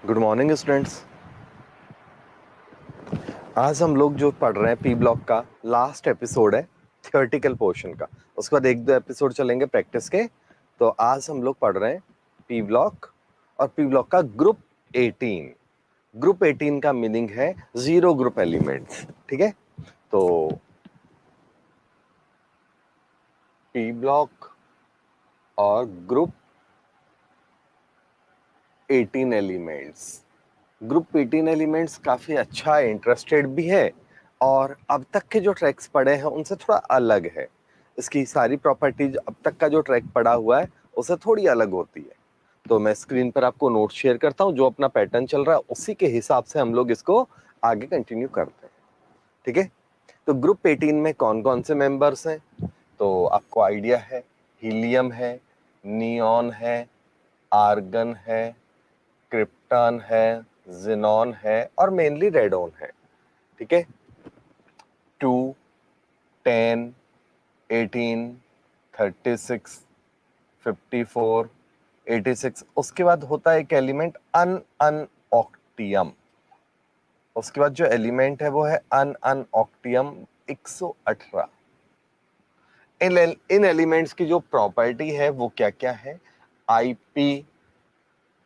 Good morning students. आज हम लोग जो पढ़ रहे हैं पी ब्लॉक का लास्ट एपिसोड है थियोरेटिकल पोर्शन का। उसके बाद एक दो एपिसोड चलेंगे प्रैक्टिस के। तो आज हम लोग पढ़ रहे हैं पी ब्लॉक और पी ब्लॉक का ग्रुप 18। ग्रुप 18 का मीनिंग है जीरो ग्रुप एलिमेंट्स। ठीक है, तो पी ब्लॉक और ग्रुप 18 एलिमेंट्स। ग्रुप 18 एलिमेंट्स काफी अच्छा इंटरेस्टेड भी है और अब तक के जो ट्रैक्स पढ़े हैं उनसे थोड़ा अलग है। इसकी सारी प्रॉपर्टीज अब तक का जो ट्रैक पढ़ा हुआ है उससे थोड़ी अलग होती है। तो मैं स्क्रीन पर आपको नोट शेयर करता हूँ, जो अपना पैटर्न चल रहा है उसी के हिसाब से हम लोग इसको आगे कंटिन्यू करते हैं। ठीक है, तो ग्रुप 18 में कौन कौन से मेंबर्स हैं तो आपको आइडिया है। हीलियम है, नियॉन है, आर्गन है, क्रिप्टॉन है, जिनॉन है और मेनली रेडॉन है। ठीक है, 2, 10, 18, 36, 54, 86। उसके बाद होता है एक एलिमेंट अनअनऑक्टियम। उसके बाद जो एलिमेंट है वो है अनअनऑक्टियम 118। इन एलिमेंट्स की जो प्रॉपर्टी है वो क्या क्या है। आईपी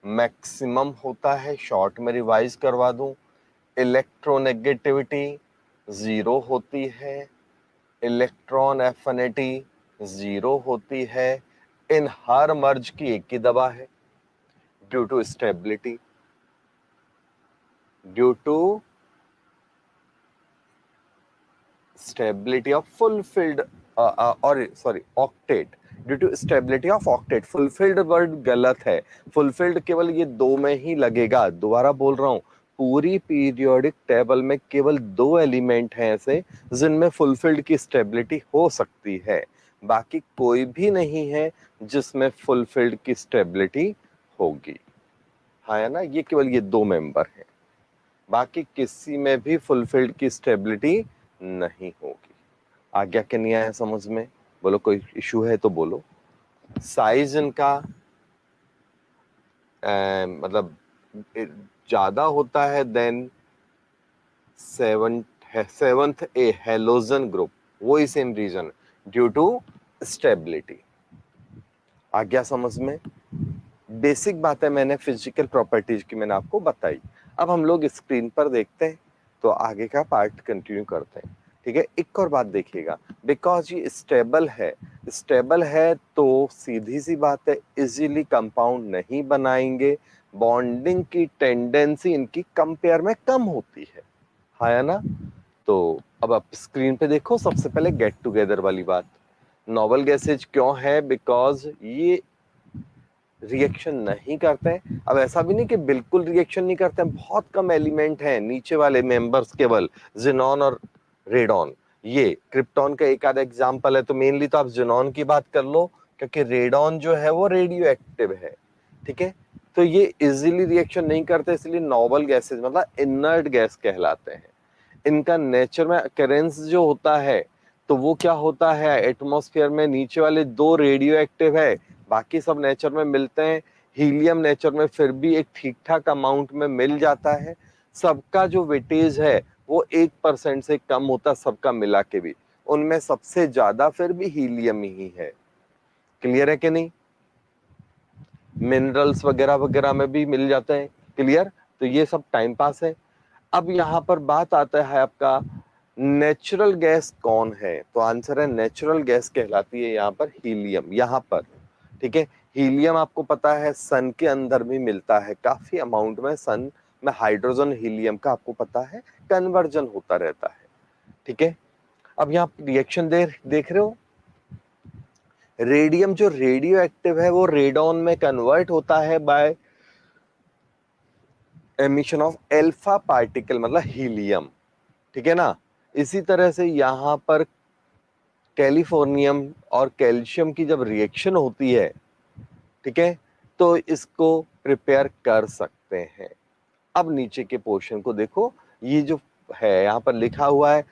मैक्सिमम होता है, शॉर्ट में रिवाइज करवा दूं। इलेक्ट्रोनेगेटिविटी 0 होती है, इलेक्ट्रॉन एफिनिटी 0 होती है। इन हर मर्ज की एक ही दवा है due to stability, due to stability of fulfilled और sorry octet, due to stability of octet. Fulfilled word गलत है, फुलफिल्ड केवल ये दो में ही लगेगा। दोबारा बोल रहा हूं, पूरी पीरियोडिक टेबल में केवल दो एलिमेंट हैं ऐसे जिनमें फुलफिल्ड की स्टेबिलिटी हो सकती है, बाकी कोई भी नहीं है जिसमें फुलफिल्ड की स्टेबिलिटी होगी। हाँ है ना, ये केवल ये दो मेंबर हैं, बाकी किसी में भी फुलफिल्ड की स्टेबिलिटी नहीं होगी। आ गया कि नहीं आया समझ में? बोलो, कोई इशू है तो बोलो। साइज इनका मतलब ज्यादा होता है then seventh A halogen group, वो ही same reason, due to stability. आ गया समझ में? बेसिक बात है, मैंने फिजिकल प्रॉपर्टीज की मैंने आपको बताई। अब हम लोग स्क्रीन पर देखते हैं तो आगे का पार्ट कंटिन्यू करते हैं। ठीक है, एक और बात देखिएगा, बिकॉज ये स्टेबल है, स्टेबल है तो सीधी सी बात है इजीली कंपाउंड नहीं बनाएंगे, बॉन्डिंग की टेंडेंसी इनकी कंपेयर में कम होती है। है ना? तो अब आप स्क्रीन पे देखो, सबसे पहले गेट टुगेदर वाली बात। नॉवल गैसेज क्यों है? बिकॉज ये रिएक्शन नहीं करते हैं। अब ऐसा भी नहीं कि बिल्कुल रिएक्शन नहीं करते हैं, बहुत कम एलिमेंट हैं नीचे वाले मेंबर्स, केवल जिनॉन और रेडॉन। ये क्रिप्टॉन का एक आधा एग्जांपल है, तो मेनली तो आप जिनॉन की बात कर लो क्योंकि रेडॉन जो है वो रेडियो एक्टिव है। ठीक है, तो ये इजीली रिएक्शन नहीं करते, इसलिए नॉवल गैसेज मतलब इनर्ट गैस कहलाते हैं। इनका नेचर में अकरेंस जो होता है तो वो क्या होता है, एटमॉस्फेयर में नीचे वाले दो रेडियो एक्टिव है, बाकी सब नेचर में मिलते हैं। हीलियम नेचर में फिर भी एक ठीक ठाक अमाउंट में मिल जाता है। सबका जो वेटेज है वो 1% से कम होता, सबका मिला के भी। उनमें सबसे ज्यादा फिर भी हीलियम ही है। क्लियर है कि नहीं? मिनरल्स वगैरह वगैरह में भी मिल जाते हैं। क्लियर? तो ये सब टाइम पास है। अब यहाँ पर बात आता है आपका नेचुरल गैस कौन है, तो आंसर है नेचुरल गैस कहलाती है यहाँ पर हीलियम। यहाँ पर ठीक है, हीलियम आपको पता है सन के अंदर भी मिलता है काफी अमाउंट में। सन में हाइड्रोजन हीलियम का आपको पता है कन्वर्जन होता रहता है। ठीक है, अब यहाँ रिएक्शन देख रहे हो, रेडियम जो रेडियो एक्टिव है वो रेडॉन में कन्वर्ट होता है by emission of alpha particle मतलब हीलियम। ठीक है ना? इसी तरह से यहां पर कैलिफोर्नियम और कैल्शियम की जब रिएक्शन होती है, ठीक है, तो इसको प्रिपेयर कर सकते हैं। अब नीचे के पोर्शन को देखो, ये जो है यहाँ पर लिखा हुआ है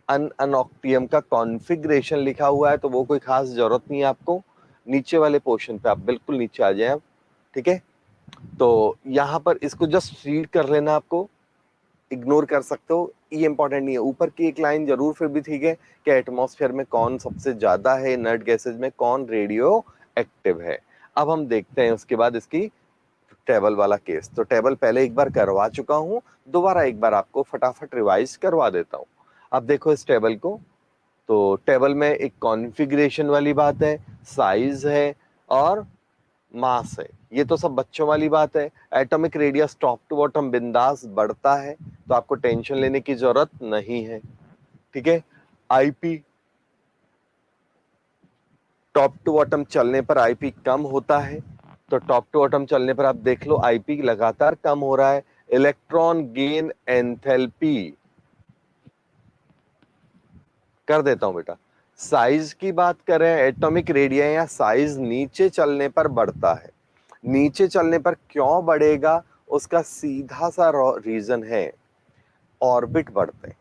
अनऑक्टियम का कॉन्फ़िगरेशन लिखा हुआ है, तो वो कोई खास जरूरत नहीं है आपको। नीचे वाले पोर्शन पे आप बिल्कुल नीचे आ जाए आप। ठीक है, तो यहां पर इसको जस्ट रीड कर लेना, आपको इग्नोर कर सकते हो, ये इंपॉर्टेंट नहीं है। ऊपर की एक लाइन जरूर फिर भी ठीक है कि एटमॉस्फेयर में कौन सबसे ज्यादा है, इनर्ट गैसेज में कौन रेडियो एक्टिव है। अब हम देखते हैं उसके बाद इसकी टेबल वाला केस। तो टेबल पहले एक बार करवा चुका हूं, दोबारा एक बार आपको फटाफट रिवाइज करवा देता हूं। अब देखो इस टेबल को, तो टेबल में एक कॉन्फ़िगरेशन वाली बात है, साइज है और मास है, ये तो सब बच्चों वाली बात है। Atomic radius top to bottom बिंदास बढ़ता है, तो आपको टेंशन लेने की जरूरत नहीं है, ठीक है। आईपी टॉप टू बॉटम चलने पर आईपी कम होता है, तो टॉप टू बॉटम चलने पर आप देख लो आईपी लगातार कम हो रहा है। इलेक्ट्रॉन गेन एंथैल्पी कर देता हूं बेटा। साइज की बात करें, एटॉमिक रेडियस या साइज नीचे चलने पर बढ़ता है। नीचे चलने पर क्यों बढ़ेगा, उसका सीधा सा रीजन है, ऑर्बिट बढ़ते हैं।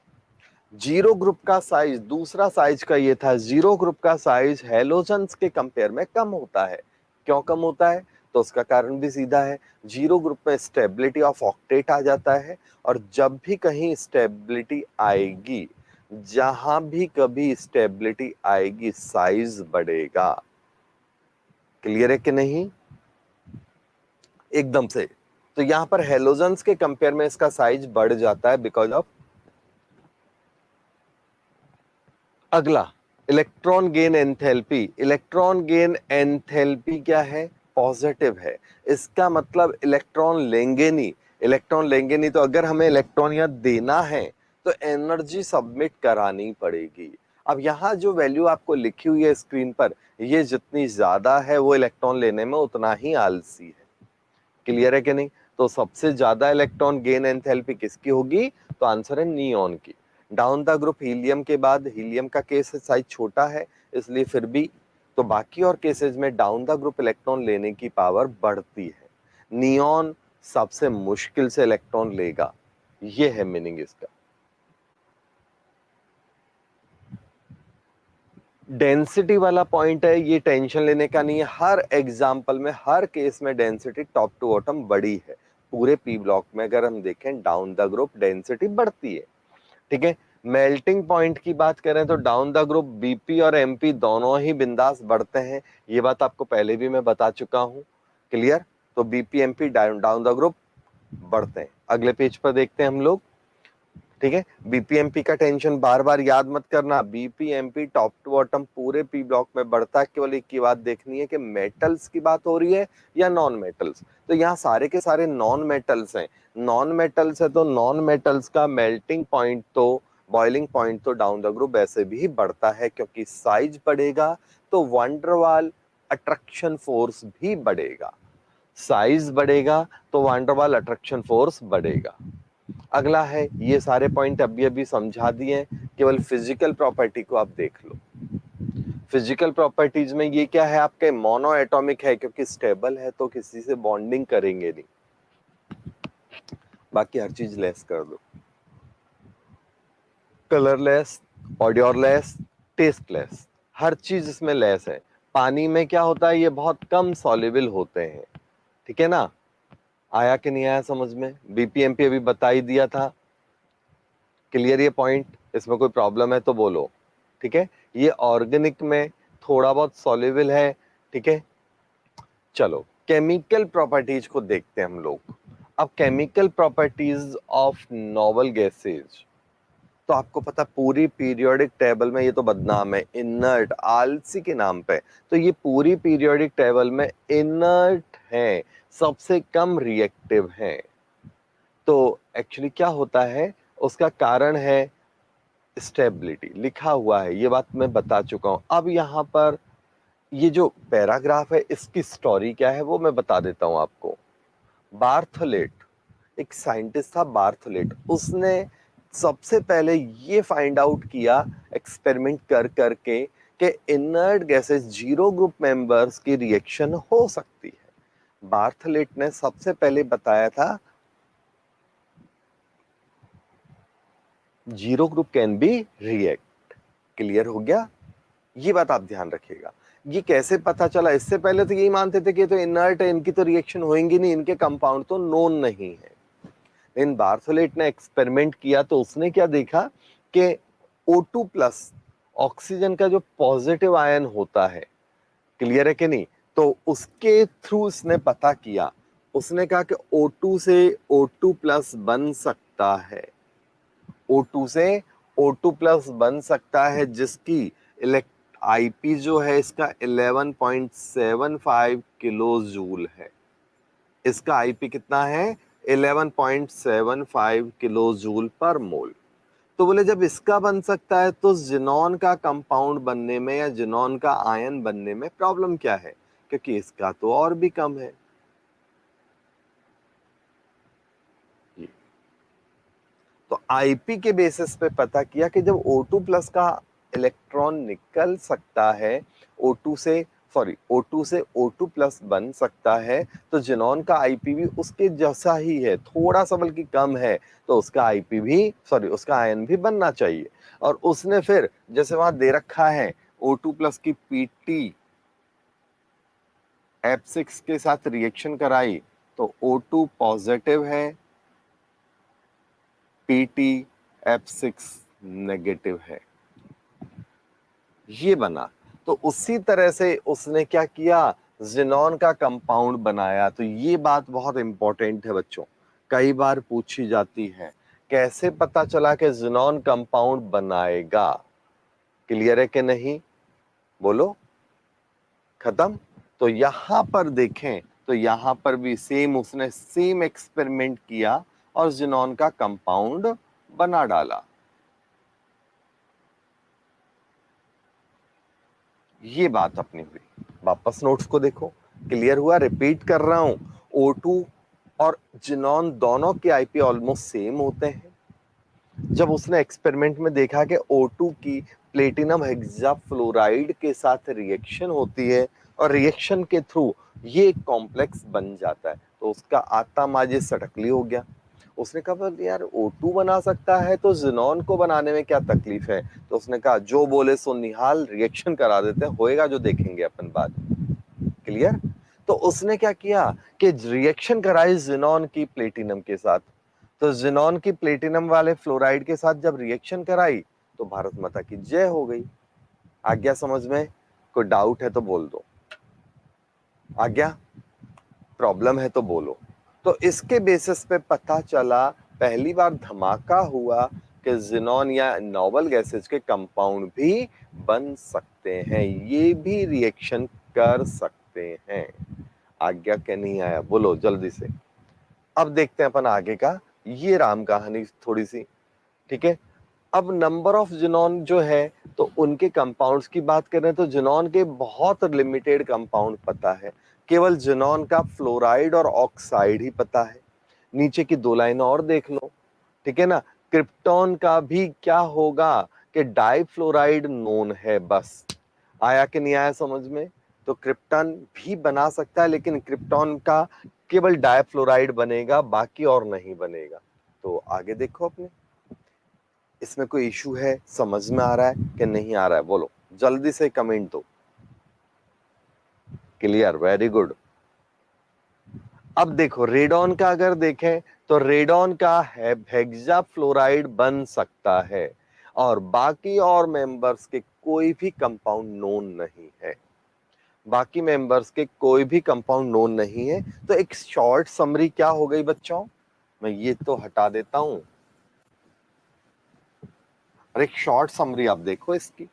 जीरो ग्रुप का साइज, दूसरा साइज का ये था, जीरो ग्रुप का साइज हेलोजन्स के कंपेयर में कम होता है। क्यों कम होता है, तो उसका कारण भी सीधा है। जीरो ग्रुप में स्टेबिलिटी ऑफ ऑक्टेट आ जाता है, और जब भी कहीं स्टेबिलिटी आएगी, जहां भी कभी स्टेबिलिटी आएगी, साइज बढ़ेगा। क्लियर है कि नहीं, एकदम से। तो यहां पर हेलोजन्स के कंपेयर में इसका साइज बढ़ जाता है बिकॉज ऑफ। अगला, electron gain enthalpy. Electron gain enthalpy क्या है, पॉजिटिव है। इसका मतलब इलेक्ट्रॉन लेंगे नहीं, इलेक्ट्रॉन लेंगे नहीं, तो अगर हमें इलेक्ट्रॉन यहां देना है तो एनर्जी सबमिट करानी पड़ेगी। अब यहां जो वैल्यू आपको लिखी हुई है स्क्रीन पर, ये जितनी ज्यादा है वो इलेक्ट्रॉन लेने में उतना ही आलसी है। क्लियर है कि नहीं। तो सबसे ज्यादा इलेक्ट्रॉन गेन एंथैल्पी किसकी होगी, तो आंसर है नियॉन की। डाउन द ग्रुप हीलियम के बाद, हीलियम का केस साइज छोटा है इसलिए फिर भी, तो बाकी और केसेस में डाउन द ग्रुप इलेक्ट्रॉन लेने की पावर बढ़ती है। नियॉन सबसे मुश्किल से इलेक्ट्रॉन लेगा, ये है मीनिंग इसका। डेंसिटी वाला पॉइंट है, ये टेंशन लेने का नहीं है। हर एग्जाम्पल में, हर केस में डेंसिटी टॉप टू बॉटम बड़ी है। पूरे पी ब्लॉक में अगर हम देखें डाउन द ग्रुप डेंसिटी बढ़ती है, ठीक है। मेल्टिंग पॉइंट की बात करें तो डाउन द ग्रुप बीपी और एमपी दोनों ही बिंदास बढ़ते हैं, ये बात आपको पहले भी मैं बता चुका हूं। क्लियर। तो BP MP down the group बढ़ते हैं। अगले पेज पर देखते हैं हम लोग, ठीक है। बीपीएमपी का टेंशन बार बार याद मत करना, बीपीएमपी टॉप टू बॉटम पूरे पी ब्लॉक में बढ़ता है। केवल एक की बात देखनी है कि मेटल्स की बात हो रही है या नॉन मेटल्स। तो यहाँ सारे के सारे नॉन मेटल्स हैं। नॉन मेटल्स है तो नॉन मेटल्स का मेल्टिंग पॉइंट तो, बॉइलिंग पॉइंट तो डाउन द ग्रुप ऐसे भी बढ़ता है, क्योंकि साइज बढ़ेगा तो वंडरवाल अट्रैक्शन फोर्स भी बढ़ेगा। साइज बढ़ेगा तो वंडरवाल अट्रैक्शन फोर्स बढ़ेगा। अगला है, ये सारे पॉइंट अभी अभी समझा दिए हैं, केवल फिजिकल प्रॉपर्टी को आप देख लो। फिजिकल प्रॉपर्टीज में ये क्या है, आपके मोनो एटॉमिक है, क्योंकि स्टेबल है तो किसी से बॉन्डिंग करेंगे नहीं, बाकी हर चीज लेस कर दो। कलरलेस, ऑडियोलेस, टेस्टलेस, हर चीज इसमें लेस है। पानी में क्या होता है, ये बहुत कम सॉल्युबल होते हैं, ठीक है ना। आया कि नहीं आया समझ में, बीपीएमपी अभी बता ही दिया था। क्लियर ये पॉइंट, इसमें कोई प्रॉब्लम है तो बोलो, ठीक है। ये ऑर्गेनिक में थोड़ा बहुत सॉल्युबल है, ठीक है। चलो केमिकल प्रॉपर्टीज को देखते हैं हम लोग। अब chemical properties of noble gases, तो आपको पता पूरी पीरियोडिक टेबल में ये तो बदनाम है, इनर्ट, आलसी के नाम पे। तो ये पूरी पीरियोडिक टेबल में इनर्ट है, सबसे कम रिएक्टिव है। तो एक्चुअली क्या होता है, उसका कारण है स्टेबिलिटी, लिखा हुआ है, ये बात मैं बता चुका हूं। अब यहां पर ये जो पैराग्राफ है इसकी स्टोरी क्या है वो मैं बता देता हूं आपको। बार्थलेट, एक साइंटिस्ट था बार्थलेट, उसने सबसे पहले ये फाइंड आउट किया एक्सपेरिमेंट कर करके कि inert gases zero group members की रिएक्शन हो सकती है। बार्थलेट ने सबसे पहले बताया था zero group can be react. Clear हो गया, ये बात आप ध्यान रखिएगा। ये कैसे पता चला? इससे पहले तो यही मानते थे कि ये तो इनर्ट है, इनकी तो रिएक्शन होएंगी नहीं, इनके कंपाउंड तो नोन नहीं है। लेकिन बार्थोलेट ने एक्सपेरिमेंट किया तो उसने क्या देखा कि O2 प्लस ऑक्सीजन का जो पॉजिटिव आयन होता है, क्लियर है कि नहीं, तो उसके थ्रू उसने पता किया, उसने कहा कि O2 से O2 प्लस बन सकता है, O2 से O2 प्लस बन सकता है, जिसकी आईपी जो है इसका 11.75 किलो जूल है। इसका आईपी कितना है? 11.75 किलो जूल पर मोल। तो बोले जब इसका बन सकता है तो जिनॉन का कंपाउंड बनने में या जिनॉन का आयन बनने में प्रॉब्लम क्या है? क्योंकि इसका तो और भी कम है। तो आईपी के बेसिस पे पता किया कि जब O2 प्लस का इलेक्ट्रॉन निकल सकता है O2 से O2 प्लस बन सकता है, तो जिनॉन का आईपी भी उसके जैसा ही है, थोड़ा सा बल्कि कम है, तो उसका आईपी भी उसका आयन भी बनना चाहिए। और उसने फिर जैसे वहां दे रखा है O2 प्लस की पीटी F6 के साथ रिएक्शन कराई तो O2 पॉजिटिव है, पीटी F6 नेगेटिव है, ये बना। तो उसी तरह से उसने क्या किया, जिनॉन का कंपाउंड बनाया। तो ये बात बहुत इंपॉर्टेंट है बच्चों, कई बार पूछी जाती है, कैसे पता चला कि जिनॉन कंपाउंड बनाएगा? क्लियर है कि नहीं? बोलो। खत्म? तो यहां पर देखें तो यहां पर भी सेम उसने सेम एक्सपेरिमेंट किया और जिनॉन का कंपाउंड बना डाला। ये बात अपनी हुई। वापस नोट्स को देखो, क्लियर हुआ? रिपीट कर रहा हूं, O2 और जिनॉन दोनों के आईपी ऑलमोस्ट सेम होते हैं। जब उसने एक्सपेरिमेंट में देखा कि O2 की प्लेटिनम हेक्साफ्लोराइड के साथ रिएक्शन होती है और रिएक्शन के थ्रू ये एक कॉम्प्लेक्स बन जाता है, तो उसका आता माजी सटकली हो गया। उसने कहा यार O2 बना सकता है तो जिनॉन को बनाने में क्या तकलीफ है? तो उसने कहा जो बोले सो निहाल, रिएक्शन करा देते हैं, होएगा जो देखेंगे अपन बाद। क्लियर? तो उसने क्या किया कि रिएक्शन कराई जिनॉन की प्लेटिनम के साथ। तो जिनॉन की प्लेटिनम वाले फ्लोराइड के साथ जब रिएक्शन कराई तो भारत माता की जय हो गई। आ गया समझ में? कोई डाउट है तो बोल दो। आ गया? प्रॉब्लम है तो बोलो। तो इसके बेसिस पे पता चला, पहली बार धमाका हुआ कि जिनॉन या नोबल गैसेज के कंपाउंड भी बन सकते हैं, ये भी रिएक्शन कर सकते हैं। आ गया क्या नहीं आया? बोलो जल्दी से। अब देखते हैं अपन आगे का, ये राम कहानी थोड़ी सी, ठीक है। अब नंबर ऑफ जिनॉन जो है, तो उनके कंपाउंड्स की बात करें तो जिनॉन के बहुत लिमिटेड कंपाउंड पता है, केवल जिनॉन का फ्लोराइड और ऑक्साइड ही पता है। नीचे की दो लाइन और देख लो, ठीक है ना। क्रिप्टॉन का भी क्या होगा कि डाइफ्लोराइड नोन है, बस। आया कि नहीं आया समझ में? तो क्रिप्टॉन भी बना सकता है, लेकिन क्रिप्टॉन का केवल डाइफ्लोराइड बनेगा, बाकी और नहीं बनेगा। तो आगे देखो अपने, इसमें कोई इशू है? समझ में आ रहा है कि नहीं आ रहा है? बोलो जल्दी से कमेंट दो। क्लियर? Very good. अब देखो रेडॉन का अगर देखें तो रेडॉन का हेक्साफ्लोराइड बन सकता है और बाकी और मेंबर्स के कोई भी कंपाउंड नोन नहीं है। बाकी मेंबर्स के कोई भी कंपाउंड नोन नहीं है। तो एक शॉर्ट समरी क्या हो गई बच्चों, मैं ये तो हटा देता हूं और एक शॉर्ट समरी आप देखो इसकी।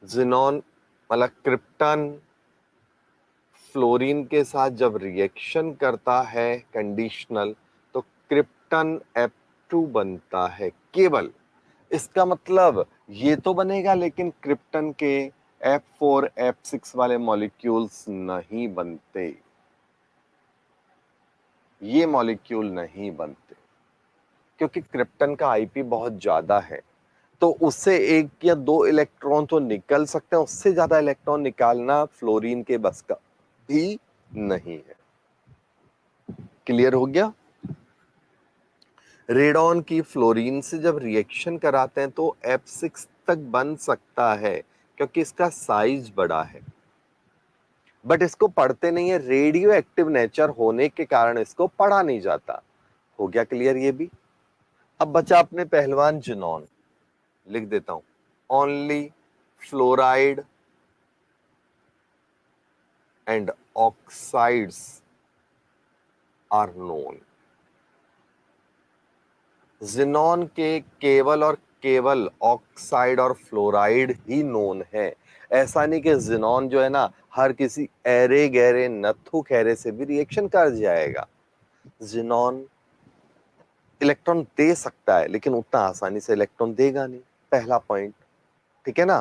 जिनॉन मतलब क्रिप्टन फ्लोरीन के साथ जब रिएक्शन करता है कंडीशनल, तो क्रिप्टन F2 बनता है केवल। इसका मतलब ये तो बनेगा, लेकिन क्रिप्टन के F4 F6 वाले मॉलिक्यूल्स नहीं बनते, ये मॉलिक्यूल नहीं बनते, क्योंकि क्रिप्टन का आईपी बहुत ज्यादा है। तो उससे एक या दो इलेक्ट्रॉन तो निकल सकते हैं, उससे ज्यादा इलेक्ट्रॉन निकालना फ्लोरीन के बस का भी नहीं है। क्लियर हो गया? रेडॉन की फ्लोरीन से जब रिएक्शन कराते हैं तो F6 तक बन सकता है क्योंकि इसका साइज बड़ा है, बट इसको पढ़ते नहीं है, रेडियो एक्टिव नेचर होने के कारण इसको पढ़ा नहीं जाता। हो गया क्लियर ये भी। अब बचा अपने पहलवान जिनॉन, लिख देता हूं, only fluoride and oxides are known. Xenon के केवल और केवल ऑक्साइड और फ्लोराइड ही नोन है। ऐसा नहीं कि जिनॉन जो है ना हर किसी एरे गहरे नत्थु खैरे से भी रिएक्शन कर जाएगा। जिनॉन इलेक्ट्रॉन दे सकता है लेकिन उतना आसानी से इलेक्ट्रॉन देगा नहीं, पहला पॉइंट, ठीक है ना,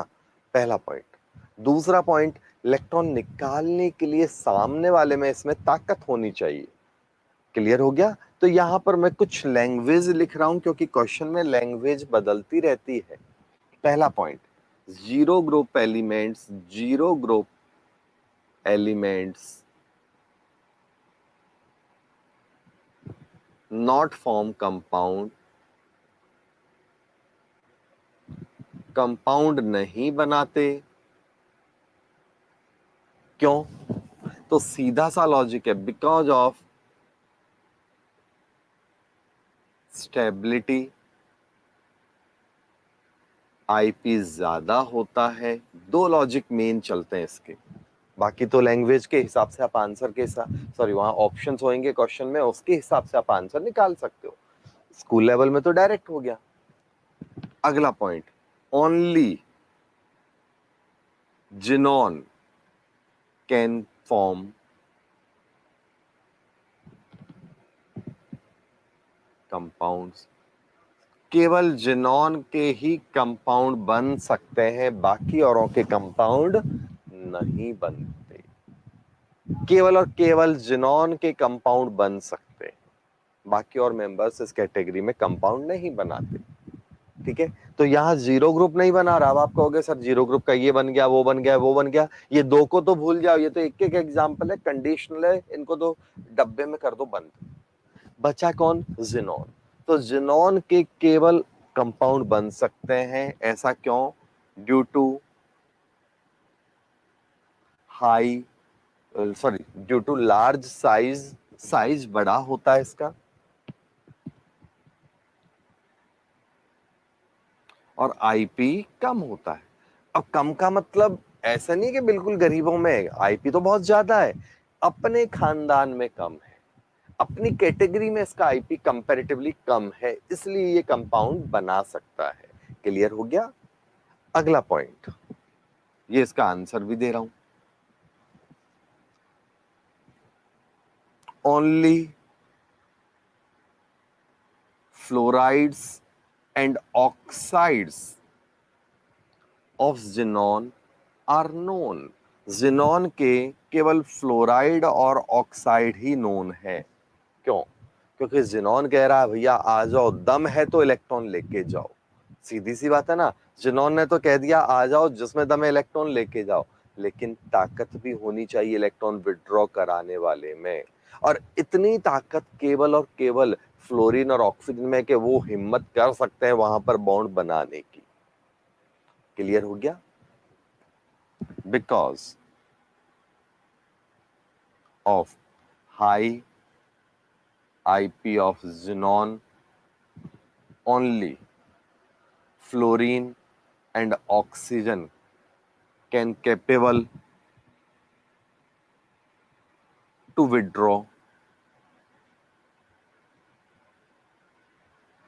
पहला पॉइंट। दूसरा पॉइंट, इलेक्ट्रॉन निकालने के लिए सामने वाले में इसमें ताकत होनी चाहिए। क्लियर हो गया। तो यहां पर मैं कुछ लैंग्वेज लिख रहा हूं क्योंकि क्वेश्चन में लैंग्वेज बदलती रहती है। पहला point, zero group elements, zero group elements not form compound, compound नहीं बनाते। क्यों? तो सीधा सा लॉजिक है, बिकॉज ऑफ स्टेबिलिटी आईपी ज्यादा होता है। दो लॉजिक मेन चलते हैं इसके, बाकी तो लैंग्वेज के हिसाब से आप आंसर के हिसाब, सॉरी वहां ऑप्शंस होंगे क्वेश्चन में, उसके हिसाब से आप आंसर निकाल सकते हो। स्कूल लेवल में तो डायरेक्ट हो गया। अगला point, only xenon can form compounds, केवल जिनॉन के ही कंपाउंड बन सकते हैं, बाकी औरों के कंपाउंड नहीं बनते। केवल और केवल जिनॉन के कंपाउंड बन सकते हैं, बाकी और मेंबर्स इस कैटेगरी में कंपाउंड नहीं बनाते। ठीक है, तो यहाँ जीरो ग्रुप नहीं बना रहा। अब आप कहोगे सर जीरो ग्रुप का ये बन गया, वो बन गया, वो बन गया, ये दो को तो भूल जाओ, ये तो एक एक एग्जाम्पल है, कंडीशनल है, इनको तो डब्बे में कर दो बंद। बचा कौन? जिनॉन। तो जिनॉन के केवल कंपाउंड बन सकते हैं, ऐसा क्यों? Due to high, sorry due to large size, size बड़ा होता है इसका, और आईपी कम होता है। अब कम का मतलब ऐसा नहीं कि बिल्कुल गरीबों में, आईपी तो बहुत ज्यादा है, अपने खानदान में कम है, अपनी कैटेगरी में इसका आईपी कंपैरेटिवली कम है, इसलिए ये कंपाउंड बना सकता है। क्लियर हो गया। अगला पॉइंट, ये इसका आंसर भी दे रहा हूं, only fluorides and oxides of xenon are known. Xenon के केवल फ्लोराइड और ऑक्साइड ही नोन है। क्यों? क्योंकि जिनॉन कह रहा है भैया आ जाओ, दम है तो इलेक्ट्रॉन लेके जाओ। सीधी सी बात है ना, जिनॉन ने तो कह दिया आ जाओ, जिसमें दम है इलेक्ट्रॉन लेके जाओ, लेकिन ताकत भी होनी चाहिए इलेक्ट्रॉन विड्रॉ कराने वाले में, और इतनी ताकत केवल और केवल फ्लोरीन और ऑक्सीजन में कि वो हिम्मत कर सकते हैं वहां पर बॉन्ड बनाने की। क्लियर हो गया। Because of high IP of xenon, only fluorine and oxygen can capable to withdraw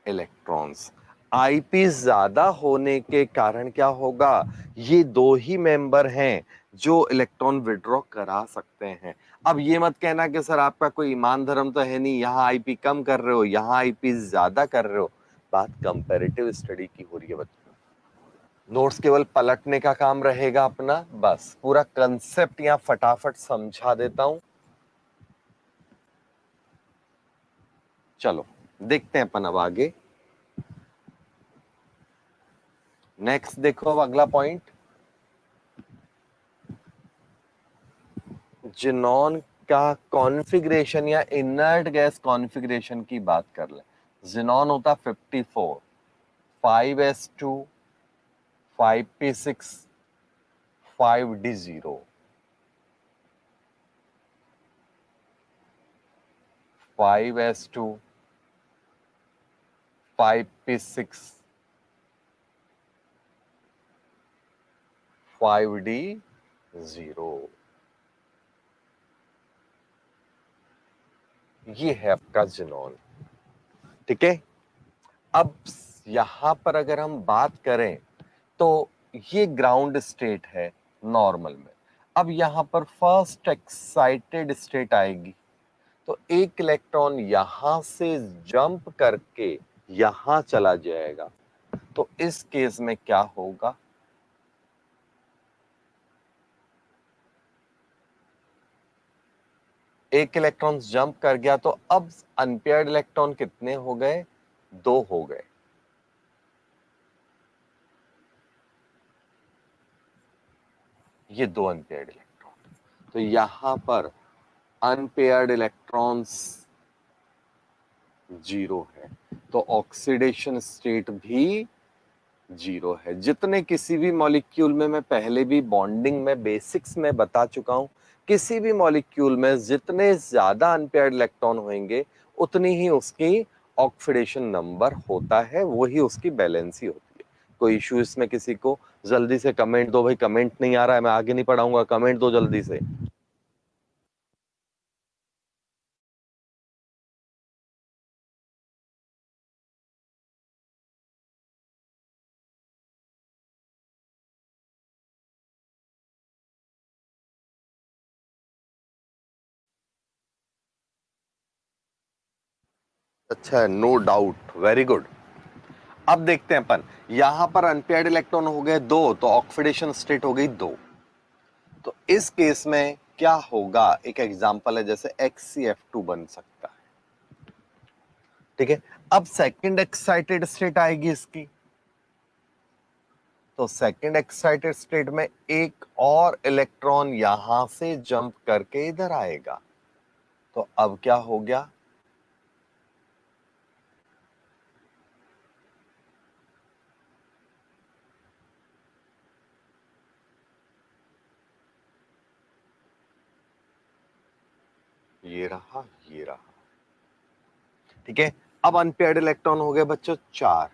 electrons। IP ज्यादा होने के कारण क्या होगा, ये दो ही मेंबर हैं जो इलेक्ट्रॉन विड्रॉ करा सकते हैं। अब ये मत कहना कि सर आपका कोई ईमान धर्म तो है नहीं, यहाँ आईपी कम कर रहे हो, यहाँ आईपी ज्यादा कर रहे हो। बात कंपैरेटिव स्टडी की हो रही है बच्चों, नोट्स केवल पलटने का काम रहेगा अपना, बस पूरा कंसेप्ट यहां फटाफट समझा देता हूं। चलो देखते हैं अपन अब आगे। नेक्स्ट देखो, अब अगला पॉइंट, जिनॉन का कॉन्फ़िगरेशन या इनर्ट गैस कॉन्फ़िगरेशन की बात कर ले। जिनॉन होता 54, 5s2 5p6 5d0 5s2 5p6 5d0। ये है आपका जिनोन। ठीक है, अब यहां पर अगर हम बात करें तो ये ग्राउंड स्टेट है नॉर्मल में। अब यहां पर फर्स्ट एक्साइटेड स्टेट आएगी, तो एक इलेक्ट्रॉन यहां से जंप करके यहां चला जाएगा। तो इस केस में क्या होगा, एक इलेक्ट्रॉन जंप कर गया, तो अब अनपेयर्ड इलेक्ट्रॉन कितने हो गए, 2 हो गए। ये 2 अनपेयर्ड इलेक्ट्रॉन, तो यहां पर अनपेयर्ड इलेक्ट्रॉन्स 0 है, तो ऑक्सीडेशन स्टेट भी 0 है। जितने किसी भी मॉलिक्यूल में, मैं पहले भी बॉन्डिंग में बेसिक्स में बता चुका हूं, किसी भी मॉलिक्यूल में जितने ज्यादा अनपेयर्ड इलेक्ट्रॉन होंगे उतनी ही उसकी ऑक्सीडेशन नंबर होता है, वही उसकी बैलेंसी होती है। कोई इश्यू इसमें किसी को? जल्दी से कमेंट दो भाई, कमेंट नहीं आ रहा है, मैं आगे नहीं पढ़ाऊंगा, कमेंट दो जल्दी से। अच्छा है, नो डाउट, वेरी गुड। अब देखते हैं अपन, यहां पर अनपेयर्ड इलेक्ट्रॉन हो गए 2, तो ऑक्सीडेशन स्टेट हो गई 2। तो इस केस में क्या होगा, एक एग्जांपल है, जैसे XCF2 बन सकता है। ठीक है, अब सेकंड एक्साइटेड स्टेट आएगी इसकी, तो सेकंड एक्साइटेड स्टेट में एक और इलेक्ट्रॉन यहां से जंप करके इधर आएगा। तो अब क्या हो गया, ये रहा, ये रहा। ठीक है, अब अनपेयर्ड इलेक्ट्रॉन हो गए बच्चों 4,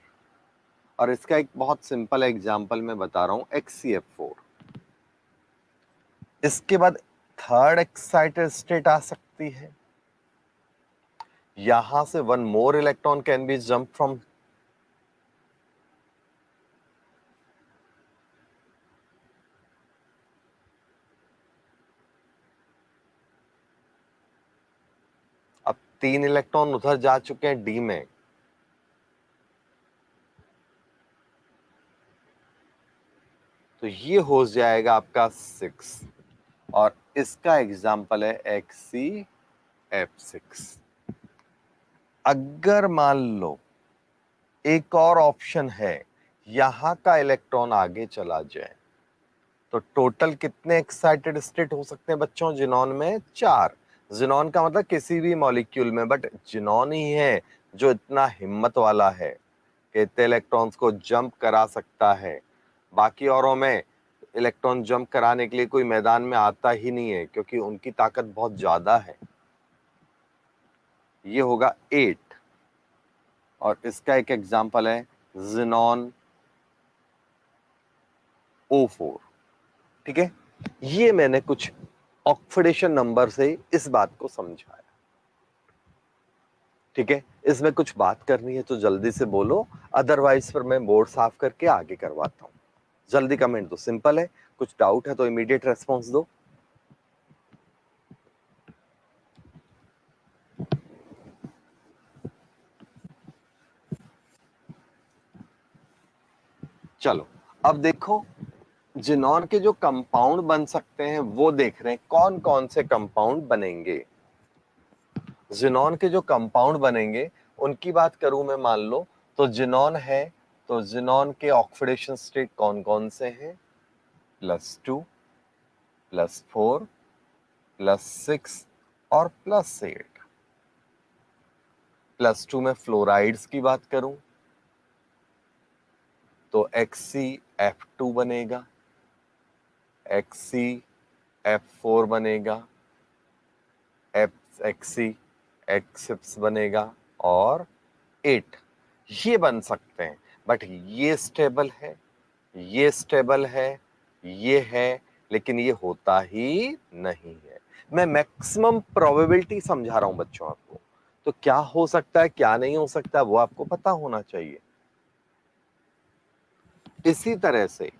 और इसका एक बहुत सिंपल एग्जांपल मैं बता रहा हूं, XCF4। इसके बाद थर्ड एक्साइटेड स्टेट आ सकती है, यहां से one more electron can be jump from, अब 3 इलेक्ट्रॉन उधर जा चुके हैं डी में, तो ये हो जाएगा आपका 6, और इसका एग्जाम्पल है XCF6। अगर मान लो एक और ऑप्शन है, यहां का इलेक्ट्रॉन आगे चला जाए, तो टोटल कितने एक्साइटेड स्टेट हो सकते हैं बच्चों जिनॉन में? 4। जिनॉन का मतलब किसी भी मॉलिक्यूल में, बट जिनॉन ही है जो इतना हिम्मत वाला है कि इतने इलेक्ट्रॉन्स को जंप करा सकता है। बाकी औरों में इलेक्ट्रॉन जंप कराने के लिए कोई मैदान में आता ही नहीं है, क्योंकि उनकी ताकत बहुत ज्यादा है। ये होगा 8, और इसका एक एग्जांपल है जिनॉन O4। ठीक है, ये मैंने कुछ ऑक्सीडेशन नंबर से इस बात को समझाया। ठीक है, इसमें कुछ बात करनी है तो जल्दी से बोलो, अदरवाइज फिर मैं बोर्ड साफ करके आगे करवाता हूं। जल्दी कमेंट दो, सिंपल है। कुछ डाउट है तो इमीडिएट रेस्पॉन्स दो। चलो, अब देखो, जिनॉन के जो कंपाउंड बन सकते हैं वो देख रहे हैं, कौन कौन से कंपाउंड बनेंगे। जिनॉन के जो कंपाउंड बनेंगे उनकी बात करूं मैं, मान लो तो जिनॉन है, तो जिनॉन के ऑक्सीडेशन स्टेट कौन कौन से हैं? +2, +4, +6 और +8। +2 में फ्लोराइड्स की बात करूं, तो XCF2 बनेगा, XCF4 बनेगा, XCX6 बनेगा और 8 ये बन सकते हैं। बट ये स्टेबल है, ये स्टेबल है, ये है, लेकिन ये होता ही नहीं है। मैं मैक्सिमम प्रोबेबिलिटी समझा रहा हूं बच्चों आपको, तो क्या हो सकता है क्या नहीं हो सकता वो आपको पता होना चाहिए। इसी तरह से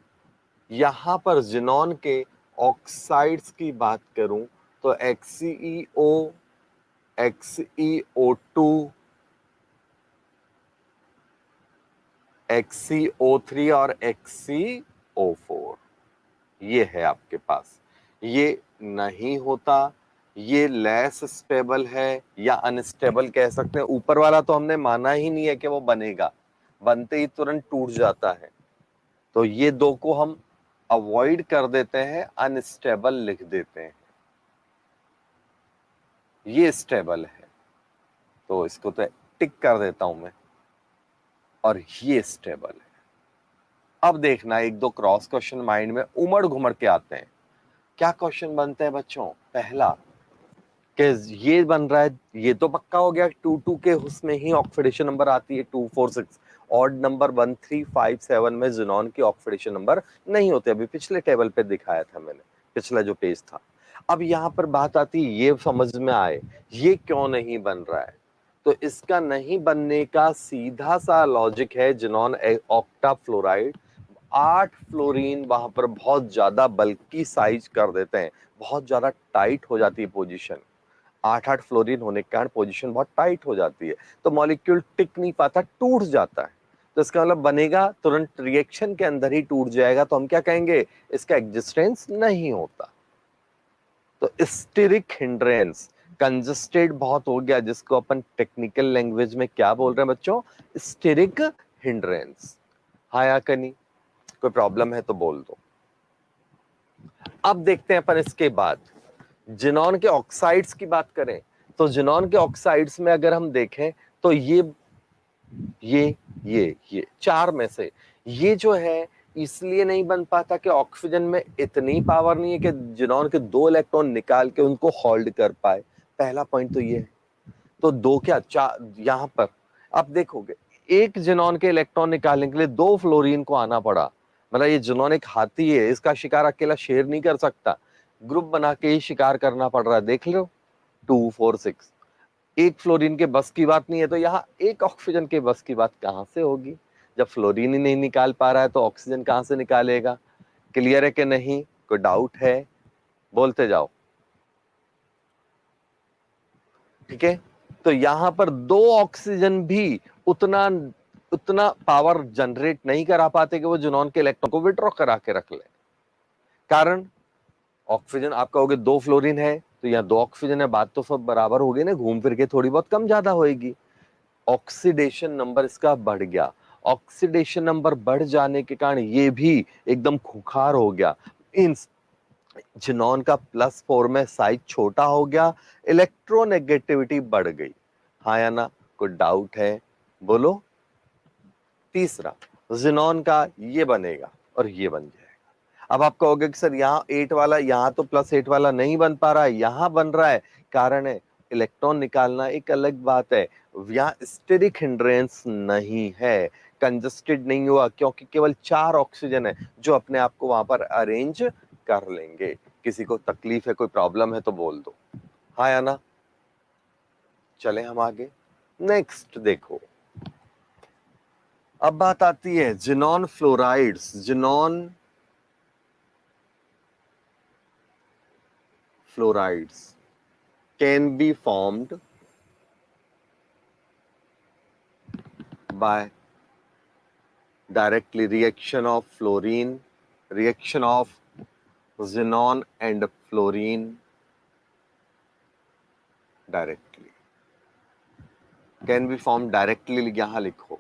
यहां पर जिनॉन के ऑक्साइड्स की बात करूं तो XeO, XeO2, XeO3 और XeO4 ये है आपके पास। ये नहीं होता, ये लेस स्टेबल है या अनस्टेबल कह सकते हैं। ऊपर वाला तो हमने माना ही नहीं है कि वो बनेगा, बनते ही तुरंत टूट जाता है। तो ये दो को हम अवॉइड कर देते हैं, अनस्टेबल लिख देते हैं। ये स्टेबल है तो इसको तो टिक कर देता हूं मैं, और ये स्टेबल है। अब देखना एक दो क्रॉस क्वेश्चन माइंड में उमड़ घुमड़ के आते हैं। क्या क्वेश्चन बनते हैं बच्चों? पहला कि ये बन रहा है, ये तो पक्का हो गया 2 के उसमें ही ऑक्सीडेशन नंबर आती है 2 4 6, ऑड नंबर 1 3 5 7 में जिनॉन की ऑक्सीडेशन नंबर नहीं होते। अभी पिछले टेबल पे दिखाया था मैंने, पिछला जो पेज था। अब यहाँ पर बात आती है, ये समझ में आए ये क्यों नहीं बन रहा है। तो इसका नहीं बनने का सीधा सा लॉजिक है, जिनॉन ऑक्टा फ्लोराइड 8 फ्लोरीन वहां पर बहुत ज्यादा बल्कि साइज कर देते हैं, बहुत ज्यादा टाइट हो जाती है पोजीशन। 8 फ्लोरीन होने के कारण पोजीशन बहुत टाइट हो जाती है, तो मॉलिक्यूल टिक नहीं पाता, टूट जाता है। तो इसका मतलब बनेगा तुरंत रिएक्शन के अंदर ही टूट जाएगा, तो हम क्या कहेंगे? इसका एग्जिस्टेंस नहीं होता। तो स्टेरिक हिंड्रेंस, कंजस्टेड बहुत हो गया, जिसको अपन टेक्निकल लैंग्वेज में क्या बोल रहे हैं बच्चों? Steric hindrance. हाँ या कनी कोई प्रॉब्लम है तो बोल दो। अब देखते हैं अपन इसके बाद जिनॉन के ऑक्साइड्स की बात करें, तो जिनॉन के ऑक्साइड्स में अगर हम देखें तो ये चार में से ये जो है इसलिए नहीं बन पाता कि ऑक्सीजन में इतनी पावर नहीं है कि जिनॉन के 2 इलेक्ट्रॉन निकाल के उनको होल्ड कर पाए। पहला पॉइंट तो ये है। तो दो क्या चार यहां पर आप देखोगे, एक जिनॉन के इलेक्ट्रॉन निकालने के लिए 2 फ्लोरीन को आना पड़ा। मतलब ये जिनॉन एक हाथी है, इसका शिकार अकेला शेर नहीं कर सकता, ग्रुप बना के ही शिकार करना पड़ रहा है। देख लो 2 4 6, एक फ्लोरीन के बस की बात नहीं है, तो यहाँ एक ऑक्सीजन के बस की बात कहां से होगी? जब फ्लोरीन ही नहीं निकाल पा रहा है तो ऑक्सीजन कहां से निकालेगा? क्लियर है कि नहीं? कोई डाउट है? बोलते जाओ। ठीक है, तो यहां पर 2 ऑक्सीजन भी उतना उतना पावर जनरेट नहीं करा पाते कि वो जिनॉन के इलेक्ट्रॉन को विड्रॉ करा के रख ले। कारण ऑक्सीजन आप कहोगे 2 फ्लोरीन है तो यहाँ 2 ऑक्सीजन है, बात तो सब बराबर होगी ना, घूम फिर के थोड़ी बहुत कम ज्यादा होएगी। ऑक्सीडेशन नंबर इसका बढ़ गया, ऑक्सीडेशन नंबर बढ़ जाने के कारण ये भी एकदम खुखार हो गया। इन जिनॉन का +4 में साइज छोटा हो गया, इलेक्ट्रोनेगेटिविटी बढ़ गई। हाँ या ना? कोई डाउट है? बोलो। तीसरा जिनॉन का ये बनेगा और ये बन जाएगा। अब आप कहोगे कि सर यहाँ 8 वाला, यहाँ तो +8 वाला नहीं बन पा रहा है, यहाँ बन रहा है। कारण है इलेक्ट्रॉन निकालना एक अलग बात है, यहाँ स्टेरिक हिंड्रेंस नहीं है, कंजस्टेड नहीं हुआ, क्योंकि केवल 4 ऑक्सीजन है जो अपने आप को वहां पर अरेंज कर लेंगे। किसी को तकलीफ है, कोई प्रॉब्लम है तो बोल दो। हाँ या ना? चले हम आगे। नेक्स्ट देखो, अब बात आती है xenon fluorides. Xenon fluorides can be formed by directly reaction of fluorine, reaction of xenon and fluorine directly, can be formed directly, यहाँ लिखो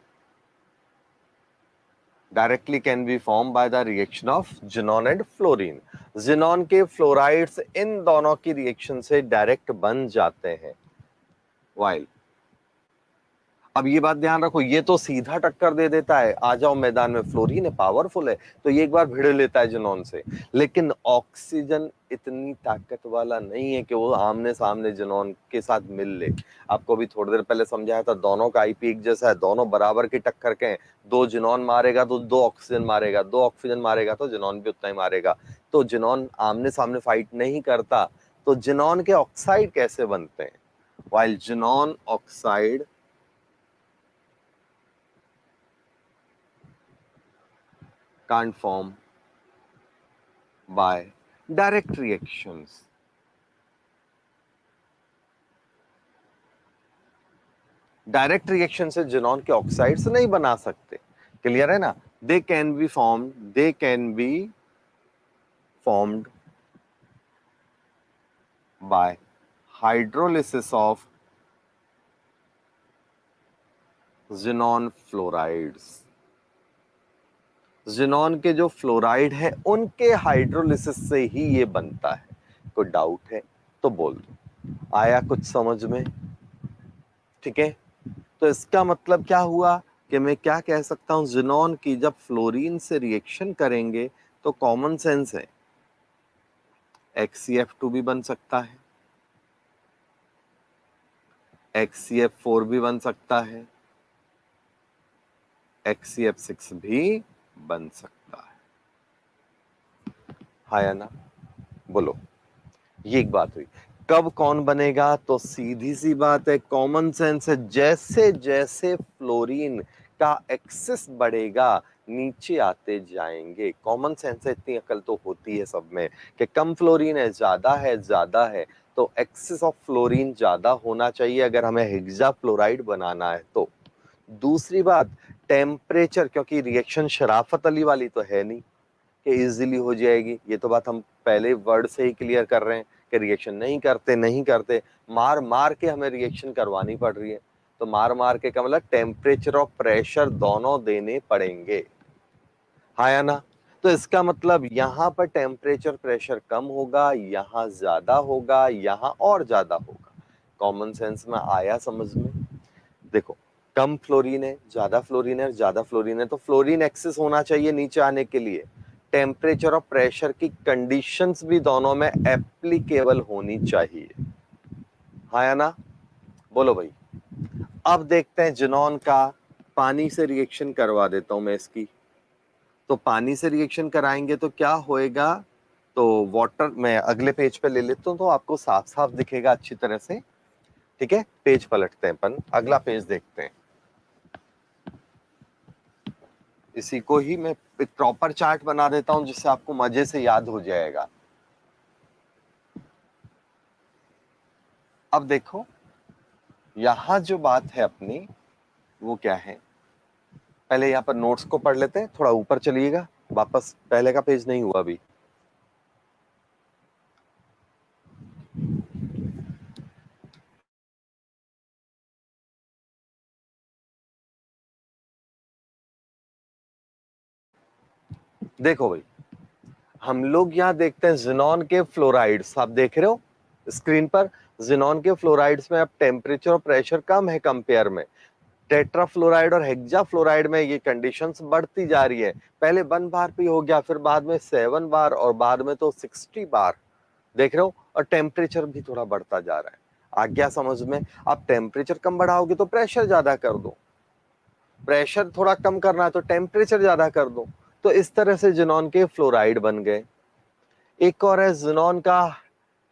directly can be formed by the reaction of xenon and fluorine. xenon के fluorides इन दोनों की reaction से direct बन जाते हैं, while अब ये बात ध्यान रखो, ये तो सीधा टक्कर दे देता है, आ जाओ मैदान में, फ्लोरीन है पावरफुल है तो ये एक बार भिड़ लेता है जिनॉन से, लेकिन ऑक्सीजन इतनी ताकत वाला नहीं है कि वो आमने सामने जिनॉन के साथ मिल ले। आपको भी थोड़ी देर पहले समझाया था, दोनों का आईपी एक जैसा है, दोनों बराबर की टक्कर के हैं, दो जिनॉन मारेगा तो दो ऑक्सीजन मारेगा, दो ऑक्सीजन मारेगा तो जिनॉन भी उतना ही मारेगा, तो जिनॉन आमने सामने फाइट नहीं करता, तो जिनॉन के ऑक्साइड कैसे बनते हैं? while xenon oxide can't form by direct reactions. Direct reaction से जिनॉन के ऑक्साइड्स नहीं बना सकते, क्लियर है ना? They can be formed by hydrolysis of xenon fluorides. Xenon के जो फ्लोराइड है उनके हाइड्रोलिसिस से ही ये बनता है। कोई डाउट है तो बोल दो। आया कुछ समझ में? ठीक है, तो इसका मतलब क्या हुआ कि मैं क्या कह सकता हूं, जिनॉन की जब फ्लोरीन से रिएक्शन करेंगे तो कॉमन सेंस है HCF2 भी बन सकता है, HCF4 भी बन सकता है, HCF6 भी बन सकता है। हाँ या ना? बोलो, ये एक बात हुई। कब कौन बनेगा? तो सीधी सी बात है, कॉमन सेंस है, जैसे जैसे फ्लोरीन का एक्सेस बढ़ेगा नीचे आते जाएंगे। कॉमन सेंस है, इतनी अकल तो होती है सब में कि कम फ्लोरीन है ज्यादा है तो एक्सेस ऑफ फ्लोरीन ज्यादा होना चाहिए अगर हमें हेक्सा फ्लोराइड बनाना है तो। दूसरी बात, टेम्परेचर, क्योंकि रिएक्शन शराफत अली वाली तो है नहीं कि इजीली हो जाएगी, ये तो बात हम पहले वर्ड से ही क्लियर कर रहे हैं कि रिएक्शन नहीं करते, मार मार के हमें रिएक्शन करवानी पड़ रही है। तो मार मार के का मतलब टेम्परेचर और प्रेशर दोनों देने पड़ेंगे, हाँ या ना? तो इसका मतलब यहाँ पर टेम्परेचर प्रेशर कम होगा, यहाँ ज्यादा होगा, यहाँ और ज्यादा होगा। कॉमन सेंस में आया समझ में? देखो, कम फ्लोरीन है, ज्यादा फ्लोरीन है, ज्यादा फ्लोरीन है तो फ्लोरीन एक्सेस होना चाहिए नीचे आने के लिए। टेम्परेचर और प्रेशर की कंडीशंस भी दोनों में एप्लीकेबल होनी चाहिए, हाँ या ना? बोलो भाई। अब देखते हैं जिनॉन का, पानी से रिएक्शन करवा देता हूं मैं इसकी। तो पानी से रिएक्शन कराएंगे तो क्या होएगा? तो वाटर, मैं अगले पेज पे ले लेता हूं तो आपको साफ साफ दिखेगा अच्छी तरह से। ठीक है, पेज पलटते हैं अपन, अगला पेज देखते हैं। इसी को ही मैं एक प्रॉपर चार्ट बना देता हूं जिससे आपको मजे से याद हो जाएगा। अब देखो, यहां जो बात है अपनी वो क्या है, पहले यहां पर नोट्स को पढ़ लेते हैं, थोड़ा ऊपर चलिएगा, वापस पहले का पेज नहीं हुआ अभी। देखो भाई, हम लोग यहाँ देखते हैं जिनॉन के फ्लोराइड्स, आप देख रहे हो स्क्रीन पर, जिनॉन के फ्लोराइड्स में अब टेम्परेचर और प्रेशर कम है कंपेयर में। टेट्रा फ्लोराइड और हेक्सा फ्लोराइड में ये कंडीशंस बढ़ती जा रही है, पहले 1 बार पे हो गया, फिर बाद में 7 बार और बाद में तो 60 बार, देख रहे हो? और टेम्परेचर भी थोड़ा बढ़ता जा रहा है। आ गया समझ में? आप टेम्परेचर कम बढ़ाओगे तो प्रेशर ज्यादा कर दो, प्रेशर थोड़ा कम करना है तो टेम्परेचर ज्यादा कर दो। तो इस तरह से जिनॉन के फ्लोराइड बन गए। एक और है जिनॉन का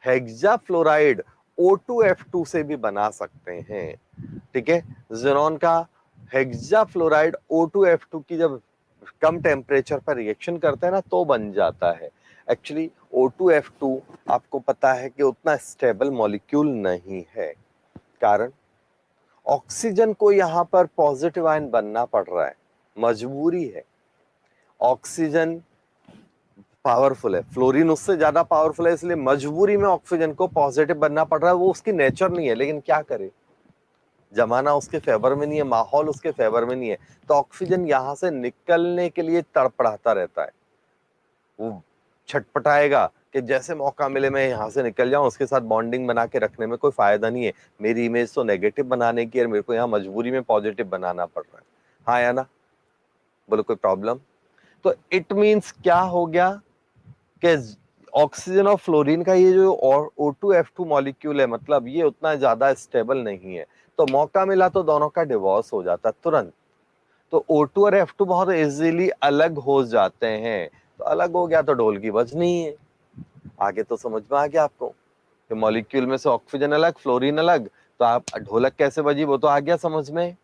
हेक्सा फ्लोराइड, O2F2 से भी बना सकते हैं। ठीक है, जिनॉन का हेक्सा फ्लोराइड O2F2 की जब कम टेम्परेचर पर रिएक्शन करते हैं ना तो बन जाता है। एक्चुअली O2F2 आपको पता है कि उतना स्टेबल मॉलिक्यूल नहीं है, कारण ऑक्सीजन को यहां पर पॉजिटिव आयन बनना पड़ रहा है, मजबूरी है। ऑक्सीजन पावरफुल है, फ्लोरीन उससे ज्यादा पावरफुल है, इसलिए मजबूरी में ऑक्सीजन को पॉजिटिव बनना पड़ रहा है। वो उसकी नेचर नहीं है, लेकिन क्या करे, जमाना उसके फेवर में नहीं है, माहौल उसके फेवर में नहीं है, तो ऑक्सीजन यहां से निकलने के लिए तड़पड़ाता रहता है। वो छटपटाएगा कि जैसे मौका मिले मैं यहाँ से निकल जाऊं, उसके साथ बॉन्डिंग बना के रखने में कोई फायदा नहीं है, मेरी इमेज तो नेगेटिव बनाने की है, मेरे को यहाँ मजबूरी में पॉजिटिव बनाना पड़ रहा है। हाँ या ना? बोलो कोई प्रॉब्लम? तो इट मीन्स क्या हो गया कि ऑक्सीजन और फ्लोरीन का ये जो O2F2 मॉलिक्यूल है, मतलब ये उतना ज्यादा स्टेबल नहीं है, तो मौका मिला तो दोनों का डिवोर्स हो जाता तुरंत। तो O2 और F2 बहुत इजीली अलग हो जाते हैं, तो अलग हो गया तो ढोल की बजनी है। आगे तो समझ में आ गया आपको कि मॉलिक्यूल में से ऑक्सीजन अलग, फ्लोरीन अलग, तो आप ढोलक कैसे बजी वो तो आ गया समझ में।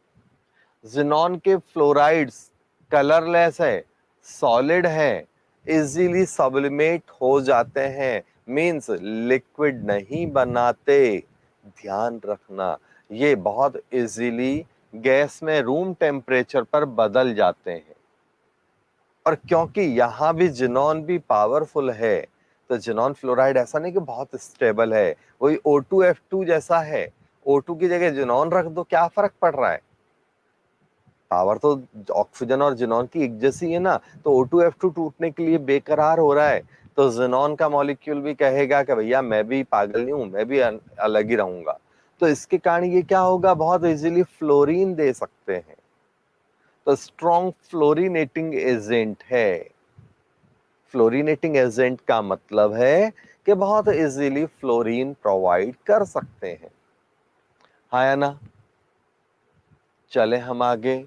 जिनॉन के फ्लोराइड्स कलरलेस है, सॉलिड है, इजीली सब्लिमेट हो जाते हैं, मींस लिक्विड नहीं बनाते। ध्यान रखना, ये बहुत इजीली गैस में रूम टेम्परेचर पर बदल जाते हैं। और क्योंकि यहां भी जिनॉन भी पावरफुल है, तो जिनॉन फ्लोराइड ऐसा नहीं कि बहुत स्टेबल है, वही O2F2 जैसा है। O2 की जगह जिनॉन रख दो, क्या फर्क पड़ रहा है? पावर तो ऑक्सीजन और जिनॉन की एक जैसी है ना, तो O2F2 टूटने के लिए बेकरार हो रहा है, तो जिनॉन का मॉलिक्यूल भी कहेगा कि भैया मैं भी पागल नहीं हूं, मैं भी अलग ही रहूंगा। तो इसके कारण ये क्या होगा, बहुत इजीली फ्लोरीन दे सकते हैं, तो स्ट्रॉन्ग फ्लोरीनेटिंग एजेंट है। फ्लोरीनेटिंग एजेंट का मतलब है कि बहुत इजीली फ्लोरीन प्रोवाइड कर सकते हैं। हाँ या ना? चले हम आगे।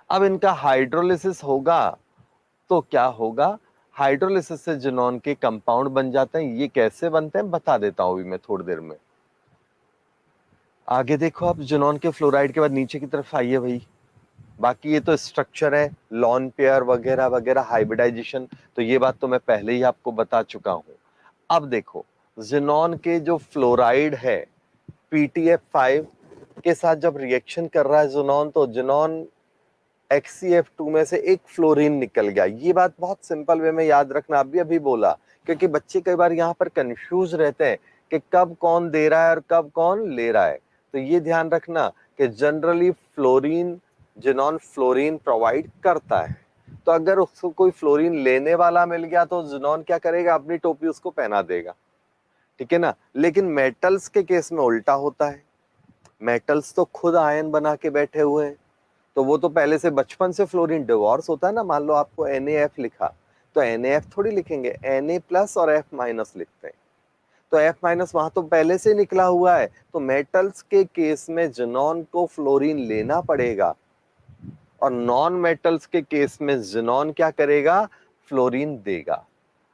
अब इनका हाइड्रोलिसिस होगा तो क्या होगा, हाइड्रोलिसिस से जिनॉन के कंपाउंड बन जाते हैं। ये कैसे बनते हैं बता देता हूं अभी मैं थोड़ी देर में। आगे देखो, आप जिनॉन के फ्लोराइड के बाद नीचे की तरफ आइए भाई। बाकी ये तो स्ट्रक्चर है, लॉन पेयर वगैरह वगैरह, हाइब्रिडाइजेशन, तो ये बात तो मैं पहले ही आपको बता चुका हूं। अब देखो, जिनॉन के जो फ्लोराइड है PTF5 के साथ जब रिएक्शन कर रहा है जिनॉन, तो जिनॉन HCF2 में से एक फ्लोरीन निकल गया। ये बात बहुत सिंपल वे में याद रखना, अभी अभी बोला, क्योंकि बच्चे कई बार यहाँ पर कंफ्यूज रहते हैं कि कब कौन दे रहा है और कब कौन ले रहा है। तो ये ध्यान रखना कि generally fluorine, xenon fluorine provide करता है, तो अगर उसको कोई फ्लोरीन लेने वाला मिल गया तो जिनॉन क्या करेगा, अपनी टोपी उसको पहना देगा, ठीक है ना। लेकिन मेटल्स के केस में उल्टा होता है, मेटल्स तो खुद आयन बना के बैठे हुए हैं, तो वो तो पहले से बचपन से फ्लोरीन डिवोर्स होता है ना। मान लो आपको NaF लिखा, तो NaF थोड़ी लिखेंगे, Na+ और F- लिखते हैं, तो F- वहां तो पहले से निकला हुआ है। तो मेटल्स के केस में जिनॉन को फ्लोरीन लेना पड़ेगा, और नॉन मेटल्स के केस में जिनॉन क्या करेगा, फ्लोरीन देगा।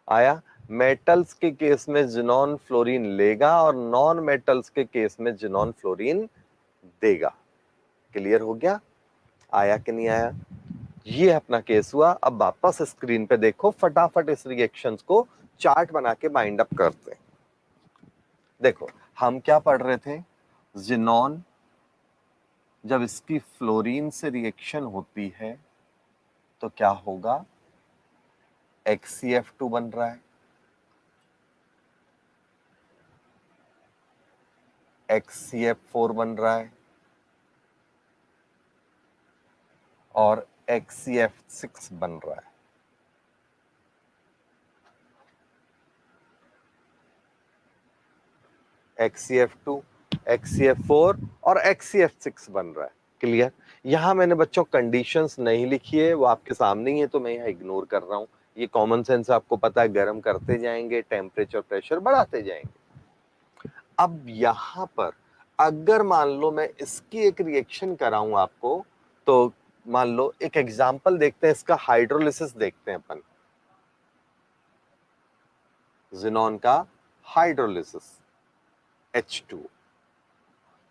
आया? मेटल्स के केस में जिनॉन फ्लोरीन लेगा और नॉन मेटल्स के केस में जिनॉन फ्लोरीन देगा। क्लियर हो गया? आया कि नहीं आया? ये अपना केस हुआ। अब वापस स्क्रीन पे देखो, फटाफट इस रिएक्शंस को चार्ट बना के बाइंड अप करते हैं। देखो, हम क्या पढ़ रहे थे, जिनॉन जब इसकी फ्लोरीन से रिएक्शन होती है तो क्या होगा, HCF2 बन रहा है, HCF4 बन रहा है, और HCF6 बन रहा है। HCF2, HCF4 और HCF6 बन रहा है। क्लियर? यहां मैंने बच्चों कंडीशंस नहीं लिखी है, वो आपके सामने ही है, तो मैं यहाँ इग्नोर कर रहा हूं। ये कॉमन सेंस आपको पता है, गर्म करते जाएंगे, टेम्परेचर प्रेशर बढ़ाते जाएंगे। अब यहां पर अगर मान लो मैं इसकी एक रिएक्शन कराऊं आपको, तो मान लो एक एग्जांपल देखते हैं, इसका हाइड्रोलिसिस देखते हैं अपन, जिनॉन का हाइड्रोलिसिस H2O।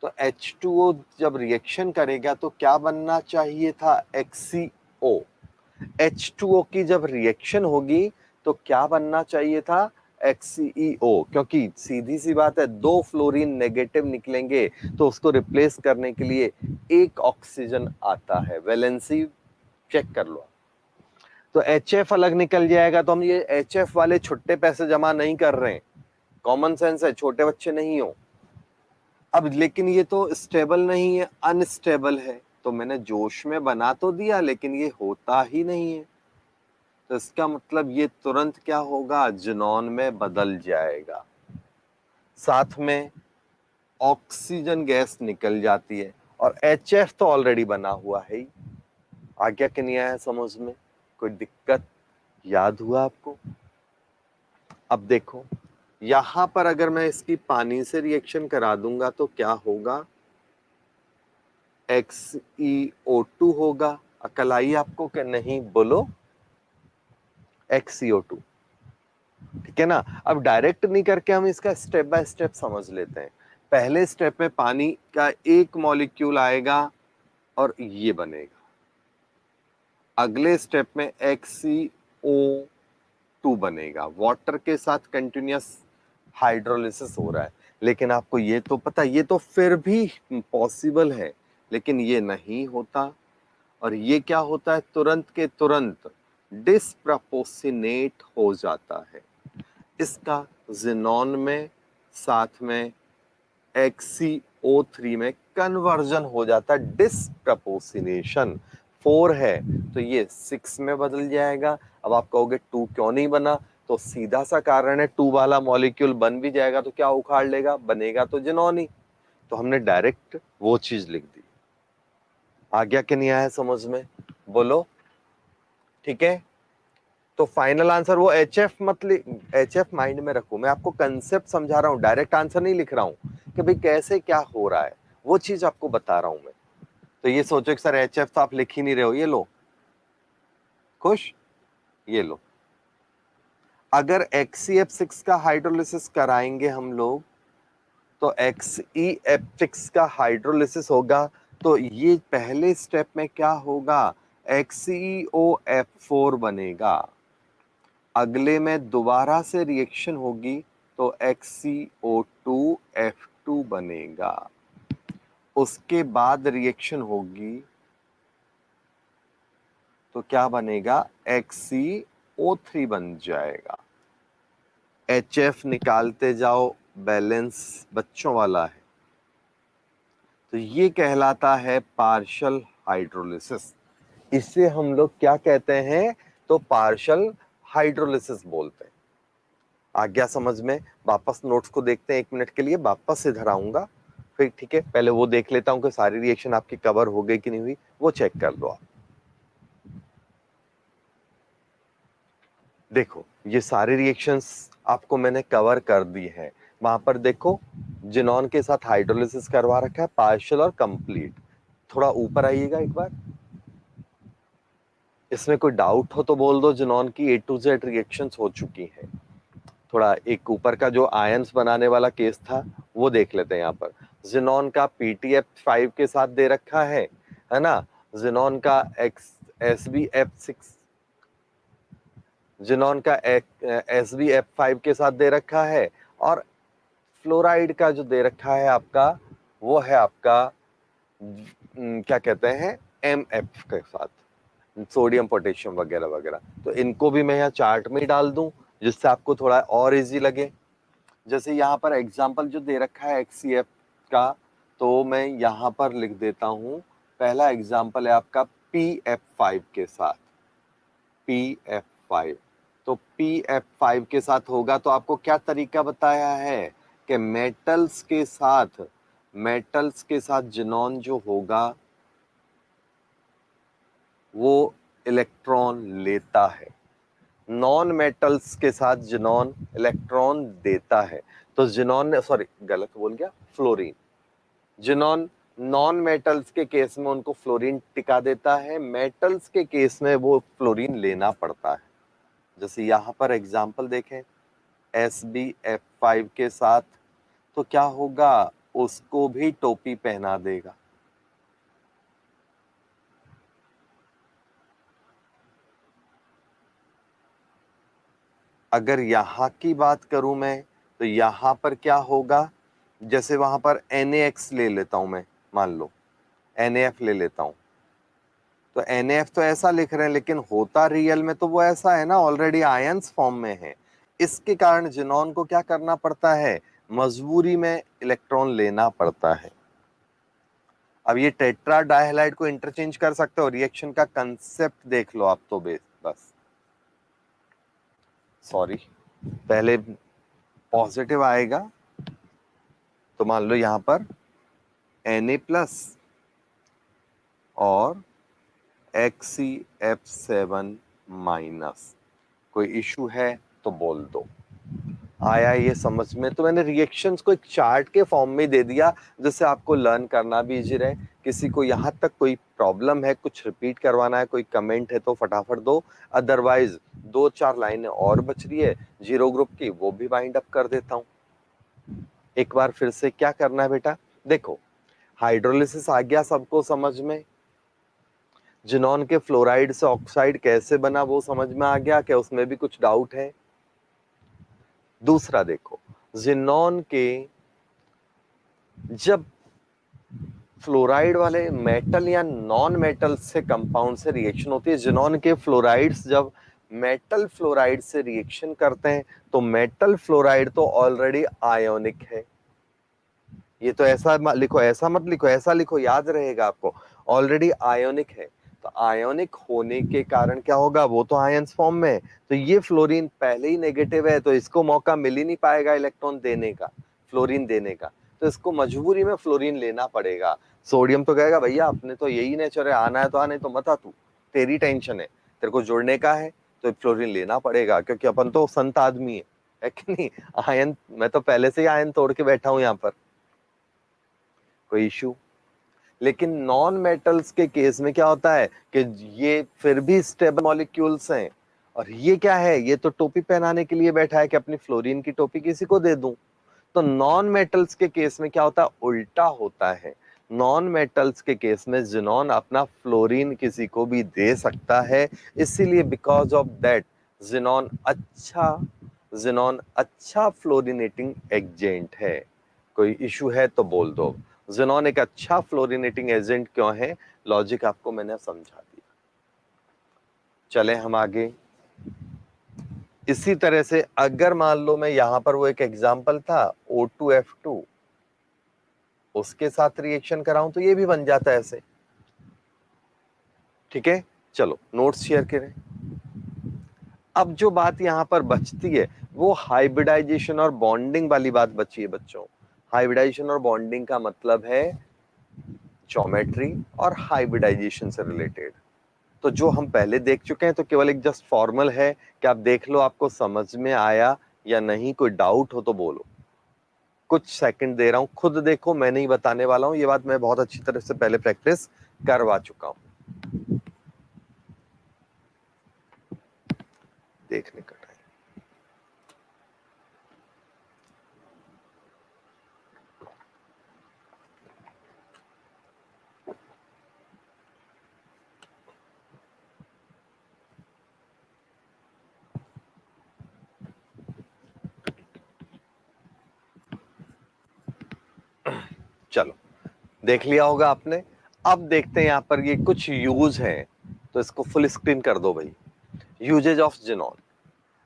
तो H2O जब रिएक्शन करेगा तो क्या बनना चाहिए था, HCO। H2O की जब रिएक्शन होगी तो क्या बनना चाहिए था, HCEO, क्योंकि सीधी सी बात है, दो फ्लोरीन नेगेटिव निकलेंगे तो उसको रिप्लेस करने के लिए एक ऑक्सीजन आता है। वैलेंसी चेक कर लो, तो HF अलग निकल जाएगा, तो हम ये HF वाले छुट्टे पैसे जमा नहीं कर रहे हैं, कॉमन सेंस है, छोटे बच्चे नहीं हो। अब लेकिन ये तो स्टेबल नहीं है, अनस्टेबल है, तो मैंने जोश में बना तो दिया लेकिन ये होता ही नहीं है। तो इसका मतलब ये तुरंत क्या होगा, जिनॉन में बदल जाएगा। साथ में ऑक्सीजन गैस निकल जाती है और HF तो ऑलरेडी बना हुआ है ही। आ गया कि नहीं आया समझ में? कोई दिक्कत याद हुआ आपको? अब देखो यहां पर अगर मैं इसकी पानी से रिएक्शन करा दूंगा तो क्या होगा, XeO2 होगा। अकल आई आपको कि नहीं, बोलो? XeO2, ठीक है ना। अब डायरेक्ट नहीं करके हम इसका स्टेप बाय स्टेप समझ लेते हैं। पहले स्टेप में पानी का एक मॉलिक्यूल आएगा और ये बनेगा। अगले स्टेप में XeO2 बनेगा। वाटर के साथ कंटिन्यूअस हाइड्रोलिसिस हो रहा है, लेकिन आपको ये तो पता, ये तो फिर भी पॉसिबल है, लेकिन ये नहीं होता। और ये क्या होता है, तुरंत के तुरंत डिस्प्रपोर्शनेट हो जाता है। इसका जिनॉन में साथ में XeO3 में कन्वर्जन हो जाता है। डिस्प्रपोर्शनेशन 4 है तो ये 6 में बदल जाएगा। अब आप कहोगे 2 क्यों नहीं बना, तो सीधा सा कारण है, 2 वाला मॉलिक्यूल बन भी जाएगा तो क्या उखाड़ लेगा, बनेगा तो जिनॉन ही। तो हमने डायरेक्ट वो चीज लिख दी। आ गया कि नहीं आया समझ में, बोलो? ठीक है, तो फाइनल आंसर वो HF मत HF माइंड में रखो, मैं आपको कंसेप्ट समझा रहा हूं, डायरेक्ट आंसर नहीं लिख रहा हूं कि भाई कैसे क्या हो रहा है, वो चीज आपको बता रहा हूं मैं। तो ये सोचो कि सर HF तो आप लिख ही नहीं रहे हो, ये लो खुश, ये लो। अगर XeF6 का हाइड्रोलिसिस कराएंगे हम लोग तो XeF6 का हाइड्रोलिसिस होगा, तो ये पहले स्टेप में क्या होगा, XeOF4 बनेगा। अगले में दोबारा से रिएक्शन होगी तो XeO2F2 बनेगा। उसके बाद रिएक्शन होगी तो क्या बनेगा, XeO3 बन जाएगा। HF निकालते जाओ, बैलेंस बच्चों वाला है, तो ये कहलाता है पार्शियल हाइड्रोलिसिस। इसे हम लोग क्या कहते हैं, तो पार्शियल हाइड्रोलिसिस बोलते हैं। आ गया समझ में? वापस नोट्स को देखते हैं 1 मिनट के लिए, वापस इधर आऊंगा फिर, ठीक है। पहले वो देख लेता हूं कि सारी रिएक्शन आपकी कवर हो गई कि नहीं हुई, वो चेक कर लो आप। देखो ये सारे रिएक्शंस आपको मैंने कवर कर दी है। वहां पर देखो जिनॉन के साथ हाइड्रोलिसिस करवा रखा है, पार्शियल और कंप्लीट। थोड़ा ऊपर आइएगा एक बार, इसमें कोई डाउट हो तो बोल दो। जिनॉन की A to Z रिएक्शंस हो चुकी हैं। थोड़ा एक ऊपर का जो आयंस बनाने वाला केस था वो देख लेते हैं। यहाँ पर जिनॉन का PTF5 के साथ दे रखा है ना। जिनॉन का SbF6, जिनॉन का SbF5 के साथ दे रखा है, और फ्लोराइड का जो दे रखा है आपका, वो है आपका क्या कहते हैं, MF के साथ, सोडियम पोटेशियम वगैरह वगैरह। तो इनको भी मैं यहाँ चार्ट में ही डाल दूं जिससे आपको थोड़ा और इजी लगे। जैसे यहाँ पर एग्जाम्पल जो दे रखा है XeF का, तो मैं यहाँ पर लिख देता हूँ। पहला एग्जाम्पल है आपका PF5 के साथ, PF5। तो PF5 के साथ होगा तो आपको क्या तरीका बताया है कि मेटल्स के साथ जिनॉन जो होगा वो इलेक्ट्रॉन लेता है, नॉन मेटल्स के साथ जिनॉन इलेक्ट्रॉन देता है। तो जिनॉन, सॉरी गलत बोल गया, फ्लोरीन। जिनॉन नॉन मेटल्स के केस में उनको फ्लोरीन टिका देता है, मेटल्स के केस में वो फ्लोरीन लेना पड़ता है। जैसे यहां पर एग्जांपल देखें SbF5 के साथ, तो क्या होगा, उसको भी टोपी पहना देगा। अगर यहां की बात करूं मैं, तो यहां पर क्या होगा, जैसे वहां पर NaX ले लेता हूं मैं, मान लो NaF ले लेता हूं, तो NaF तो ऐसा लिख रहे हैं लेकिन होता रियल में तो वो ऐसा है ना, ऑलरेडी आयंस फॉर्म में है। इसके कारण जिनॉन को क्या करना पड़ता है, मजबूरी में इलेक्ट्रॉन लेना पड़ता है। अब ये टेट्रा डाइहैलाइड को इंटरचेंज कर सकते हो, रिएक्शन का कंसेप्ट देख लो आप तो बस। सॉरी, पहले पॉजिटिव आएगा तो मान लो यहां पर Na+ और XCF7-। कोई इशू है तो बोल दो। आया ये समझ में? तो मैंने रिएक्शंस को एक चार्ट के फॉर्म में दे दिया जिससे आपको लर्न करना भी इजी रहे। किसी को यहाँ तक कोई प्रॉब्लम है, कुछ रिपीट करवाना है, कोई कमेंट है तो फटाफट दो, अदरवाइज 2-4 लाइनें और बच रही है जीरो ग्रुप की, वो भी वाइंड अप कर देता हूँ। एक बार फिर से क्या करना है बेटा, देखो हाइड्रोलिसिस आ गया सबको समझ में, जिनॉन के फ्लोराइड से ऑक्साइड कैसे बना वो समझ में आ गया, क्या उसमें भी कुछ डाउट है? दूसरा देखो, जिनॉन के जब फ्लोराइड वाले मेटल या नॉन मेटल से कंपाउंड से रिएक्शन होती है, जिनॉन के फ्लोराइड्स जब मेटल फ्लोराइड से रिएक्शन करते हैं तो मेटल फ्लोराइड तो ऑलरेडी आयोनिक है। ये तो ऐसा लिखो, ऐसा मत लिखो, ऐसा लिखो, याद रहेगा आपको, ऑलरेडी आयोनिक है। तो आयोनिक होने के कारण क्या होगा, वो तो आयंस फॉर्म में है, तो ये फ्लोरीन पहले ही नेगेटिव है तो इसको मौका मिल ही नहीं पाएगा इलेक्ट्रॉन देने का, फ्लोरीन देने का, तो इसको मजबूरी में फ्लोरीन लेना पड़ेगा। सोडियम तो कहेगा भैया अपने तो यही नेचर है, आना है तो आने, तो मत आ, तू तेरी टेंशन है, तेरे को जुड़ने का है तो फ्लोरीन लेना पड़ेगा क्योंकि अपन तो संत आदमी है कि नहीं? आयन, मैं तो पहले से ही आयन तोड़ के बैठा हूं यहाँ पर, कोई इशू? लेकिन नॉन मेटल्स के केस में क्या होता है कि ये फिर भी स्टेबल मॉलिक्यूल्स हैं, और ये क्या है, ये तो टोपी पहनाने के लिए बैठा है कि अपनी फ्लोरीन की टोपी किसी को दे दूं। तो नॉन मेटल्स के केस में क्या होता है, उल्टा होता है। नॉन मेटल्स के केस में जिनॉन अपना फ्लोरीन किसी को भी दे सकता है, इसीलिए बिकॉज ऑफ दैट जिनॉन अच्छा फ्लोरिनेटिंग एजेंट है। कोई इशू है तो बोल दो। जिनॉन एक अच्छा फ्लोरिनेटिंग एजेंट क्यों है, लॉजिक आपको मैंने समझा दिया। चले हम आगे। इसी तरह से अगर मान लो मैं यहां पर, वो एक एग्जांपल था O2F2, उसके साथ रिएक्शन कराऊं तो ये भी बन जाता है ऐसे। ठीक है, चलो नोट्स शेयर करें। अब जो बात यहां पर बचती है वो हाइब्रिडाइजेशन और बॉन्डिंग वाली बात बची है बच्चों। हाइब्रिडाइजेशन और बॉन्डिंग का मतलब है ज्योमेट्री और हाइब्रिडाइजेशन से रिलेटेड। तो जो हम पहले देख चुके हैं तो केवल एक जस्ट फॉर्मल है कि आप देख लो आपको समझ में आया या नहीं, कोई डाउट हो तो बोलो। कुछ सेकंड दे रहा हूं, खुद देखो, मैं नहीं बताने वाला हूं, ये बात मैं बहुत अच्छी तरह से पहले प्रैक्टिस करवा चुका हूं। देखने का टाइम, चलो देख लिया होगा आपने। अब देखते हैं यहां पर ये कुछ यूज है, तो इसको फुल स्क्रीन कर दो भाई। यूजेज ऑफ जिनॉन,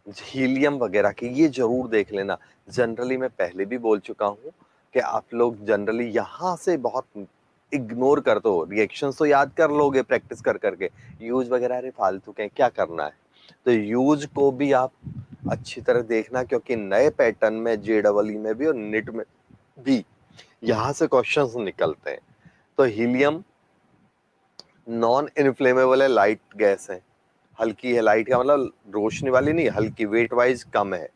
हीलियम वगैरह की ये जरूर देख लेना। जनरली मैं पहले भी बोल चुका हूं कि आप लोग जनरली यहां से बहुत इग्नोर कर दो, रिएक्शंस तो याद कर लोगे प्रैक्टिस कर करके, यूज वगैरह अरे फालतू के क्या करना है। तो यूज को भी आप अच्छी तरह देखना, क्योंकि नए पैटर्न में JEE में भी और निट में भी यहां से क्वेश्चंस निकलते हैं। तो हीलियम नॉन इनफ्लेमेबल है, लाइट गैस है, हल्की है, लाइट का मतलब रोशनी वाली नहीं, हल्की, वेट वाइज कम है।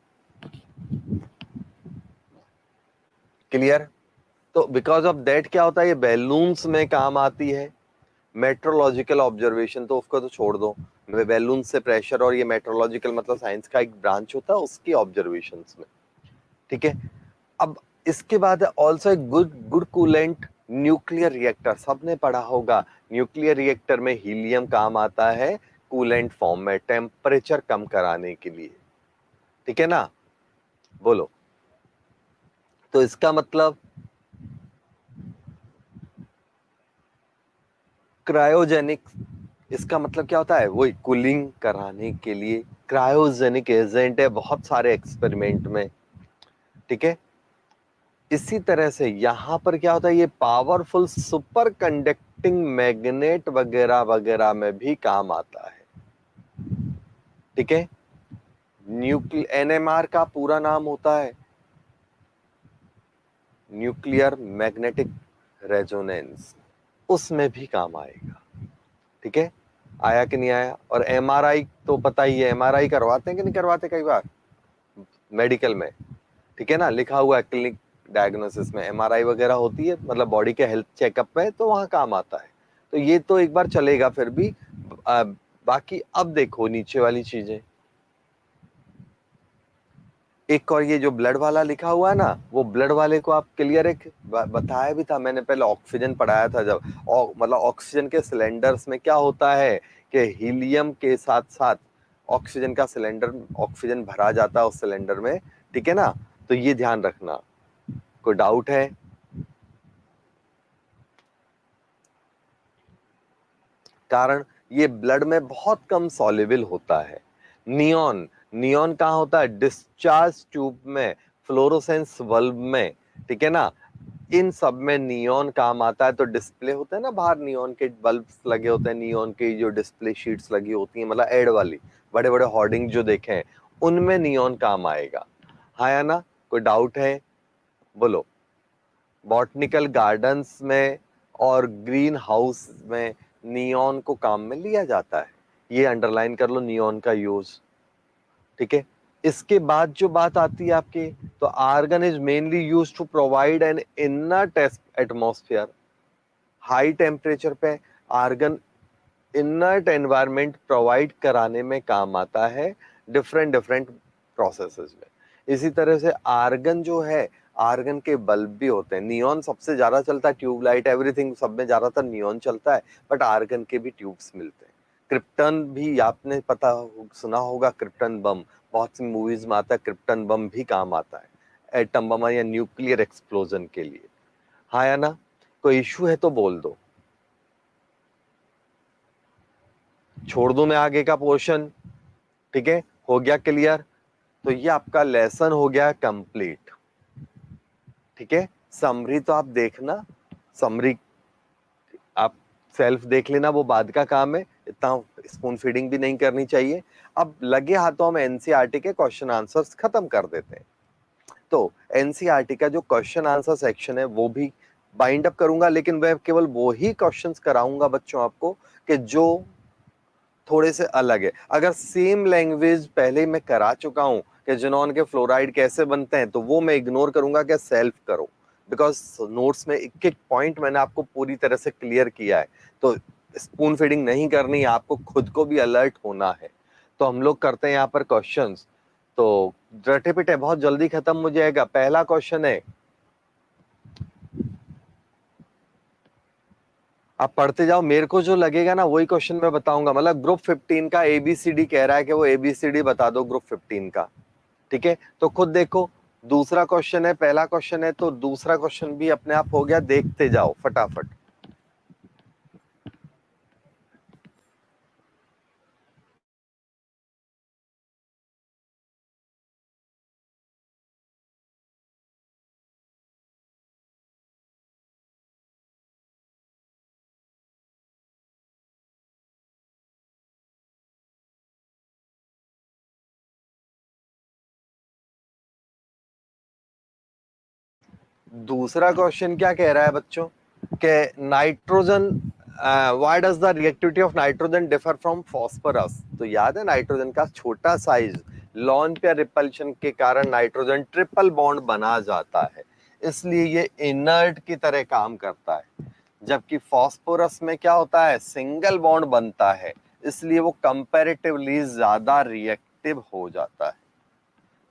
क्लियर? तो बिकॉज ऑफ दैट क्या होता है, ये बैलून्स में काम आती है। मेट्रोलॉजिकल ऑब्जर्वेशन तो उसको तो छोड़ दो, बैलून से प्रेशर, और ये मेट्रोलॉजिकल मतलब साइंस का एक ब्रांच होता है उसकी ऑब्जर्वेशंस में। ठीक है, अब इसके बाद ऑल्सो एक good good coolant nuclear reactor, सबने पढ़ा होगा। न्यूक्लियर रिएक्टर में हीलियम काम आता है कूलेंट फॉर्म में, टेम्परेचर कम कराने के लिए। ठीक है ना, बोलो। तो इसका मतलब क्रायोजेनिक, इसका मतलब क्या होता है, वही कूलिंग कराने के लिए क्रायोजेनिक एजेंट है बहुत सारे एक्सपेरिमेंट में। ठीक है, इसी तरह से यहां पर क्या होता है, ये पावरफुल सुपर कंडक्टिंग मैग्नेट वगैरह वगैरह में भी काम आता है। ठीक है, NMR का पूरा नाम होता है न्यूक्लियर मैग्नेटिक रेजोनेंस, उसमें भी काम आएगा। ठीक है, आया कि नहीं आया? और MRI तो पता ही है, MRI करवाते हैं कि नहीं करवाते कई बार मेडिकल में, ठीक है ना, लिखा हुआ है क्लिनिक डायग्नोसिस में MRI वगैरह होती है, मतलब बॉडी के हेल्थ चेकअप में, तो वहां काम आता है। तो ये तो एक बार चलेगा फिर भी। बाकी अब देखो नीचे वाली चीजें, एक और ये जो ब्लड वाला लिखा हुआ है ना, वो ब्लड वाले को आप क्लियर, एक बताया भी था मैंने पहले, ऑक्सीजन पढ़ाया था जब, मतलब ऑक्सीजन के सिलेंडर्स में क्या होता है कि हीलियम के साथ साथ ऑक्सीजन का सिलेंडर, ऑक्सीजन भरा जाता है उस सिलेंडर में, ठीक है ना। तो ये ध्यान रखना। कोई डाउट है? कारण ये ब्लड में बहुत कम सॉल्युबल होता है। नियॉन, नियॉन कहाँ होता है? डिस्चार्ज ट्यूब में, फ्लोरोसेंस बल्ब में, ठीक है ना, इन सब में नियॉन काम आता है। तो डिस्प्ले होता है ना बाहर, नियॉन के बल्ब्स लगे होते हैं, नियॉन की जो डिस्प्ले शीट्स लगी होती हैं, मतलब एड वाली बड़े बड़े होर्डिंग जो देखे हैं, उनमें नियॉन काम आएगा। हाँ या ना? कोई डाउट है? बोलो। बॉटनिकल गार्डन्स में और ग्रीन हाउस में नियॉन को काम में लिया जाता है। ये अंडरलाइन कर लो, नियॉन का यूज। ठीक है, इसके बाद जो बात आती है आपके, तो argon is mainly use to provide an inner test atmosphere. High temperature पे आर्गन इनर्ट एनवायरनमेंट प्रोवाइड कराने में काम आता है डिफरेंट डिफरेंट प्रोसेसेस में। इसी तरह से आर्गन जो है, आर्गन के बल्ब भी होते हैं। नियॉन सबसे ज्यादा चलता है, ट्यूबलाइट एवरीथिंग सब में ज्यादातर नियॉन चलता है, बट आर्गन के भी ट्यूब्स मिलते हैं। क्रिप्टन भी आपने सुना होगा, क्रिप्टन बम, बहुत सी मूवीज में आता है, क्रिप्टन बम भी काम आता है एटम बम या न्यूक्लियर एक्सप्लोजन के लिए। हाँ या ना? कोई इश्यू है तो बोल दो, छोड़ दूं मैं आगे का पोर्शन? ठीक है, हो गया क्लियर? तो ये आपका लेसन हो गया कंप्लीट। ठीक है, समरी तो आप देखना, समरी आप सेल्फ देख लेना, वो बाद का काम है, इतना स्पून फीडिंग भी नहीं करनी चाहिए। अब लगे हाथों हम एनसीईआरटी के क्वेश्चन आंसर्स खत्म कर देते हैं। तो एनसीईआरटी का जो क्वेश्चन आंसर सेक्शन है वो भी बाइंड अप करूंगा, लेकिन मैं केवल वो ही क्वेश्चंस कराऊंगा बच्चों आपको कि जो थोड़े से अलग है। अगर सेम लैंग्वेज पहले मैं करा चुका हूं कि जिनॉन के फ्लोराइड कैसे बनते हैं, तो वो मैं इग्नोर करूंगा कि सेल्फ करो, बिकॉज नोट्स में एक एक पॉइंट मैंने आपको पूरी तरह से क्लियर किया है। तो स्पून फीडिंग नहीं करनी है, आपको खुद को भी अलर्ट होना है। तो हम लोग करते हैं यहाँ पर क्वेश्चंस। तो रटे पिटे बहुत जल्दी खत्म हो जाएगा। पहला क्वेश्चन है, आप पढ़ते जाओ, मेरे को जो लगेगा ना वही क्वेश्चन मैं बताऊंगा। मतलब ग्रुप 15 का ABCD कह रहा है कि वो ABCD बता दो ग्रुप 15 का। ठीक है, तो खुद देखो, दूसरा क्वेश्चन है, पहला क्वेश्चन है, तो दूसरा क्वेश्चन भी अपने आप हो गया। देखते जाओ फटाफट। दूसरा क्वेश्चन क्या कह रहा है बच्चों कि nitrogen, why does the reactivity of nitrogen differ from phosphorus? तो याद है नाइट्रोजन का छोटा साइज, लॉन पेयर रिपल्शन के कारण नाइट्रोजन ट्रिपल बॉन्ड बना जाता है, इसलिए ये इनर्ट की तरह काम करता है। जबकि फास्फोरस में क्या होता है? सिंगल बॉन्ड बनता है, इसलिए वो कंपैरेटिवली ज्यादा रिएक्टिव हो जाता है।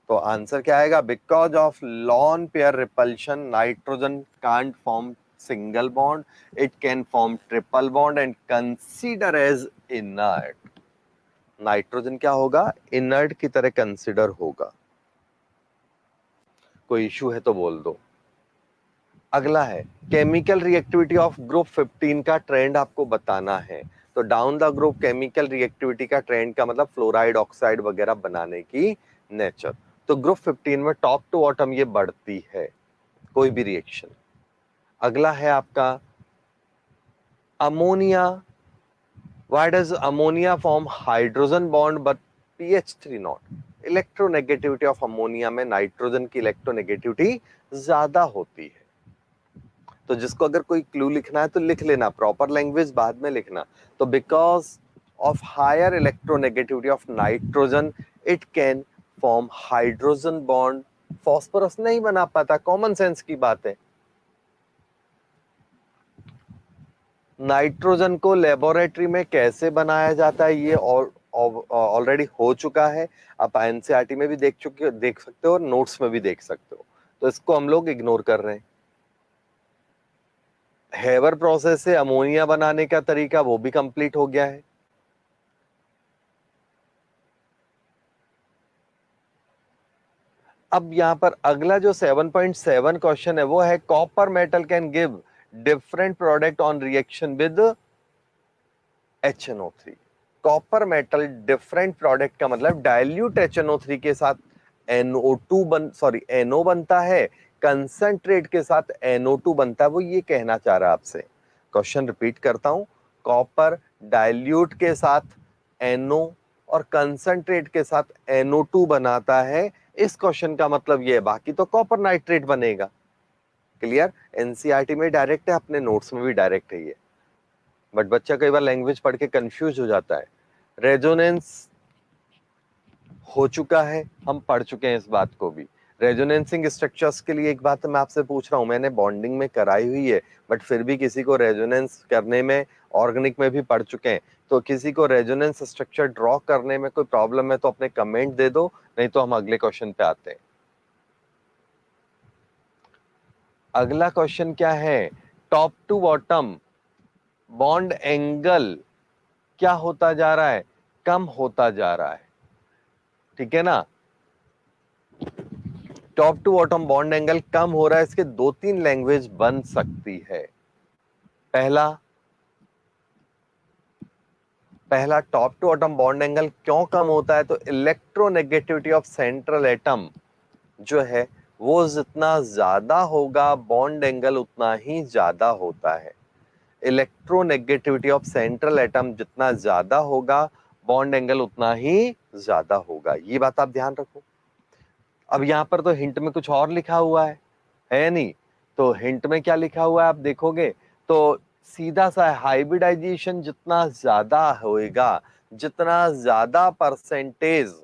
तो आंसर क्या आएगा? Because of lone pair repulsion nitrogen can't form single bond, it can form triple bond and consider as inert. Nitrogen क्या होगा? इनर्ट की तरह कंसीडर होगा। कोई इश्यू है तो बोल दो। अगला है केमिकल रिएक्टिविटी ऑफ ग्रुप 15 का ट्रेंड आपको बताना है। तो down the group chemical reactivity का ट्रेंड का मतलब फ्लोराइड ऑक्साइड वगैरह बनाने की नेचर। तो ग्रुप 15 में टॉप टू बॉटम ये बढ़ती है कोई भी रिएक्शन। अगला है आपका ammonia. Why does ammonia form hydrogen bond but pH 3 not? Electronegativity of ammonia में नाइट्रोजन की इलेक्ट्रोनेगेटिविटी ज्यादा होती है। तो जिसको अगर कोई क्लू लिखना है तो लिख लेना, प्रॉपर लैंग्वेज बाद में लिखना। तो because of higher electronegativity of nitrogen it can form hydrogen bond, phosphorus नहीं बना पाता, कॉमन सेंस की बात है। नाइट्रोजन को लेबोरेटरी में कैसे बनाया जाता है ये ऑलरेडी हो चुका है, आप एनसीईआरटी में भी देख सकते हो और नोट्स में भी देख सकते हो, तो इसको हम लोग इग्नोर कर रहे हैं। हेवर प्रोसेस से अमोनिया बनाने का तरीका वो भी कंप्लीट हो गया है। अब यहां पर अगला जो 7.7 क्वेश्चन है वो है copper metal can give different product on reaction with HNO3। Copper metal different product का मतलब डाइल्यूट HNO3 के साथ NO बनता है, कंसंट्रेट के साथ NO2 बनता है, वो ये कहना चाह रहा है आपसे। क्वेश्चन रिपीट करता हूं, कॉपर डाइल्यूट के साथ NO और कंसंट्रेट के साथ NO2 बनाता है, इस क्वेश्चन का मतलब ये है, बाकी तो कॉपर नाइट्रेट बनेगा। क्लियर? एनसीईआरटी में डायरेक्ट है, अपने नोट्स में भी डायरेक्ट है ये, बट बच्चा कई बार लैंग्वेज पढ़ के कंफ्यूज हो जाता है। रेजोनेंस हो चुका है, हम पढ़ चुके हैं इस बात को भी। रेजोनेंसिंग स्ट्रक्चर्स के लिए एक बात मैं आपसे पूछ रहा हूं, मैंने बॉन्डिंग में कराई हुई है, बट फिर भी किसी को रेजोनेंस करने में, ऑर्गेनिक में भी पढ़ चुके हैं, तो किसी को रेजोनेंस स्ट्रक्चर ड्रॉ करने में कोई प्रॉब्लम है तो अपने कमेंट दे दो, नहीं तो हम अगले क्वेश्चन पे आते हैं। अगला क्वेश्चन क्या है, top to bottom bond angle क्या होता जा रहा है, कम होता जा रहा है, ठीक है ना। Top to bottom bond angle कम हो रहा है, इसके दो तीन लैंग्वेज बन सकती है। पहला top to bottom bond angle क्यों कम होता है, तो इलेक्ट्रोनेगेटिविटी ऑफ सेंट्रल एटम जो है वो जितना ज्यादा होगा बॉन्ड एंगल उतना ही ज्यादा होता है। इलेक्ट्रोनेगेटिविटी ऑफ सेंट्रल एटम जितना ज्यादा होगा बॉन्ड एंगल उतना ही ज्यादा होगा, ये बात आप ध्यान रखो। अब यहां पर तो हिंट में कुछ और लिखा हुआ है नहीं, तो हिंट में क्या लिखा हुआ है आप देखोगे तो सीधा सा हाइब्रिडाइजेशन जितना ज्यादा होएगा, जितना ज्यादा परसेंटेज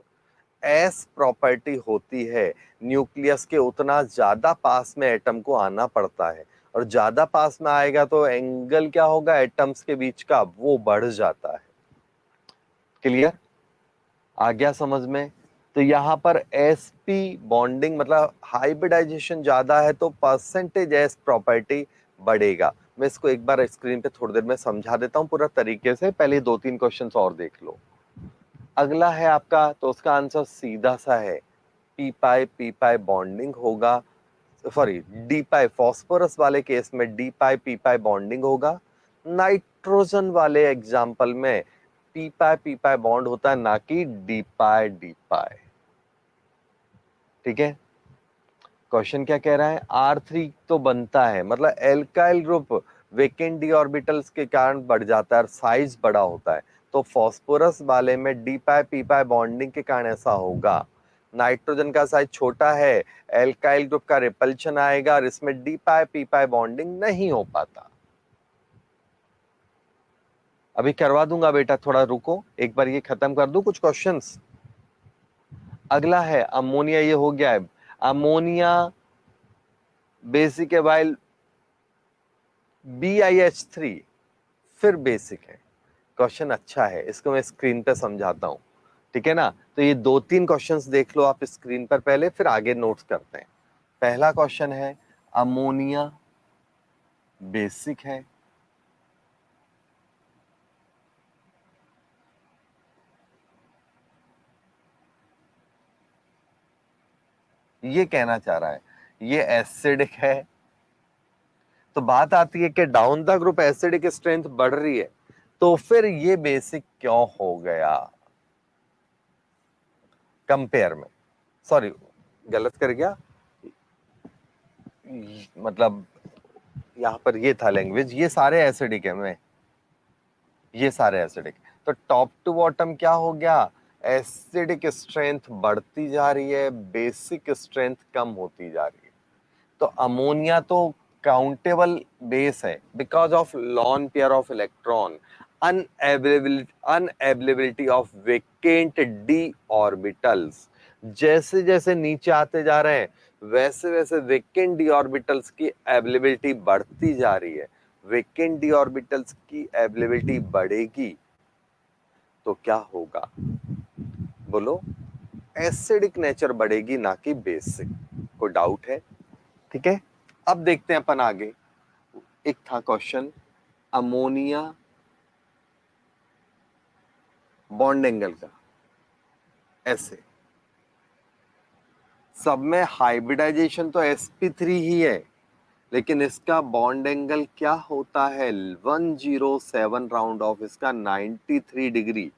एस प्रॉपर्टी होती है न्यूक्लियस के, उतना ज्यादा पास में एटम को आना पड़ता है, और ज्यादा पास में आएगा तो एंगल क्या होगा एटम्स के बीच का, वो बढ़ जाता है। क्लियर? आ गया समझ में? तो यहां पर sp बॉन्डिंग मतलब हाइब्रिडाइजेशन ज्यादा है तो परसेंटेज एस प्रॉपर्टी बढ़ेगा। मैं इसको एक बार स्क्रीन पे थोड़ी देर में समझा देता हूं पूरा तरीके से, पहले दो तीन क्वेश्चंस और देख लो। अगला है आपका, तो उसका आंसर सीधा सा है, पी पाई बॉन्डिंग होगा, सॉरी डी पाई, फॉस्फोरस वाले केस में डी पाई बॉन्डिंग होगा, नाइट्रोजन वाले एग्जाम्पल में पी पाई बॉन्ड होता है, ना कि डी पाई। ठीक है, क्वेश्चन क्या कह रहा है, R3 तो बनता है, मतलब alkyl group vacant D orbitals के कारण बढ़ जाता है और साइज बड़ा होता है, तो फास्फोरस वाले में डी पी पाई बॉन्डिंग के कारण ऐसा होगा। नाइट्रोजन का साइज छोटा है, एल्काइल ग्रुप का रिपल्शन आएगा और इसमें डी पी पाई बॉन्डिंग नहीं हो पाता। अभी करवा दूंगा बेटा, थोड़ा रुको, एक बार ये खत्म कर दूं कुछ क्वेश्चंस। अगला है अमोनिया, ये हो गया है। अमोनिया बेसिक है वाइल BiH3 फिर बेसिक है। क्वेश्चन अच्छा है, इसको मैं स्क्रीन पे समझाता हूं, ठीक है ना। तो ये दो तीन क्वेश्चंस देख लो आप स्क्रीन पर पहले, फिर आगे नोट्स करते हैं। पहला क्वेश्चन है अमोनिया बेसिक है, ये कहना चाह रहा है ये एसिडिक है, तो बात आती है कि down the group acidic strength बढ़ रही है, तो फिर ये बेसिक क्यों हो गया कंपेयर में, सॉरी गलत कर गया, मतलब यहाँ पर ये था लैंग्वेज, ये सारे एसिडिक है, मैं ये सारे एसिडिक, तो टॉप टू बॉटम क्या हो गया, एसिडिक स्ट्रेंथ बढ़ती जा रही है, बेसिक स्ट्रेंथ कम होती जा रही है। तो अमोनिया तो काउंटेबल बेस है because of lone pair of electron, unavailability of vacant D orbitals. जैसे जैसे नीचे आते जा रहे हैं वैसे वैसे वेकेंट डी ऑर्बिटल्स की अवेलेबिलिटी बढ़ती जा रही है। वेकेंट डी ऑर्बिटल्स की अवेलेबिलिटी बढ़ेगी तो क्या होगा बोलो, एसिडिक नेचर बढ़ेगी ना कि बेसिक। कोई डाउट है? ठीक है, अब देखते हैं अपन आगे। एक था क्वेश्चन अमोनिया बॉन्ड एंगल का, ऐसे सब में हाइब्रिडाइजेशन तो sp3 ही है, लेकिन इसका बॉन्ड एंगल क्या होता है 107 राउंड ऑफ, इसका 93 डिग्री,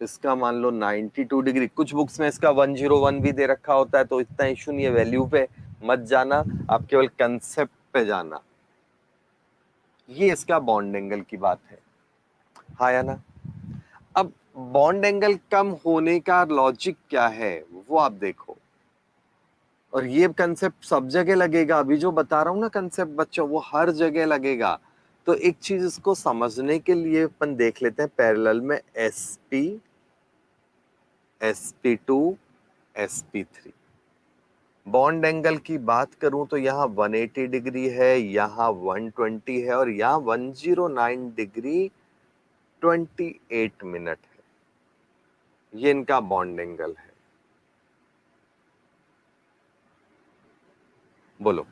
इसका मान लो 92 डिग्री। कुछ बुक्स में इसका 101 भी दे रखा होता है, तो इतना इशू नहीं है, वैल्यू पे मत जाना, आप केवल कंसेप्ट पे जाना। ये इसका बॉन्ड एंगल की बात है, हाँ या ना। अब बॉन्ड एंगल कम होने का लॉजिक क्या है वो आप देखो, और ये कंसेप्ट सब जगह लगेगा। अभी जो बता रहा हूं ना कंसेप्ट बच्चों, वो हर जगह लगेगा। तो एक चीज इसको समझने के लिए अपन देख लेते हैं पैरेलल में sp, sp2, sp3। Bond angle की बात करूं तो यहाँ 180 डिग्री है, यहाँ 120 है, और यहाँ 109 डिग्री 28 मिनट है। ये इनका बॉन्ड एंगल है। बोलो,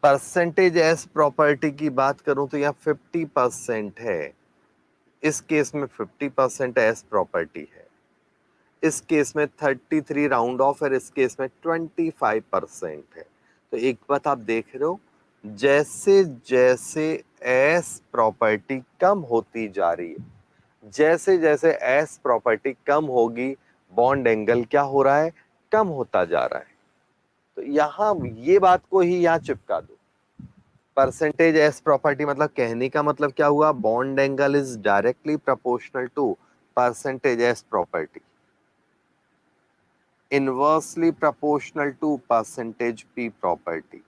परसेंटेज एस प्रॉपर्टी की बात करूं तो यहाँ 50% है, इस केस में 50% एस प्रॉपर्टी है, इस केस में 33 राउंड ऑफ है, इस केस में 25% है। तो एक बात आप देख रहे हो, जैसे जैसे एस प्रॉपर्टी कम होती जा रही है, जैसे जैसे एस प्रॉपर्टी कम होगी बॉन्ड एंगल क्या हो रहा है, कम होता जा रहा है। तो यहां ये बात को ही यहां चिपका दो। परसेंटेज एस प्रॉपर्टी मतलब कहने का मतलब क्या हुआ, bond angle is directly proportional to percentage s property, inversely proportional to percentage p property,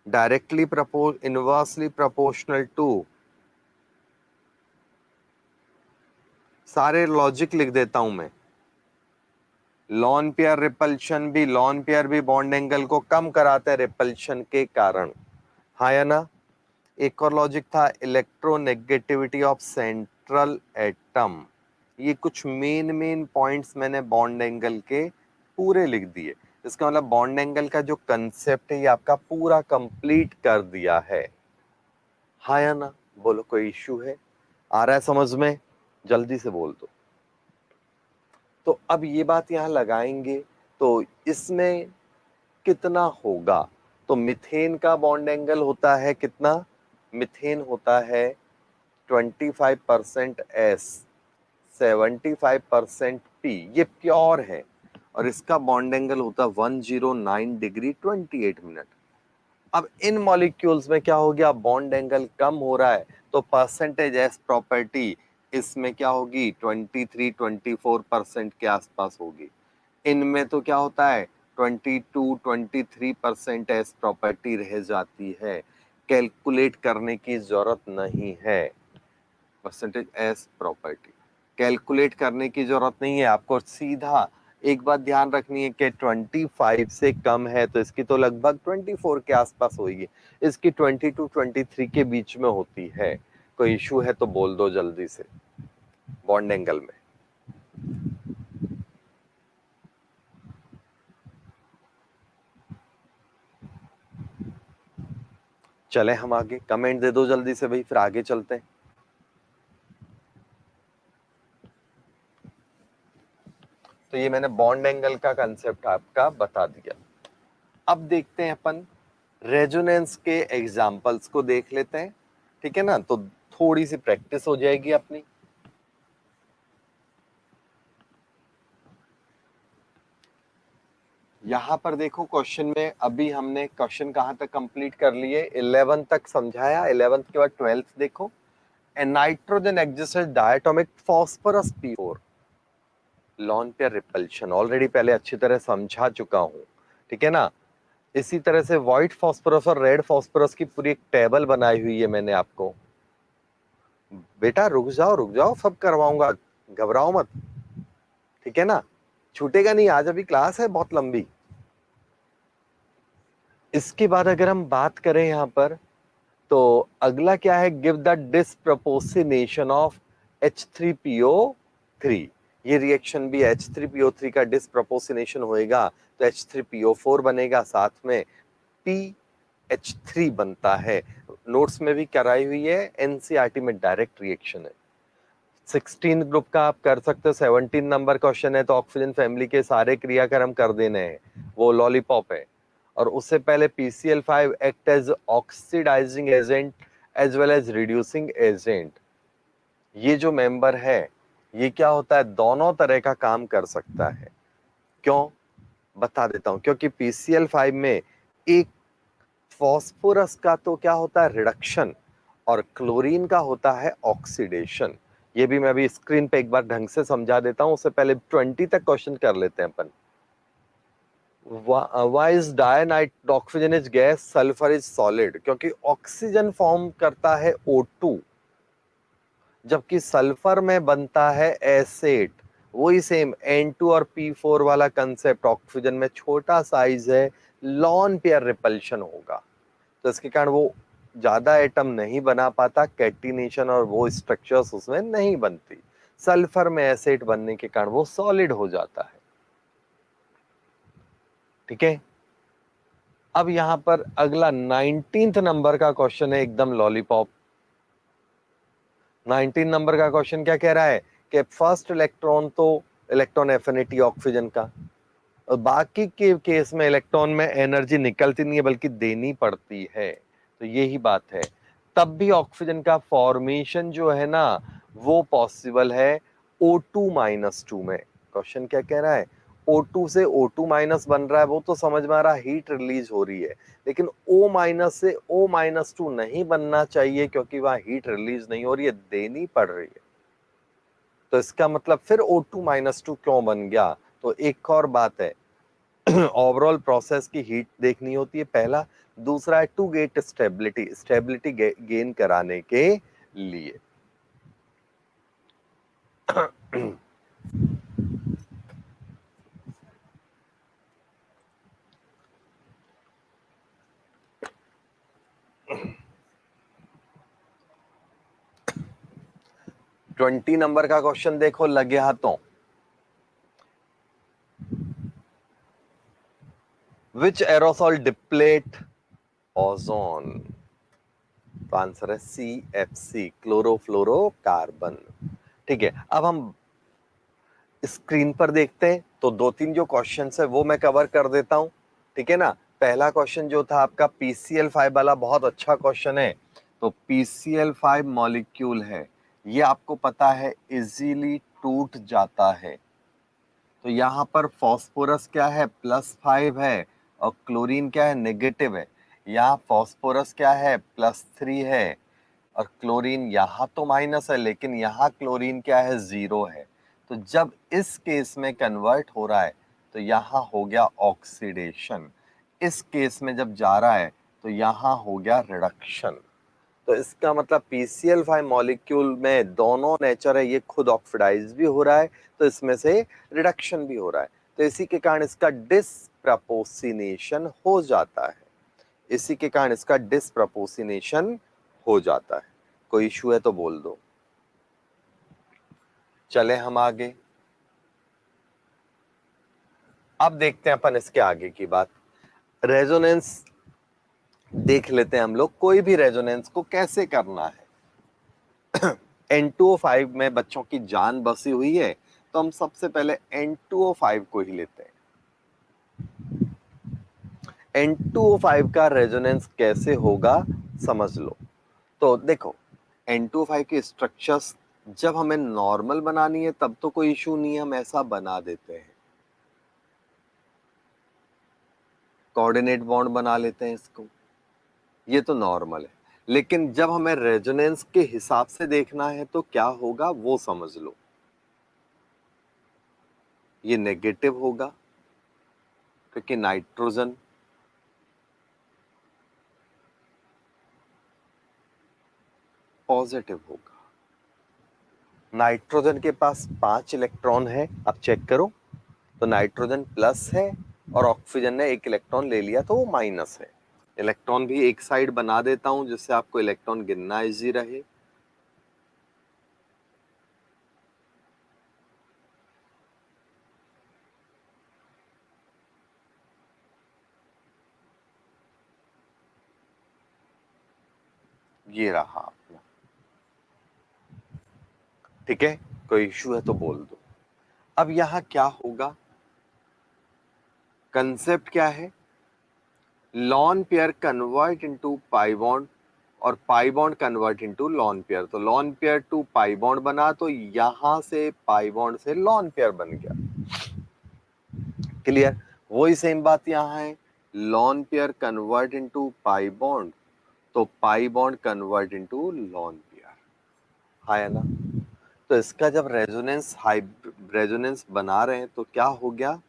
directly inversely proportional to, सारे लॉजिक लिख देता हूं मैं। लॉन पेयर रिपल्शन भी, लॉन पेयर भी बॉन्ड एंगल को कम कराते हैं रिपल्शन के कारण, हाँ या ना। एक और लॉजिक था इलेक्ट्रोनेगेटिविटी ऑफ सेंट्रल एटम। ये कुछ मेन पॉइंट्स मैंने बॉन्ड एंगल के पूरे लिख दिए। इसका मतलब बॉन्ड एंगल का जो कंसेप्ट है ये आपका पूरा कंप्लीट कर दिया है, हाँ या ना। बोलो, कोई इश्यू है? आ रहा है समझ में? जल्दी से बोल दो। तो अब ये बात यहां लगाएंगे तो इसमें कितना होगा, तो मिथेन का बॉन्ड एंगल होता है कितना, मिथेन होता है 25% एस, 75% पी, ये प्योर है, और इसका बॉन्ड एंगल होता है 109 डिग्री 28 मिनट। अब इन मॉलिक्यूल्स में क्या हो गया, बॉन्ड एंगल कम हो रहा है, तो परसेंटेज एस प्रॉपर्टी इसमें क्या होगी 23-24% के आसपास होगी। इनमें तो क्या होता है 22-23% एस प्रॉपर्टी रह जाती है, कैलकुलेट करने की जरूरत नहीं है। परसेंटेज एस प्रॉपर्टी कैलकुलेट करने की जरूरत नहीं है आपको, सीधा एक बात ध्यान रखनी है कि 25 से कम है तो इसकी तो लगभग 24 के आसपास होगी, इसकी 22-23 के बीच में होती है। कोई इशू है तो बोल दो जल्दी से बॉन्ड एंगल में। चले हम आगे, कमेंट दे दो जल्दी से भाई, फिर आगे चलते हैं। तो ये मैंने बॉन्ड एंगल का कंसेप्ट आपका बता दिया। अब देखते हैं अपन रेजोनेंस के एग्जाम्पल्स को देख लेते हैं, ठीक है ना, तो थोड़ी सी प्रैक्टिस हो जाएगी अपनी। यहां पर देखो क्वेश्चन में, अभी हमने क्वेश्चन कहां तक कंप्लीट कर लिए, 11 तक समझाया, 11th के बाद 12th देखो। A nitrogen existed diatomic phosphorus P4, lone pair repulsion already पहले अच्छी तरह समझा चुका हूं, ठीक है ना। इसी तरह से व्हाइट फास्फोरस और रेड फास्फोरस की पूरी एक टेबल बनाई हुई है मैंने आपको। बेटा रुक जाओ, सब करवाऊंगा, घबराओ मत, ठीक है ना। छूटेगा नहीं, आज अभी क्लास है बहुत लंबी। इसके बाद अगर हम बात करें यहां पर, तो अगला क्या है, give the disproportionation of H3PO3। ये रिएक्शन भी H3PO3 का डिस्प्रपोर्शनेशन होएगा तो H3PO4 बनेगा, साथ में PH3 बनता है। नोट्स में भी कराई हुई है, एनसीईआरटी में डायरेक्ट रिएक्शन है। 16 ग्रुप का आप कर सकते हो, 17 नंबर क्वेश्चन है, तो ऑक्सीजन फैमिली के सारे क्रियाक्रम कर देने हैं, वो लॉलीपॉप है। और उससे पहले PCl5 act as oxidising agent as well as reducing agent. ये जो मेंबर है ये क्या होता है, दोनों तरह का काम कर सकता है। क्यों, बता देता हूं। क्योंकि PCl5 में एक फॉस्फोरस का तो क्या होता है, रिडक्शन, और क्लोरीन का होता है ऑक्सीडेशन। ये भी मैं अभी स्क्रीन पे एक बार ढंग से समझा देता हूं, उससे पहले 20 तक क्वेश्चन कर लेते हैं अपन। Why is diनिट्रोक्सिजनस गैस, सल्फर इज सॉलिड? क्योंकि ऑक्सीजन फॉर्म करता है O2, जबकि सल्फर में बनता है एसिड। वही सेम N2 और P4 वाला कंसेप्ट, ऑक्सीजन में छोटा साइज है, लॉन पेयर रिपल्शन होगा, तो इसके कारण वो ज्यादा एटम नहीं बना पाता, कैटिनेशन और वो स्ट्रक्चर्स उसमें नहीं बनती। सल्फर में एसिड बनने के कारण वो सॉलिड हो जाता है, ठीक है। अब यहां पर अगला 19th नंबर का क्वेश्चन है, एकदम लॉलीपॉप। 19 नंबर का क्वेश्चन क्या कह रहा है कि फर्स्ट इलेक्ट्रॉन तो इलेक्ट्रॉन एफिनिटी ऑक्सीजन का, और बाकी के केस में इलेक्ट्रॉन में एनर्जी निकलती नहीं है बल्कि देनी पड़ती है, तो यही बात है। तब भी ऑक्सीजन का फॉर्मेशन जो है ना वो पॉसिबल है O2-2 में। क्वेश्चन क्या कह रहा है, O2 से O2- बन रहा है, वो तो समझ में आ रहा, हीट रिलीज हो रही है, लेकिन O- से O-2 नहीं बनना चाहिए, क्योंकि वहां हीट रिलीज नहीं हो रही है, देनी पड़ रही है। तो इसका मतलब फिर O2-2 क्यों बन गया? तो एक और बात है, ओवरऑल प्रोसेस की हीट देखनी होती है पहला, दूसरा है to get stability, stability gain कराने के लिए। ट्वेंटी नंबर का क्वेश्चन देखो, लगे हाथों। विच एरोसॉल डिप्लेट ओजोन? तो आंसर है CFC, क्लोरोफ्लोरोकार्बन। ठीक है, अब हम स्क्रीन पर देखते हैं, तो दो तीन जो क्वेश्चन है वो मैं कवर कर देता हूं, ठीक है ना। पहला क्वेश्चन जो था आपका PCl5 वाला, बहुत अच्छा क्वेश्चन है। तो PCl5 मॉलिक्यूल है, ये आपको पता है इजीली टूट जाता है। तो यहाँ पर फॉस्फोरस क्या है, +5 है, और क्लोरीन क्या है, नेगेटिव है। यहाँ फॉस्फोरस क्या है, +3 है, और क्लोरीन यहाँ तो माइनस है, लेकिन यहाँ क्लोरीन क्या है, 0 है। तो जब इस केस में कन्वर्ट हो रहा है तो यहाँ हो गया ऑक्सीडेशन, इस केस में जब जा रहा है तो यहाँ हो गया रिडक्शन। तो इसका मतलब PCl5 मॉलिक्यूल में दोनों नेचर है, ये खुद ऑक्सीडाइज भी हो रहा है, तो इसमें से रिडक्शन भी हो रहा है, तो इसी के कारण इसका डिस्प्रपोर्शनेशन हो जाता है, इसी के कारण इसका डिस्प्रपोर्शनेशन हो जाता है। कोई इशू है तो बोल दो। चले हम आगे, अब देखते हैं अपन इसके आगे की बात। रेजोनेंस देख लेते हैं हम लोग, कोई भी रेजोनेंस को कैसे करना है। N2O5 में बच्चों की जान बसी हुई है, तो हम सबसे पहले N2O5 को ही लेते हैं। N2O5 का रेजोनेंस कैसे होगा समझ लो। तो देखो, N2O5 के स्ट्रक्चर्स जब हमें नॉर्मल बनानी है तब तो कोई इशू नहीं है, हम ऐसा बना देते हैं, कोऑर्डिनेट बॉन्ड बना लेते हैं इसको, ये तो नॉर्मल है। लेकिन जब हमें रेजोनेंस के हिसाब से देखना है तो क्या होगा वो समझ लो। ये नेगेटिव होगा क्योंकि नाइट्रोजन पॉजिटिव होगा। नाइट्रोजन के पास 5 इलेक्ट्रॉन है, आप चेक करो, तो नाइट्रोजन प्लस है और ऑक्सीजन ने 1 इलेक्ट्रॉन ले लिया तो वो माइनस है। इलेक्ट्रॉन भी एक साइड बना देता हूं जिससे आपको इलेक्ट्रॉन गिनना इजी रहे। ये रहा अपना, ठीक है, कोई इश्यू है तो बोल दो। अब यहां क्या होगा, कंसेप्ट क्या है, lone pair convert into pi bond और pi bond convert into lone pair, तो lone pair to pi bond बना, तो यहां से पाई बॉन्ड से लॉन पेयर बन गया। क्लियर? वही सेम बात यहां है, lone pair convert into pi bond, तो pi bond convert into lone pair, है ना। तो इसका जब रेजोनेंस बना रहे हैं तो क्या हो गया,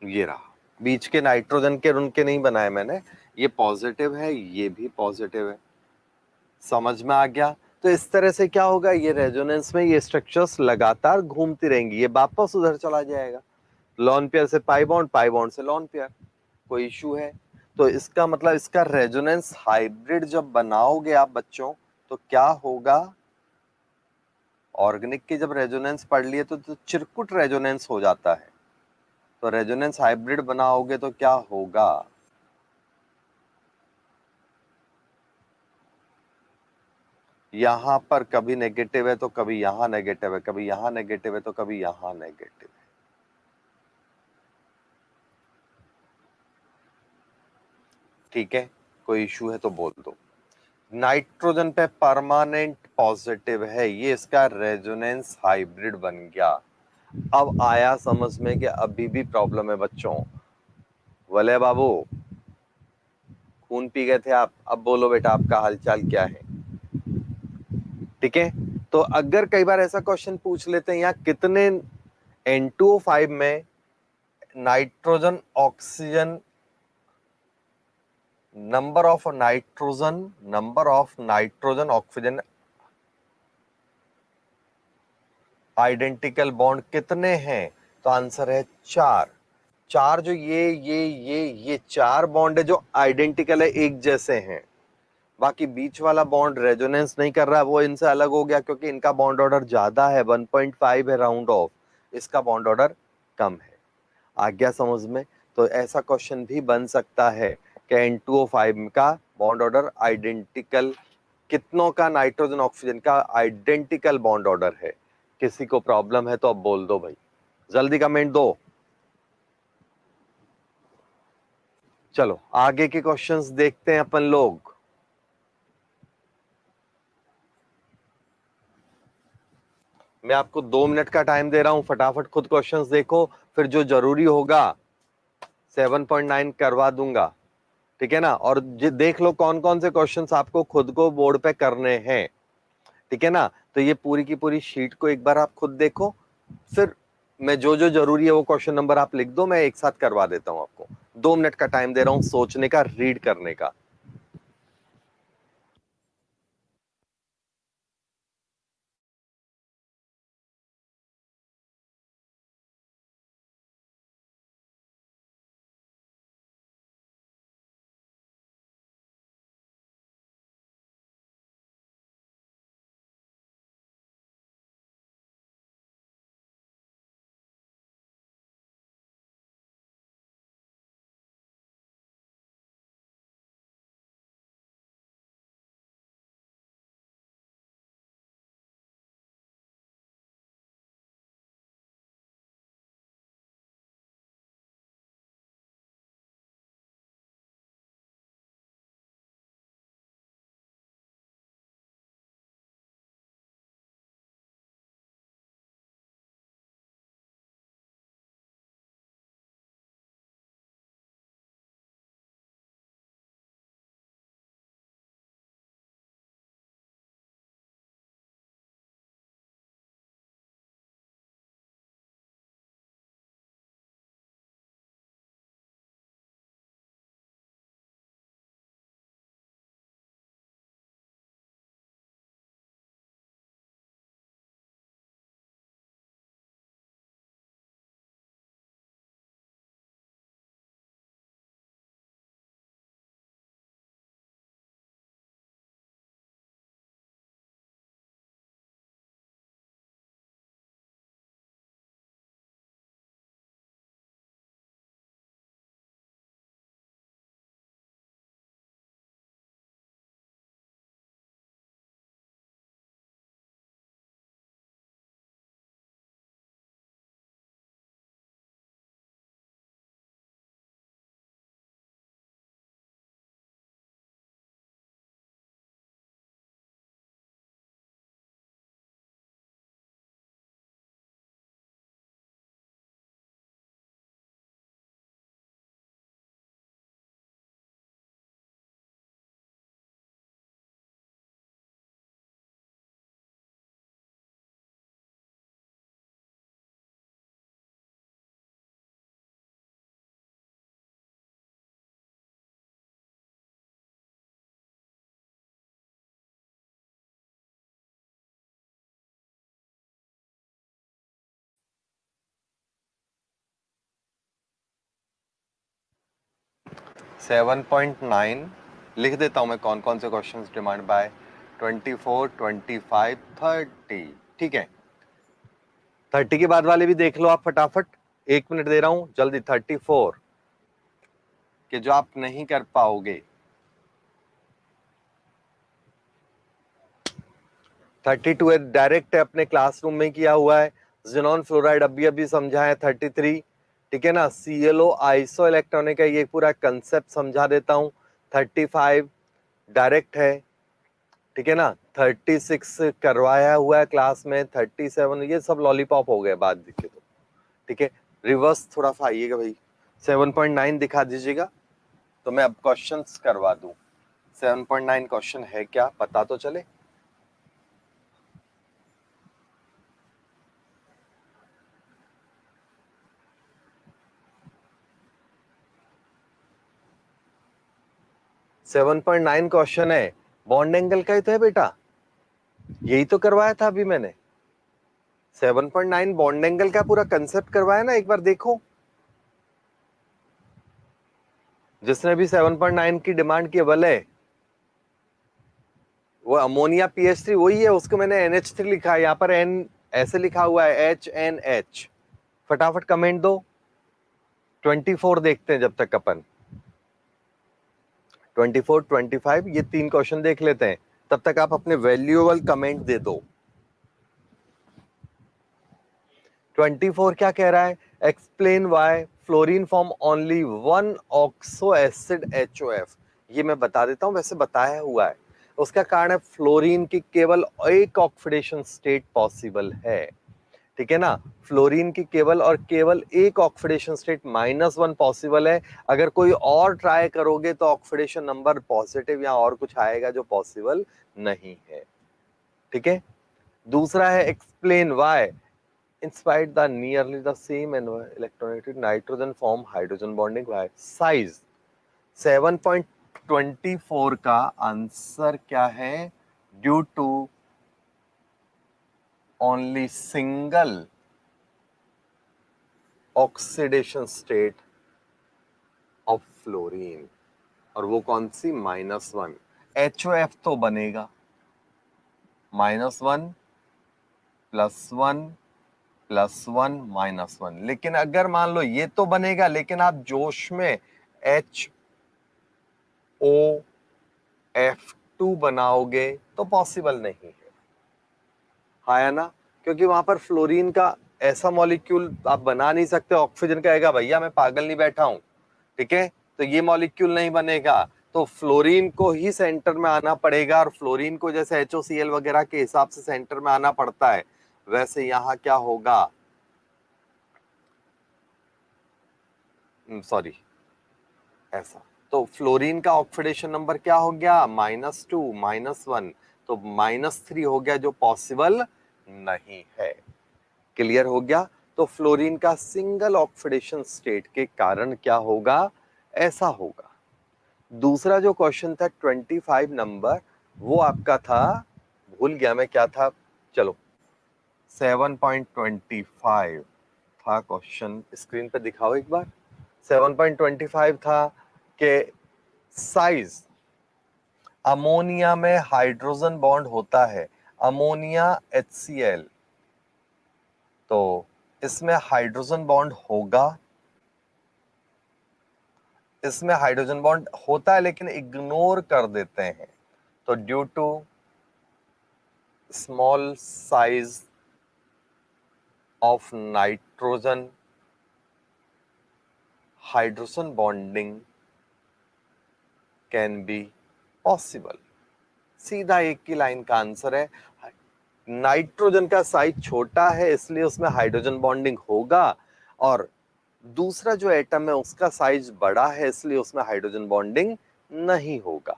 ये रहा, बीच के नाइट्रोजन के उनके नहीं बनाए मैंने, ये पॉजिटिव है, ये भी पॉजिटिव है, समझ में आ गया। तो इस तरह से क्या होगा, ये रेजोनेंस में ये स्ट्रक्चर्स लगातार घूमती रहेंगी, ये वापस उधर चला जाएगा, लॉन पेयर से पाई बॉन्ड से लॉन पेयर। कोई इशू है? तो इसका मतलब इसका रेजोनेंस हाइब्रिड जब बनाओगे आप बच्चों, तो क्या होगा, ऑर्गेनिक की जब रेजोनेंस पढ़ लिए तो चिरकुट रेजोनेंस हो जाता है, तो रेजोनेंस हाइब्रिड बनाओगे तो क्या होगा, यहां पर कभी नेगेटिव है तो कभी यहां नेगेटिव है, कभी यहां नेगेटिव है तो कभी यहां नेगेटिव है। ठीक है, कोई इशू है तो बोल दो। नाइट्रोजन पे परमानेंट पॉजिटिव है, ये इसका रेजोनेंस हाइब्रिड बन गया। अब आया समझ में कि अभी भी प्रॉब्लम है बच्चों। वले बाबू, खून पी गए थे आप, अब बोलो बेटा आपका हालचाल क्या है। ठीक है, तो अगर कई बार ऐसा क्वेश्चन पूछ लेते हैं, यहाँ कितने N2O5 में nitrogen oxygen, number of nitrogen oxygen identical bond कितने हैं, तो आंसर है 4। चार जो ये 4 बॉन्ड है जो आइडेंटिकल है, एक जैसे हैं। बाकी बीच वाला बॉन्ड रेजोनेंस नहीं कर रहा है, वो इनसे अलग हो गया क्योंकि इनका बॉन्ड ऑर्डर ज्यादा है, 1.5 है राउंड ऑफ, इसका बॉन्ड ऑर्डर कम है। आ गया समझ में? तो ऐसा क्वेश्चन भी बन सकता है कि N2O5 का बॉन्ड ऑर्डर आइडेंटिकल, कितनों का नाइट्रोजन ऑक्सीजन का आइडेंटिकल बॉन्ड ऑर्डर है। किसी को प्रॉब्लम है तो अब बोल दो भाई, जल्दी कमेंट दो। चलो आगे के क्वेश्चंस देखते हैं अपन लोग। मैं आपको 2 मिनट का टाइम दे रहा हूं, फटाफट खुद क्वेश्चंस देखो, फिर जो जरूरी होगा 7.9 करवा दूंगा, ठीक है ना। और देख लो कौन कौन से क्वेश्चंस आपको खुद को बोर्ड पे करने हैं, ठीक है ना। तो ये पूरी की पूरी शीट को एक बार आप खुद देखो, फिर मैं जो जो जरूरी है वो क्वेश्चन नंबर आप लिख दो, मैं एक साथ करवा देता हूं आपको। 2 मिनट का टाइम दे रहा हूं सोचने का, रीड करने का। 7.9 लिख देता हूं मैं कौन कौन से क्वेश्चंस डिमांड बाय 24, 25, 30। ठीक है, 30 के बाद वाले भी देख लो आप फटाफट, 1 मिनट दे रहा हूं जल्दी। 34 के जो आप नहीं कर पाओगे, 32 डायरेक्ट है, अपने क्लासरूम में किया हुआ है। जिनॉन फ्लोराइड अभी अभी समझा है 33, ठीक है ना। ClO आइसो इलेक्ट्रॉनिक है, ये पूरा कंसेप्ट समझा देता हूं। 35 डायरेक्ट है, ठीक है ना। 36 करवाया हुआ है क्लास में। 37 ये सब लॉलीपॉप हो गए बात दिखे तो, ठीक है। रिवर्स थोड़ा सा आइएगा भाई, 7.9 दिखा दीजिएगा तो मैं अब क्वेश्चंस करवा दूं। 7.9 क्वेश्चन है क्या पता तो चले। सेवन पॉइंट नाइन क्वेश्चन है, बॉन्ड एंगल का ही तो है बेटा, यही तो करवाया था अभी मैंने। 7.9 बॉन्ड एंगल का पूरा कंसेप्ट करवाया ना, एक बार देखो। जिसने भी 7.9 की डिमांड की बोले, वो अमोनिया PH3 वही है, उसको मैंने NH3 लिखा है, यहाँ पर N ऐसे लिखा हुआ है HNH। फटाफट कमेंट दो। 24 देखते हैं जब तक अपन, 24, 25 ये 3 क्वेश्चन देख लेते हैं, तब तक आप अपने वैल्यूएबल कमेंट दे दो। 24 क्या कह रहा है, explain why fluorine form only one oxo acid HOF। ये मैं बता देता हूं, वैसे बताया हुआ है। उसका कारण है फ्लोरीन की केवल एक ऑक्सीडेशन स्टेट पॉसिबल है, ठीक है ना। फ्लोरीन की केवल और केवल एक ऑक्सीडेशन स्टेट -1 पॉसिबल है। अगर कोई और ट्राई करोगे तो ऑक्सीडेशन नंबर पॉजिटिव या और कुछ आएगा जो पॉसिबल नहीं है, ठीक है। दूसरा है explain why in spite the nearly the same electronegative nitrogen form hydrogen bonding by size। 7.24 का आंसर क्या है, due to only single oxidation state of fluorine, और वो कौन सी, -1। HOF तो बनेगा -1 +1 +1 -1, लेकिन अगर मान लो ये तो बनेगा, लेकिन आप जोश में HOF2 बनाओगे तो पॉसिबल नहीं है, है ना। क्योंकि वहां पर फ्लोरीन का ऐसा मॉलिक्यूल आप बना नहीं सकते। ऑक्सीजन कहेगा भैया मैं पागल नहीं बैठा हूं, ठीक है, तो ये मॉलिक्यूल नहीं बनेगा। तो फ्लोरीन को ही सेंटर में आना पड़ेगा, और फ्लोरीन को जैसे HOCl वगैरह के हिसाब से सेंटर में आना पड़ता है, वैसे यहाँ क्या होगा, सॉरी ऐसा। तो फ्लोरीन का ऑक्सीडेशन नंबर क्या हो गया, -2 -1, तो -3 हो गया, जो पॉसिबल नहीं है। क्लियर हो गया। तो फ्लोरीन का सिंगल ऑक्सीडेशन स्टेट के कारण क्या होगा, ऐसा होगा। दूसरा जो क्वेश्चन था 25 नंबर, वो आपका था, भूल गया मैं क्या था, चलो 7.25 था क्वेश्चन, स्क्रीन पे दिखाओ एक बार। 7.25 था कि साइज, अमोनिया में हाइड्रोजन बॉन्ड होता है, अमोनिया HCl, तो इसमें हाइड्रोजन बॉन्ड होगा, इसमें हाइड्रोजन बॉन्ड होता है लेकिन इग्नोर कर देते हैं। तो due to small size of nitrogen, hydrogen bonding can be possible. सीधा एक की लाइन का आंसर है, नाइट्रोजन का साइज छोटा है इसलिए उसमें हाइड्रोजन बॉन्डिंग होगा, और दूसरा जो एटम है उसका साइज बड़ा है इसलिए उसमें हाइड्रोजन बॉन्डिंग नहीं होगा।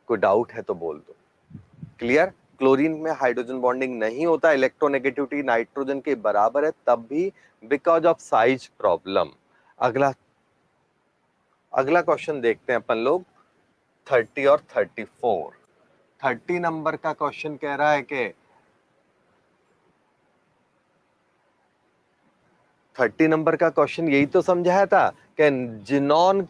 कोई डाउट है तो बोल दो। क्लियर। क्लोरीन में हाइड्रोजन बॉन्डिंग नहीं होता, इलेक्ट्रोनेगेटिविटी नाइट्रोजन के बराबर है, तब भी बिकॉज ऑफ साइज प्रॉब्लम। अगला अगला क्वेश्चन देखते हैं अपन लोग, 30 और 34। 30 नंबर का क्वेश्चन कह रहा है कि 30 नंबर का क्वेश्चन यही तो समझाया था कि जिनॉन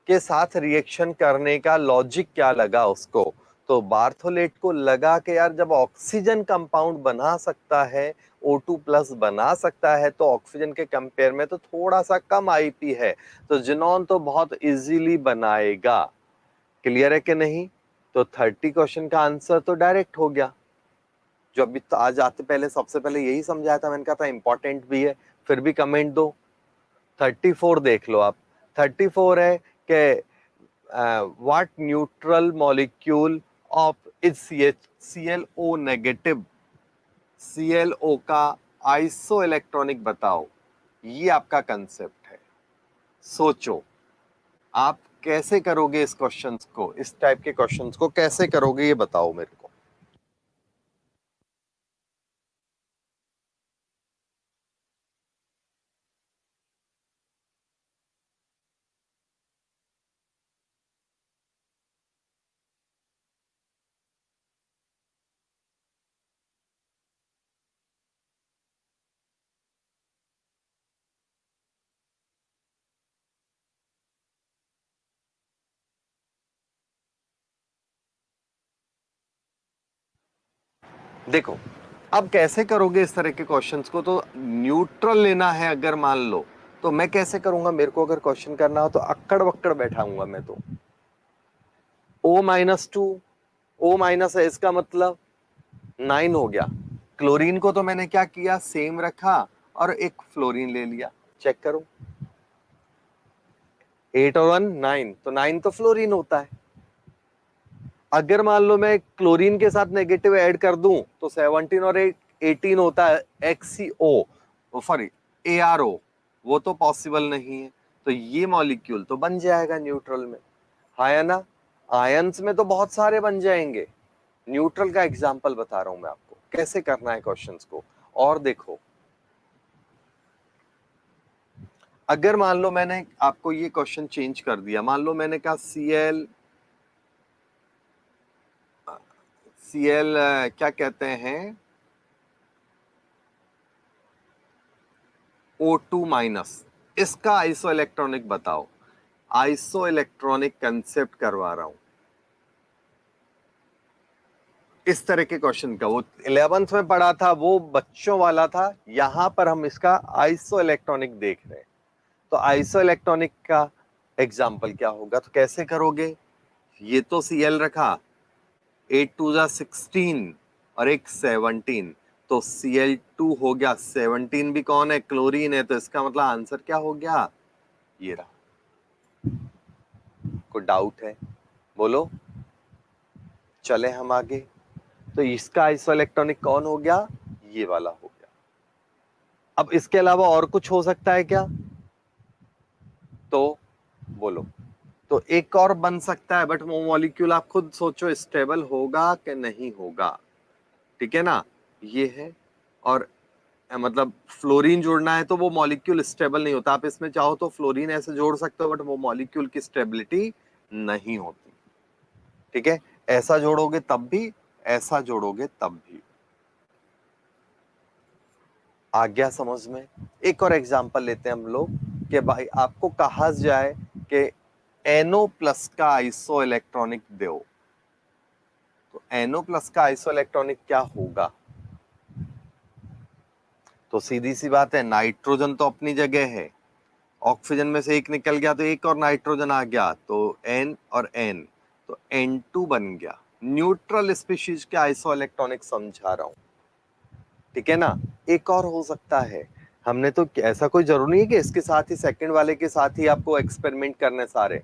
के साथ रिएक्शन करने का लॉजिक क्या लगा उसको, तो बार्थोलेट को लगा कि यार जब ऑक्सीजन कंपाउंड बना सकता है, O2+ बना सकता है, तो ऑक्सीजन के कंपेयर में तो थोड़ा सा कम आईपी है, तो जिनॉन तो बहुत इजीली बनाएगा। क्लियर है कि नहीं? तो 30 क्वेश्चन का आंसर तो डायरेक्ट हो गया। जो अभी तो आज आते पहले सबसे पहले यही समझाया था, मैंने कहा था इंपॉर्टेंट भी है, फिर भी कमेंट दो। 34 देख लो आप। 34 है कि what neutral molecule of its ClO negative, ClO का आइसो इलेक्ट्रॉनिक बताओ। ये आपका कंसेप्ट है। सोचो आप कैसे करोगे इस क्वेश्चंस को, इस टाइप के क्वेश्चंस को कैसे करोगे, ये बताओ मेरे को। देखो अब कैसे करोगे इस तरह के क्वेश्चंस को, तो न्यूट्रल लेना है अगर मान लो, तो मैं कैसे करूंगा, मेरे को अगर क्वेश्चन करना हो तो अक्कड़ वक्कड़ बैठाऊंगा मैं तो। O-2, O- है, इसका मतलब 9 हो गया। क्लोरीन को तो मैंने क्या किया, सेम रखा और एक फ्लोरीन ले लिया। चेक करो, 8 और 1 9, तो 9 तो फ्लोरीन होता है। अगर मान लो मैं क्लोरीन के साथ नेगेटिव ऐड कर दूं तो 17 और 18 होता है XCO, सॉरी ARO, वो तो पॉसिबल नहीं है। तो ये मॉलिक्यूल तो बन जाएगा न्यूट्रल में, हाँ या ना? आयंस में तो बहुत सारे बन जाएंगे। न्यूट्रल का एग्जांपल बता रहा हूं मैं आपको कैसे करना है क्वेश्चंस को। और देखो, अगर मान लो मैंने आपको ये क्वेश्चन चेंज कर दिया, मान लो मैंने कहा Cl क्या कहते हैं, O2-, इसका आइसो इलेक्ट्रॉनिक बताओ। आइसो इलेक्ट्रॉनिक कंसेप्ट करवा रहा हूं इस तरह के क्वेश्चन का। वो 11th में पढ़ा था, वो बच्चों वाला था, यहां पर हम इसका आइसो इलेक्ट्रॉनिक देख रहे हैं। तो आइसो इलेक्ट्रॉनिक का एग्जाम्पल क्या होगा, तो कैसे करोगे? ये तो Cl रखा, 8 2 जा 16 और एक 17, तो Cl2 हो गया। 17 भी कौन है, क्लोरीन है, तो इसका मतलब आंसर क्या हो गया, ये रहा। कोई डाउट है बोलो, चले हम आगे। तो इसका आइसो इलेक्ट्रॉनिक कौन हो गया, ये वाला हो गया। अब इसके अलावा और कुछ हो सकता है क्या, तो बोलो। तो एक और बन सकता है, बट वो मॉलिक्यूल आप खुद सोचो स्टेबल होगा कि नहीं होगा, ठीक है ना? ये है। और मतलब फ्लोरीन जोड़ना है तो वो मॉलिक्यूल स्टेबल नहीं होता। आप इसमें चाहो तो फ्लोरीन ऐसे जोड़ सकते हो, बट वो मॉलिक्यूल की स्टेबिलिटी नहीं होती, ठीक है? ऐसा जोड़ोगे तब भी, ऐसा जोड़ोगे तब भी। आ गया समझ में? एक और एग्जांपल लेते हैं हम लोग कि भाई आपको कहा जाए कि NO+ का आइसो इलेक्ट्रॉनिक दो, तो NO+ का आइसो इलेक्ट्रॉनिक क्या होगा? तो सीधी सी बात है, नाइट्रोजन तो अपनी जगह है, ऑक्सीजन में से एक निकल गया तो एक और नाइट्रोजन आ गया, तो N और N, तो N2 बन गया। न्यूट्रल स्पीशीज के आइसो इलेक्ट्रॉनिक समझा रहा हूं, ठीक है ना? एक और हो सकता है, हमने तो ऐसा कोई जरूरी नहीं है कि इसके साथ ही सेकंड वाले के साथ ही आपको एक्सपेरिमेंट करने सारे।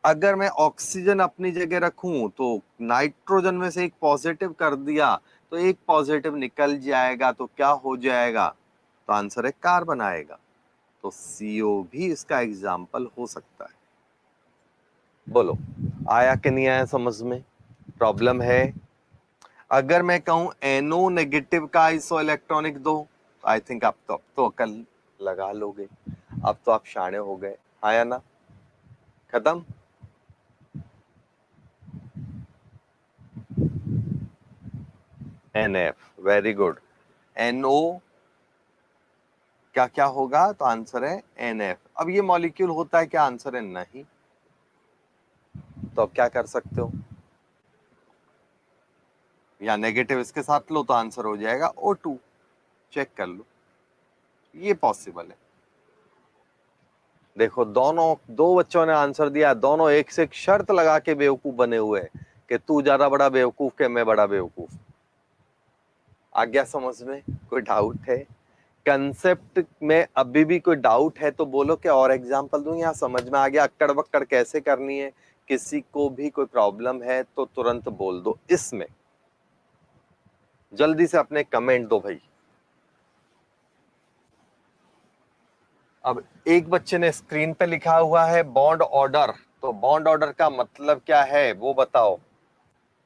अगर मैं ऑक्सीजन अपनी जगह रखूं तो नाइट्रोजन में से एक पॉजिटिव कर दिया तो एक पॉजिटिव निकल जाएगा, तो क्या हो जाएगा, तो आंसर है कार्बन आएगा। तो CO भी इसका एग्जाम्पल हो सकता है। बोलो आया कि नहीं आया समझ में? प्रॉब्लम है? अगर मैं कहूं NO- का आइसो इलेक्ट्रॉनिक दो, आई थिंक आप तो अब तो अकल लगा लोगे, अब तो आप शाणे हो गए, आया ना? खत्म। NF, very good. NO क्या क्या होगा, तो आंसर है NF। अब ये मॉलिक्यूल होता है क्या, आंसर है नहीं। तो अब क्या कर सकते हो, या नेगेटिव इसके साथ लो तो आंसर हो जाएगा O2। चेक कर लो, ये पॉसिबल है। देखो दोनों, दो बच्चों ने आंसर दिया, दोनों एक से एक शर्त लगा के बेवकूफ बने हुए हैं कि तू ज्यादा बड़ा बेवकूफ के मैं बड़ा बेवकूफ। आ गया समझ में? कोई डाउट है कंसेप्ट में? अभी भी कोई डाउट है तो बोलो, क्या और एग्जांपल दूं, या समझ में आ गया अक्कड़ बक्कड़ कैसे करनी है? किसी को भी कोई प्रॉब्लम है तो तुरंत बोल दो इसमें, जल्दी से अपने कमेंट दो भाई। अब एक बच्चे ने स्क्रीन पे लिखा हुआ है बॉन्ड ऑर्डर, तो बॉन्ड ऑर्डर का मतलब क्या है वो बताओ,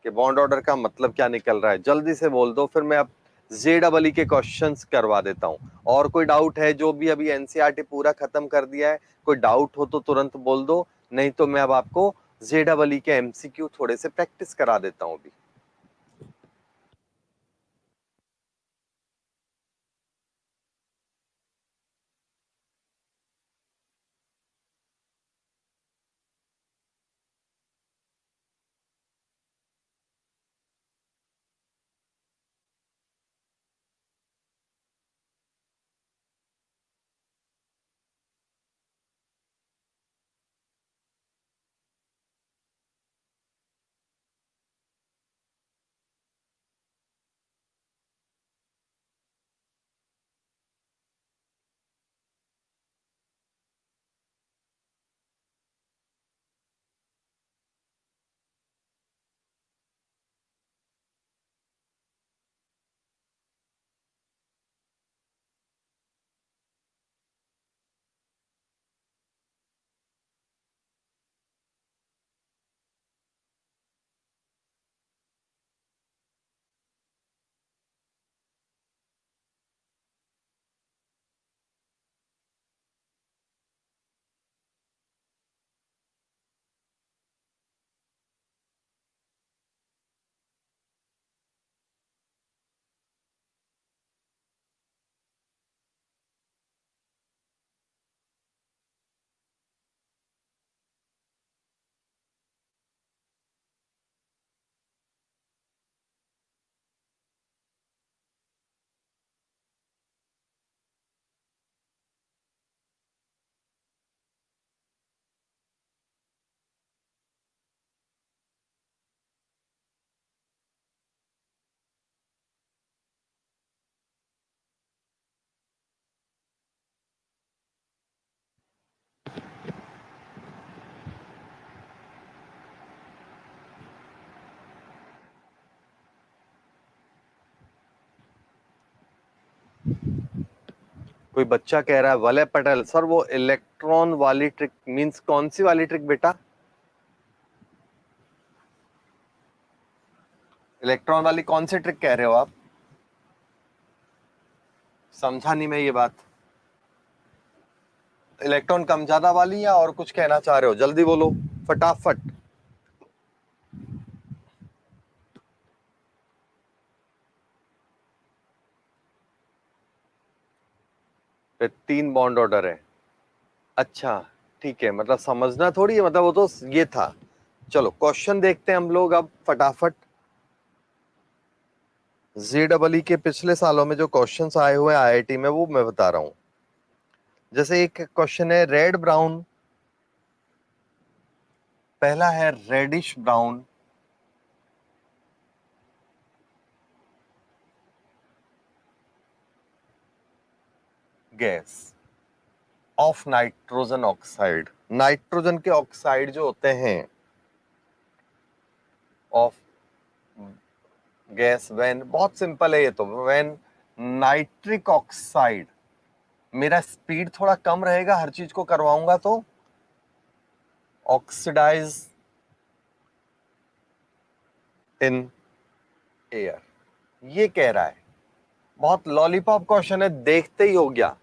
कि बॉन्ड ऑर्डर का मतलब क्या निकल रहा है, जल्दी से बोल दो, फिर मैं अब JEE के क्वेश्चंस करवा देता हूं। और कोई डाउट है, जो भी अभी एनसीईआरटी पूरा खत्म कर दिया है, कोई डाउट हो तो तुरंत बोल दो, नहीं तो मैं अब आपको JEE के MCQ थोड़े से प्रैक्टिस करा देता हूं अभी। कोई बच्चा कह रहा है वलय पटेल सर, वो इलेक्ट्रॉन वाली ट्रिक मींस कौन सी वाली ट्रिक बेटा? इलेक्ट्रॉन वाली कौन सी ट्रिक कह रहे हो आप? समझा नहीं मैं ये बात। इलेक्ट्रॉन कम ज्यादा वाली, या और कुछ कहना चाह रहे हो? जल्दी बोलो फटाफट। पे 3 बॉन्ड ऑर्डर है। अच्छा ठीक है, मतलब समझना थोड़ी है, मतलब वो तो ये था। चलो क्वेश्चन देखते हैं हम लोग अब फटाफट। JEE के पिछले सालों में जो क्वेश्चंस आए हुए हैं IIT में, वो मैं बता रहा हूं। जैसे एक क्वेश्चन है रेड ब्राउन, पहला है reddish brown, gas of nitrogen oxide. Nitrogen के ऑक्साइड जो होते हैं ऑफ गैस व्हेन, बहुत सिंपल है ये तो, व्हेन नाइट्रिक ऑक्साइड, मेरा स्पीड थोड़ा कम रहेगा हर चीज को करवाऊंगा तो, ऑक्सीडाइज इन एयर, ये कह रहा है। बहुत लॉलीपॉप क्वेश्चन है, देखते ही हो गया।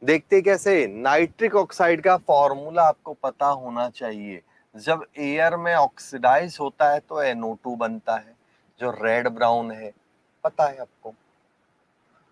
देखते कैसे? नाइट्रिक ऑक्साइड का फॉर्मूला आपको पता होना चाहिए। जब एयर में ऑक्सीडाइज होता है तो NO2 बनता है, जो रेड ब्राउन है, पता है आपको।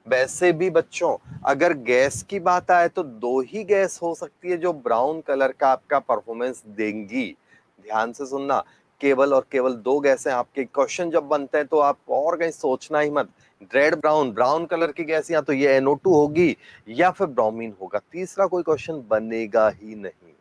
वैसे भी बच्चों, अगर गैस की बात आए तो दो ही गैस हो सकती है जो ब्राउन कलर का आपका परफॉर्मेंस देंगी, ध्यान से सुनना, केवल और केवल दो गैसें। आपके क्वेश्चन जब बनते हैं तो आप और कहीं सोचना ही मत, रेड ब्राउन, ब्राउन कलर की गैस या तो ये NO2 होगी या फिर ब्रोमीन होगा, तीसरा कोई क्वेश्चन बनेगा ही नहीं।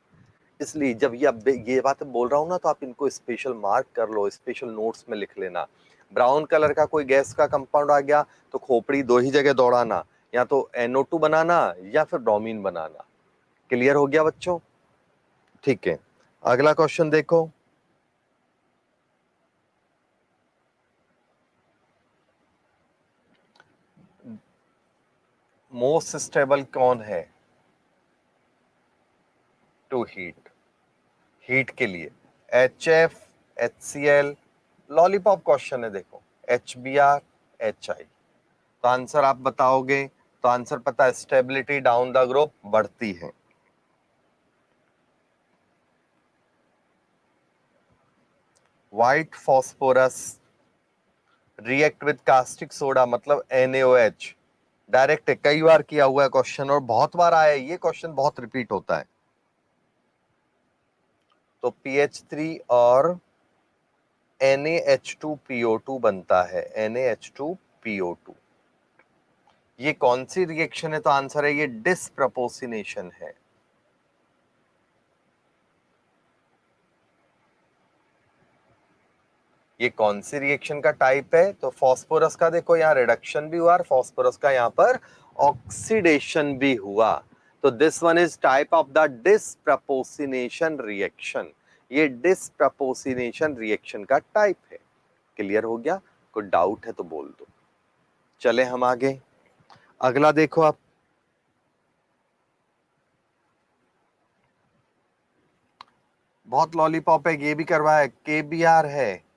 इसलिए जब ये बात बोल रहा हूं ना, तो आप इनको स्पेशल मार्क कर लो, स्पेशल नोट्स में लिख लेना। ब्राउन कलर का कोई गैस का कंपाउंड आ गया तो खोपड़ी दो ही जगह दौड़ाना, या तो NO2 बनाना या फिर ब्रोमीन बनाना। क्लियर हो गया बच्चों? ठीक है, अगला क्वेश्चन देखो। मोस्ट स्टेबल कौन है टू हीट? हीट के लिए HF, HCl, लॉलीपॉप क्वेश्चन है देखो, HBr, HI। तो आंसर आप बताओगे, तो आंसर पता है, स्टेबिलिटी डाउन द ग्रुप बढ़ती है। White phosphorus react with caustic soda, मतलब NaOH। डायरेक्ट है, कई बार किया हुआ है क्वेश्चन और बहुत बार आया है, ये क्वेश्चन बहुत रिपीट होता है। तो PH3 और NaH2PO2 बनता है, NaH2PO2। ये कौन सी रिएक्शन है? तो आंसर है ये डिसप्रपोर्शनेशन है। ये कौन सी रिएक्शन का टाइप है? तो फास्फोरस का देखो यहाँ रिडक्शन भी हुआ और फास्फोरस का यहाँ पर ऑक्सीडेशन भी हुआ। तो this one is type of the disproportionation reaction. ये डिसप्रपोर्शनेशन रिएक्शन का टाइप है। क्लियर हो गया? कोई डाउट है तो बोल दो। चले हम आगे, अगला देखो आप। बहुत लॉलीपॉप है, ये भी करवाया, KBr है।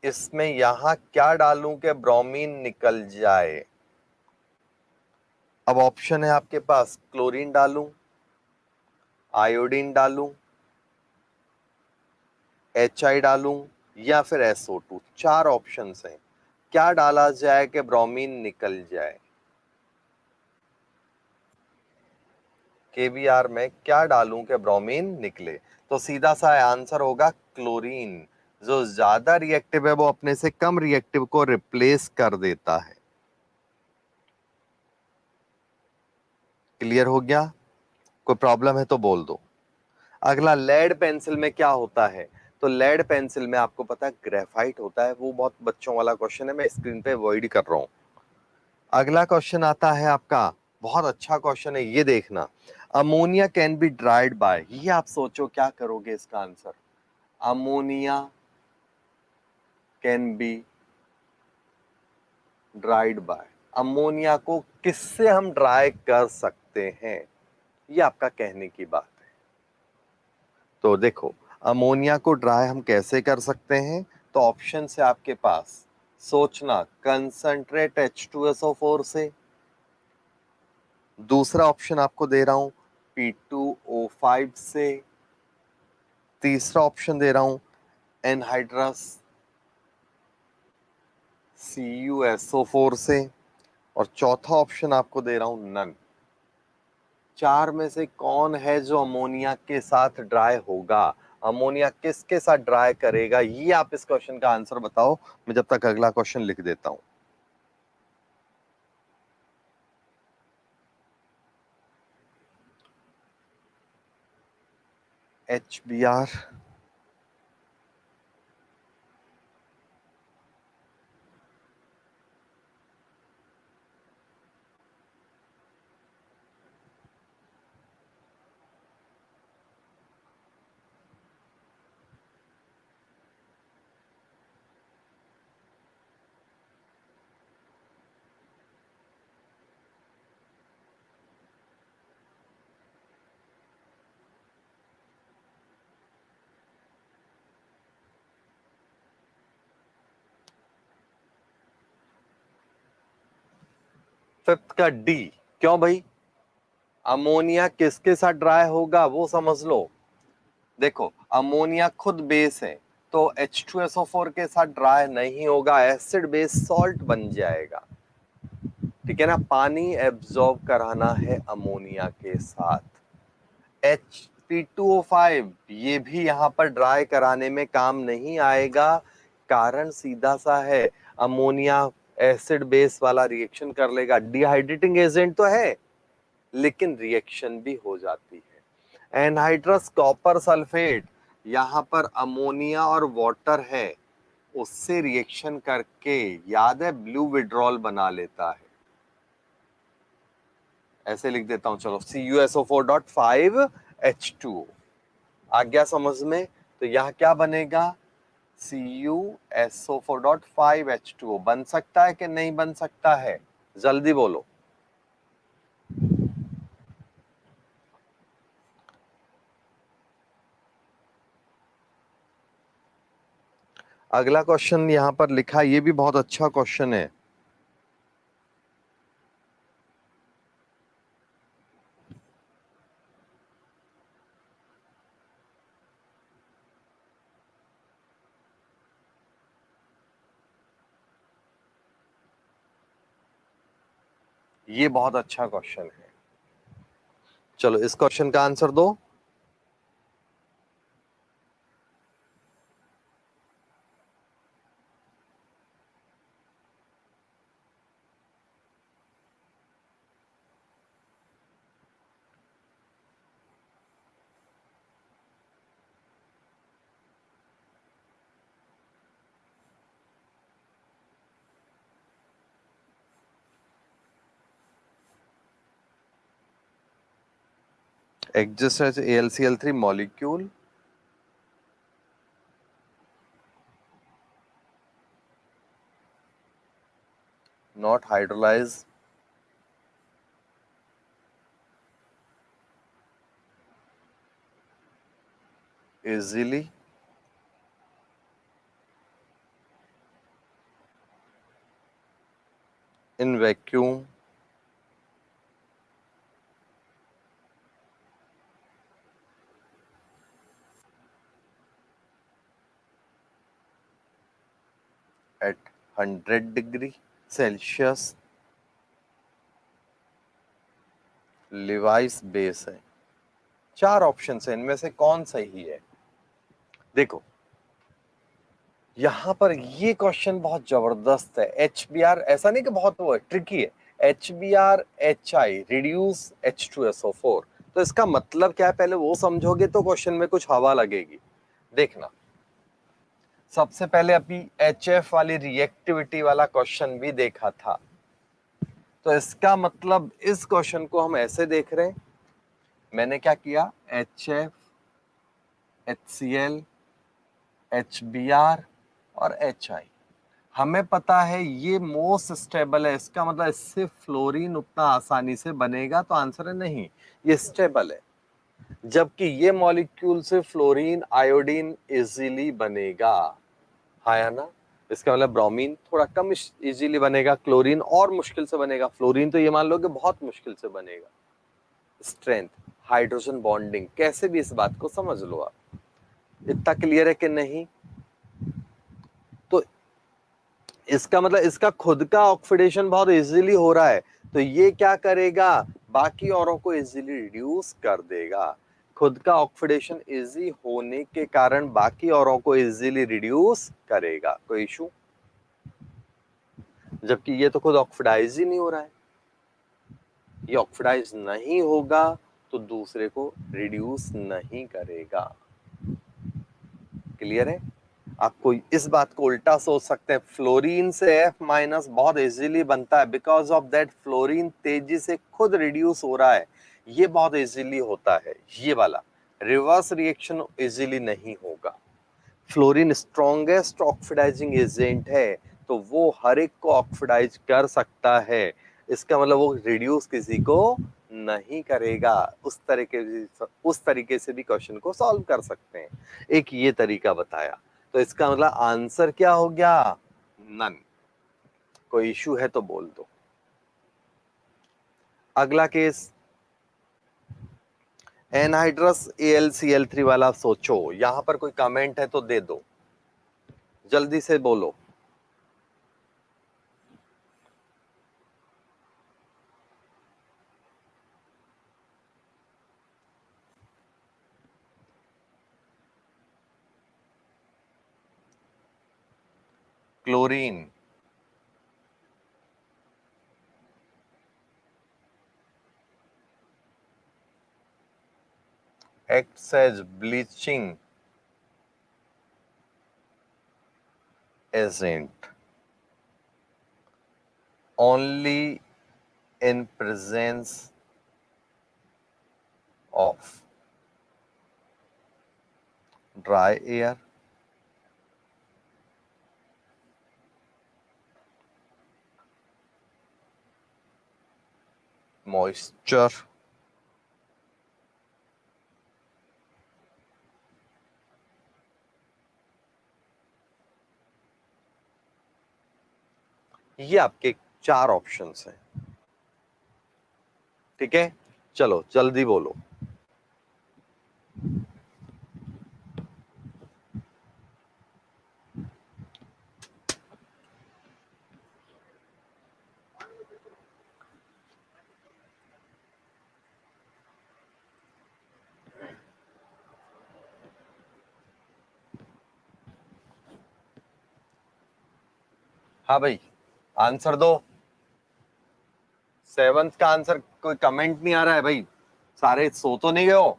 इसमें यहां क्या डालूं कि ब्रोमीन निकल जाए? अब ऑप्शन है आपके पास, क्लोरीन डालूं, आयोडीन डालूं, HI डालूं या फिर SO2। चार ऑप्शंस हैं, क्या डाला जाए कि ब्रोमीन निकल जाए? KBr में क्या डालूं कि ब्रोमीन निकले? तो सीधा सा आंसर होगा क्लोरीन। जो ज्यादा रिएक्टिव है वो अपने से कम रिएक्टिव को रिप्लेस कर देता है। क्लियर हो गया? कोई प्रॉब्लम है तो बोल दो। अगला, लेड पेंसिल में क्या होता है? तो लेड पेंसिल में आपको पता है ग्रेफाइट होता है। वो बहुत बच्चों वाला क्वेश्चन है, मैं स्क्रीन पे अवॉइड कर रहा हूं। अगला क्वेश्चन आता है आपका, बहुत अच्छा क्वेश्चन है, ये देखना। Ammonia can be dried by, ये आप सोचो क्या करोगे इसका answer. Ammonia can be dried by, ammonia को किससे हम ड्राई कर सकते हैं? ये आपका कहने की बात है। तो देखो, अमोनिया को ड्राई हम कैसे कर सकते हैं? तो ऑप्शन है आपके पास, सोचना, कंसंट्रेट H2SO4 से। दूसरा ऑप्शन आपको दे रहा हूं, P2O5 से। तीसरा ऑप्शन दे रहा हूं, एनहाइड्रस CuSO4 से। और चौथा ऑप्शन आपको दे रहा हूं, नन। चार में से कौन है जो अमोनिया के साथ ड्राई होगा? अमोनिया किसके साथ ड्राई करेगा? ये आप इस क्वेश्चन का आंसर बताओ, मैं जब तक अगला क्वेश्चन लिख देता हूं। HBr, फिफ्थ का डी। क्यों भाई? अमोनिया किसके साथ ड्राई होगा वो समझ लो। देखो, अमोनिया खुद बेस है, तो H2SO4 के साथ ड्राई नहीं होगा, एसिड बेस सॉल्ट बन जाएगा। ठीक है ना? पानी एब्जॉर्ब कराना है अमोनिया के साथ, H3PO5 ये भी यहाँ पर ड्राई कराने में काम नहीं आएगा। कारण सीधा सा है, अमोनिया एसिड बेस वाला रिएक्शन कर लेगा। डिहाइड्रेटिंग एजेंट तो है लेकिन रिएक्शन भी हो जाती है। एनहाइड्रस कॉपर सल्फेट, यहाँ पर अमोनिया और वाटर है, उससे रिएक्शन करके याद है ब्लू विड्रॉल बना लेता है। ऐसे लिख देता हूं, चलो CuSO4.5H2O। आ गया समझ में? तो यहां क्या बनेगा? CuSO4.5H2O बन सकता है कि नहीं बन सकता है? जल्दी बोलो। अगला क्वेश्चन यहां पर लिखा, ये भी बहुत अच्छा क्वेश्चन है। ये बहुत अच्छा क्वेश्चन है। चलो इस क्वेश्चन का आंसर दो। Exists as AlCl3 molecule not hydrolyzed easily in vacuum at 100 degree Celsius. Levi's base है। चार ऑप्शन है, इनमें से कौन सही है? देखो यहां पर ये क्वेश्चन बहुत जबरदस्त है। HBr ऐसा नहीं कि बहुत वो है, ट्रिकी है। HBrHI रिड्यूस H2SO4, तो इसका मतलब क्या है पहले वो समझोगे तो क्वेश्चन में कुछ हवा लगेगी। देखना, सबसे पहले अभी HF वाली रिएक्टिविटी वाला क्वेश्चन भी देखा था, तो इसका मतलब इस क्वेश्चन को हम ऐसे देख रहे हैं। मैंने क्या किया, HF, HCl, HBr और HI हमें पता है ये मोस्ट स्टेबल है। इसका मतलब इससे फ्लोरीन उतना आसानी से बनेगा, तो आंसर है नहीं, ये स्टेबल है। जबकि ये मॉलिक्यूल से फ्लोरीन आयोडीन इजीली बनेगा, हाँ या ना? इसका मतलब ब्रोमीन थोड़ा कम इजीली बनेगा, क्लोरीन और मुश्किल से बनेगा, फ्लोरीन तो ये मान लो कि बहुत मुश्किल से बनेगा। स्ट्रेंथ, हाइड्रोजन बॉन्डिंग, कैसे भी इस बात को समझ लो आप। इतना क्लियर है कि नहीं? तो इसका मतलब इसका खुद का ऑक्सीडेशन बहुत इजीली हो रहा है, तो ये क्या करेगा, बाकी औरों को इजीली रिड्यूस कर देगा। खुद का ऑक्सीडेशन इजी होने के कारण बाकी औरों को इजीली रिड्यूस करेगा। कोई इशू? जबकि ये तो खुद ऑक्सीडाइज ही नहीं हो रहा है। ये ऑक्सीडाइज नहीं होगा तो दूसरे को रिड्यूस नहीं करेगा। क्लियर है? आपको इस बात को उल्टा सोच सकते हैं, फ्लोरीन से F माइनस बहुत इजीली बनता है, बिकॉज ऑफ दैट फ्लोरीन तेजी से खुद रिड्यूस हो रहा है, ये बहुत इजीली होता है। ये वाला रिवर्स रिएक्शन इजीली नहीं होगा। फ्लोरीन स्ट्रॉन्गेस्ट ऑक्सीडाइजिंग एजेंट है, तो वो हर एक को ऑक्सीडाइज कर सकता है। इसका मतलब वो रिड्यूस किसी को नहीं करेगा। उस तरीके से भी क्वेश्चन को सॉल्व कर सकते हैं। एक ये तरीका बताया, तो इसका मतलब आंसर क्या हो गया? नन। कोई इशू है तो बोल दो। अगला केस, एनहाइड्रस AlCl3 वाला सोचो। यहां पर कोई कमेंट है तो दे दो, जल्दी से बोलो। Chlorine acts as bleaching agent only in presence of dry air, moisture, ये आपके 4 ऑप्शंस हैं। ठीक है, चलो जल्दी बोलो। हाँ भाई, आंसर दो। 7th का आंसर कोई कमेंट नहीं आ रहा है भाई, सारे सो तो नहीं गए हो?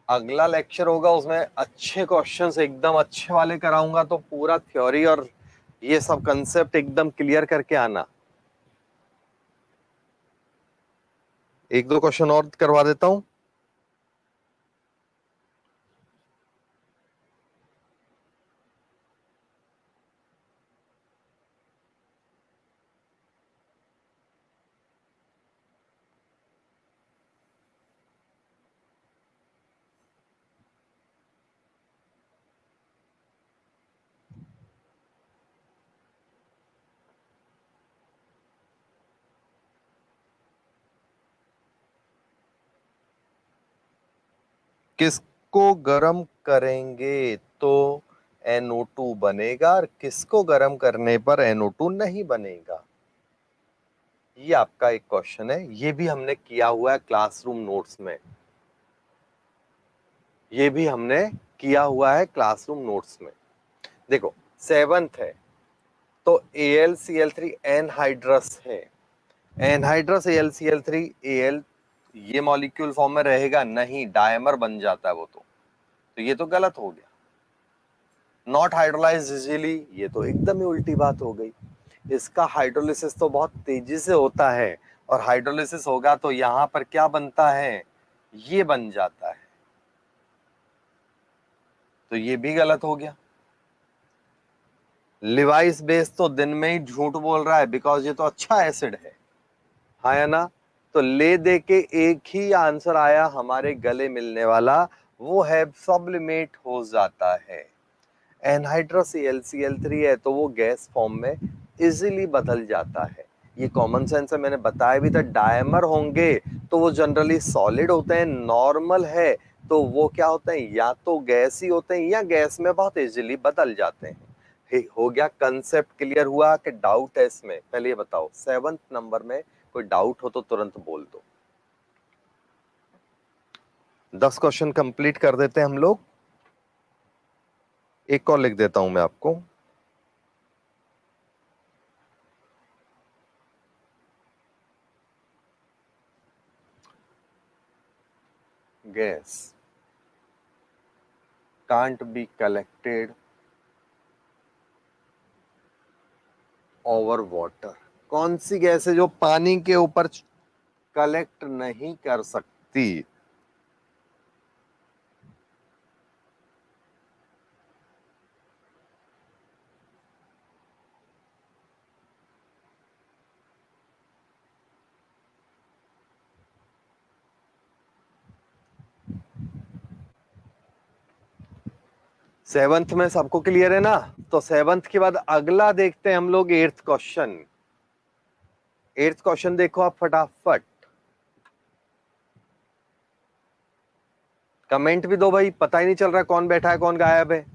अगला लेक्चर होगा उसमें अच्छे क्वेश्चंस एकदम अच्छे वाले कराऊंगा, तो पूरा थ्योरी और ये सब कंसेप्ट एकदम क्लियर करके आना। एक दो क्वेश्चन और करवा देता हूं। किसको गर्म करेंगे तो NO2 बनेगा और किसको गर्म करने पर NO2 नहीं बनेगा? ये आपका एक क्वेश्चन है, ये भी हमने किया हुआ है क्लासरूम नोट्स में। ये भी हमने किया हुआ है क्लासरूम नोट्स में। देखो 7th है तो AlCl3 एनहाइड्रस है, एनहाइड्रस AlCl3 Al ये मॉलिक्यूल फॉर्म में रहेगा नहीं, डायमर बन जाता है वो तो ये तो गलत हो गया। नॉट हाइड्रोलाइज इजीली, ये तो एकदम ही उल्टी बात हो गई। इसका हाइड्रोलिसिस तो बहुत तेजी से होता है, और हाइड्रोलिसिस होगा तो यहां पर क्या बनता है, ये बन जाता है, तो ये भी गलत हो गया। लिवाइस बेस तो दिन में ही झूठ बोल रहा है, बिकॉज ये तो अच्छा एसिड है ना? तो ले दे के एक ही आंसर आया हमारे गले मिलने वाला, वो है सब्लिमेट हो जाता है। एनहाइड्रस AlCl3 है तो वो गैस फॉर्म में इजीली बदल जाता है, ये कॉमन सेंस है, मैंने बताया भी था। डायमर होंगे तो वो जनरली सॉलिड होते हैं, नॉर्मल है तो वो क्या होते हैं, या तो गैस ही होते हैं या गैस में बहुत इजीली बदल जाते हैं। हो गया, कंसेप्ट क्लियर हुआ कि डाउट है इसमें? पहले ये बताओ 7th नंबर में कोई डाउट हो तो तुरंत बोल दो। 10 क्वेश्चन कंप्लीट कर देते हैं हम लोग। एक और लिख देता हूं मैं आपको। Gas can't be collected over water। कौन सी गैस है जो पानी के ऊपर कलेक्ट नहीं कर सकती? 7th में सबको क्लियर है ना? तो 7th के बाद अगला देखते हैं हम लोग 8th क्वेश्चन। 8th क्वेश्चन देखो आप फटाफट, कमेंट भी दो भाई, पता ही नहीं चल रहा कौन बैठा है कौन गायब है।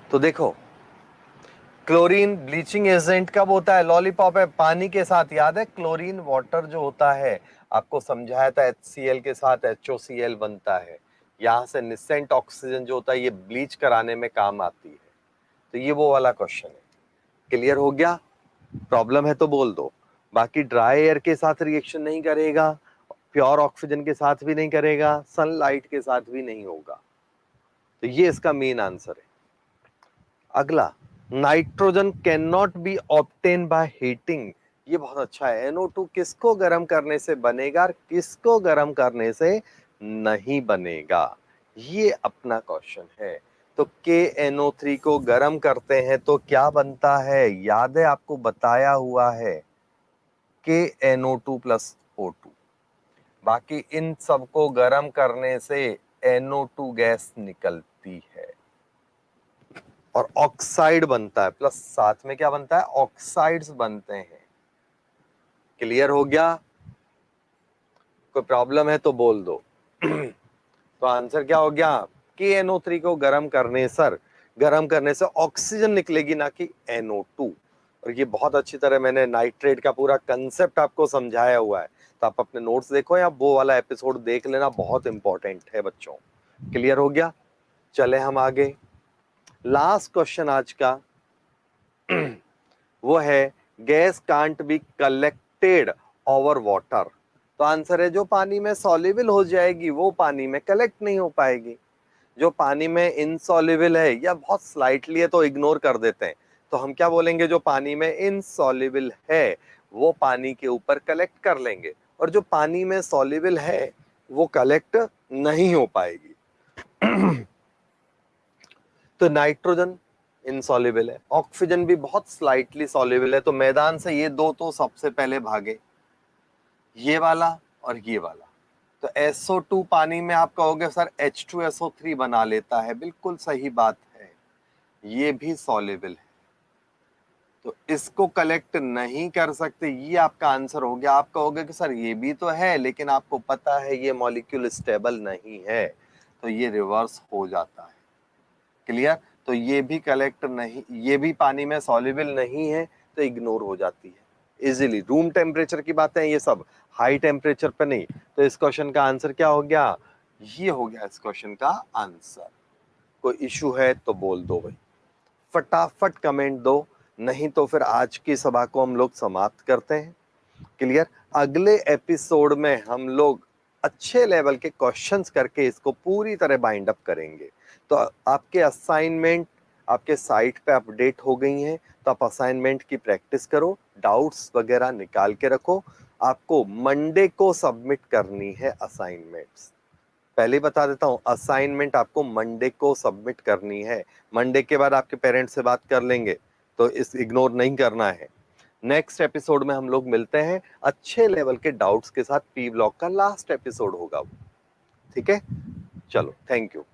तो देखो, क्लोरीन ब्लीचिंग एजेंट कब होता है? लॉलीपॉप है पानी के साथ, याद है? क्लोरीन वाटर जो होता है, आपको समझाया था HCl के साथ HOCl बनता है, यहां से निसेंट ऑक्सीजन जो होता है ये ब्लीच कराने में काम आती है। तो ये वो वाला क्वेश्चन है। क्लियर हो गया? प्रॉब्लम है तो बोल दो। बाकी ड्राई एयर के साथ रिएक्शन नहीं करेगा, प्योर ऑक्सीजन के साथ भी नहीं करेगा, सनलाइट के साथ भी नहीं होगा। तो ये इसका मेन आंसर है। अगला, nitrogen can not be obtain by heating. ये बहुत अच्छा है। NO2 किसको गर्म करने से बनेगा और किसको गर्म करने से नहीं बनेगा, ये अपना क्वेश्चन है। तो KNO3 को गर्म करते हैं तो क्या बनता है? याद है, आपको बताया हुआ है, KNO2 प्लस O2। बाकी इन सबको गर्म करने से NO2 गैस निकलती है और ऑक्साइड बनता है, प्लस साथ में क्या बनता है? ऑक्साइड्स बनते हैं। क्लियर हो गया? कोई प्रॉब्लम है तो बोल दो। तो आंसर क्या हो गया? KNO3 को गर्म करने से ऑक्सीजन निकलेगी, ना कि NO2। और ये बहुत अच्छी तरह मैंने नाइट्रेट का पूरा कंसेप्ट आपको समझाया हुआ है, तो आप अपने नोट्स देखो या वो वाला एपिसोड देख लेना, बहुत इंपॉर्टेंट है बच्चों। क्लियर हो गया? चले हम आगे। लास्ट क्वेश्चन आज का वो है, gas can't be collected over water. तो आंसर है, जो पानी में सॉल्युबल हो जाएगी वो पानी में कलेक्ट नहीं हो पाएगी। जो पानी में इनसॉल्युबल है या बहुत स्लाइटली है तो इग्नोर कर देते हैं, तो हम क्या बोलेंगे? जो पानी में इनसॉल्युबल है वो पानी के ऊपर कलेक्ट कर लेंगे, और जो पानी में सॉल्युबल है वो कलेक्ट नहीं हो पाएगी। तो नाइट्रोजन इनसॉल्युबल है, ऑक्सीजन भी बहुत स्लाइटली सॉल्युबल है, तो मैदान से ये दो तो सबसे पहले भागे, ये वाला और ये वाला। तो SO2 पानी में आप कहोगे सर H2SO3 बना लेता है, बिल्कुल सही बात है, ये भी सॉल्युबल है, तो इसको कलेक्ट नहीं कर सकते, ये आपका आंसर हो गया। आप कहोगे कि सर ये भी तो है, लेकिन आपको पता है ये मॉलिक्यूल स्टेबल नहीं है, तो ये रिवर्स हो जाता है। क्लियर? तो ये भी कलेक्ट नहीं, ये भी पानी में सॉल्युबल नहीं है, तो इग्नोर हो जाती है इजीली। रूम टेम्परेचर की बातें हैं ये सब, हाई टेम्परेचर पे नहीं। तो इस क्वेश्चन का आंसर क्या हो गया? ये हो गया इस क्वेश्चन का आंसर। कोई इशू है तो बोल दो भाई, फटाफट कमेंट दो, नहीं तो फिर आज की सभा को हम लोग समाप्त करते हैं। क्लियर? अगले एपिसोड में हम लोग अच्छे लेवल के क्वेश्चंस करके इसको पूरी तरह बाइंड अप करेंगे। तो आपके असाइनमेंट आपके साइट पे अपडेट हो गई हैं, तो आप असाइनमेंट की प्रैक्टिस करो, डाउट्स वगैरह निकाल के रखो। आपको मंडे को सबमिट करनी है असाइनमेंट्स। पहले ही बता देता हूं, असाइनमेंट आपको मंडे को सबमिट करनी है। मंडे के बाद आपके पेरेंट्स से बात कर लेंगे, तो इस इग्नोर नहीं करना है। नेक्स्ट एपिसोड में हम लोग मिलते हैं अच्छे लेवल के डाउट्स के साथ। P ब्लॉक का लास्ट एपिसोड होगा वो। ठीक है, चलो, थैंक यू।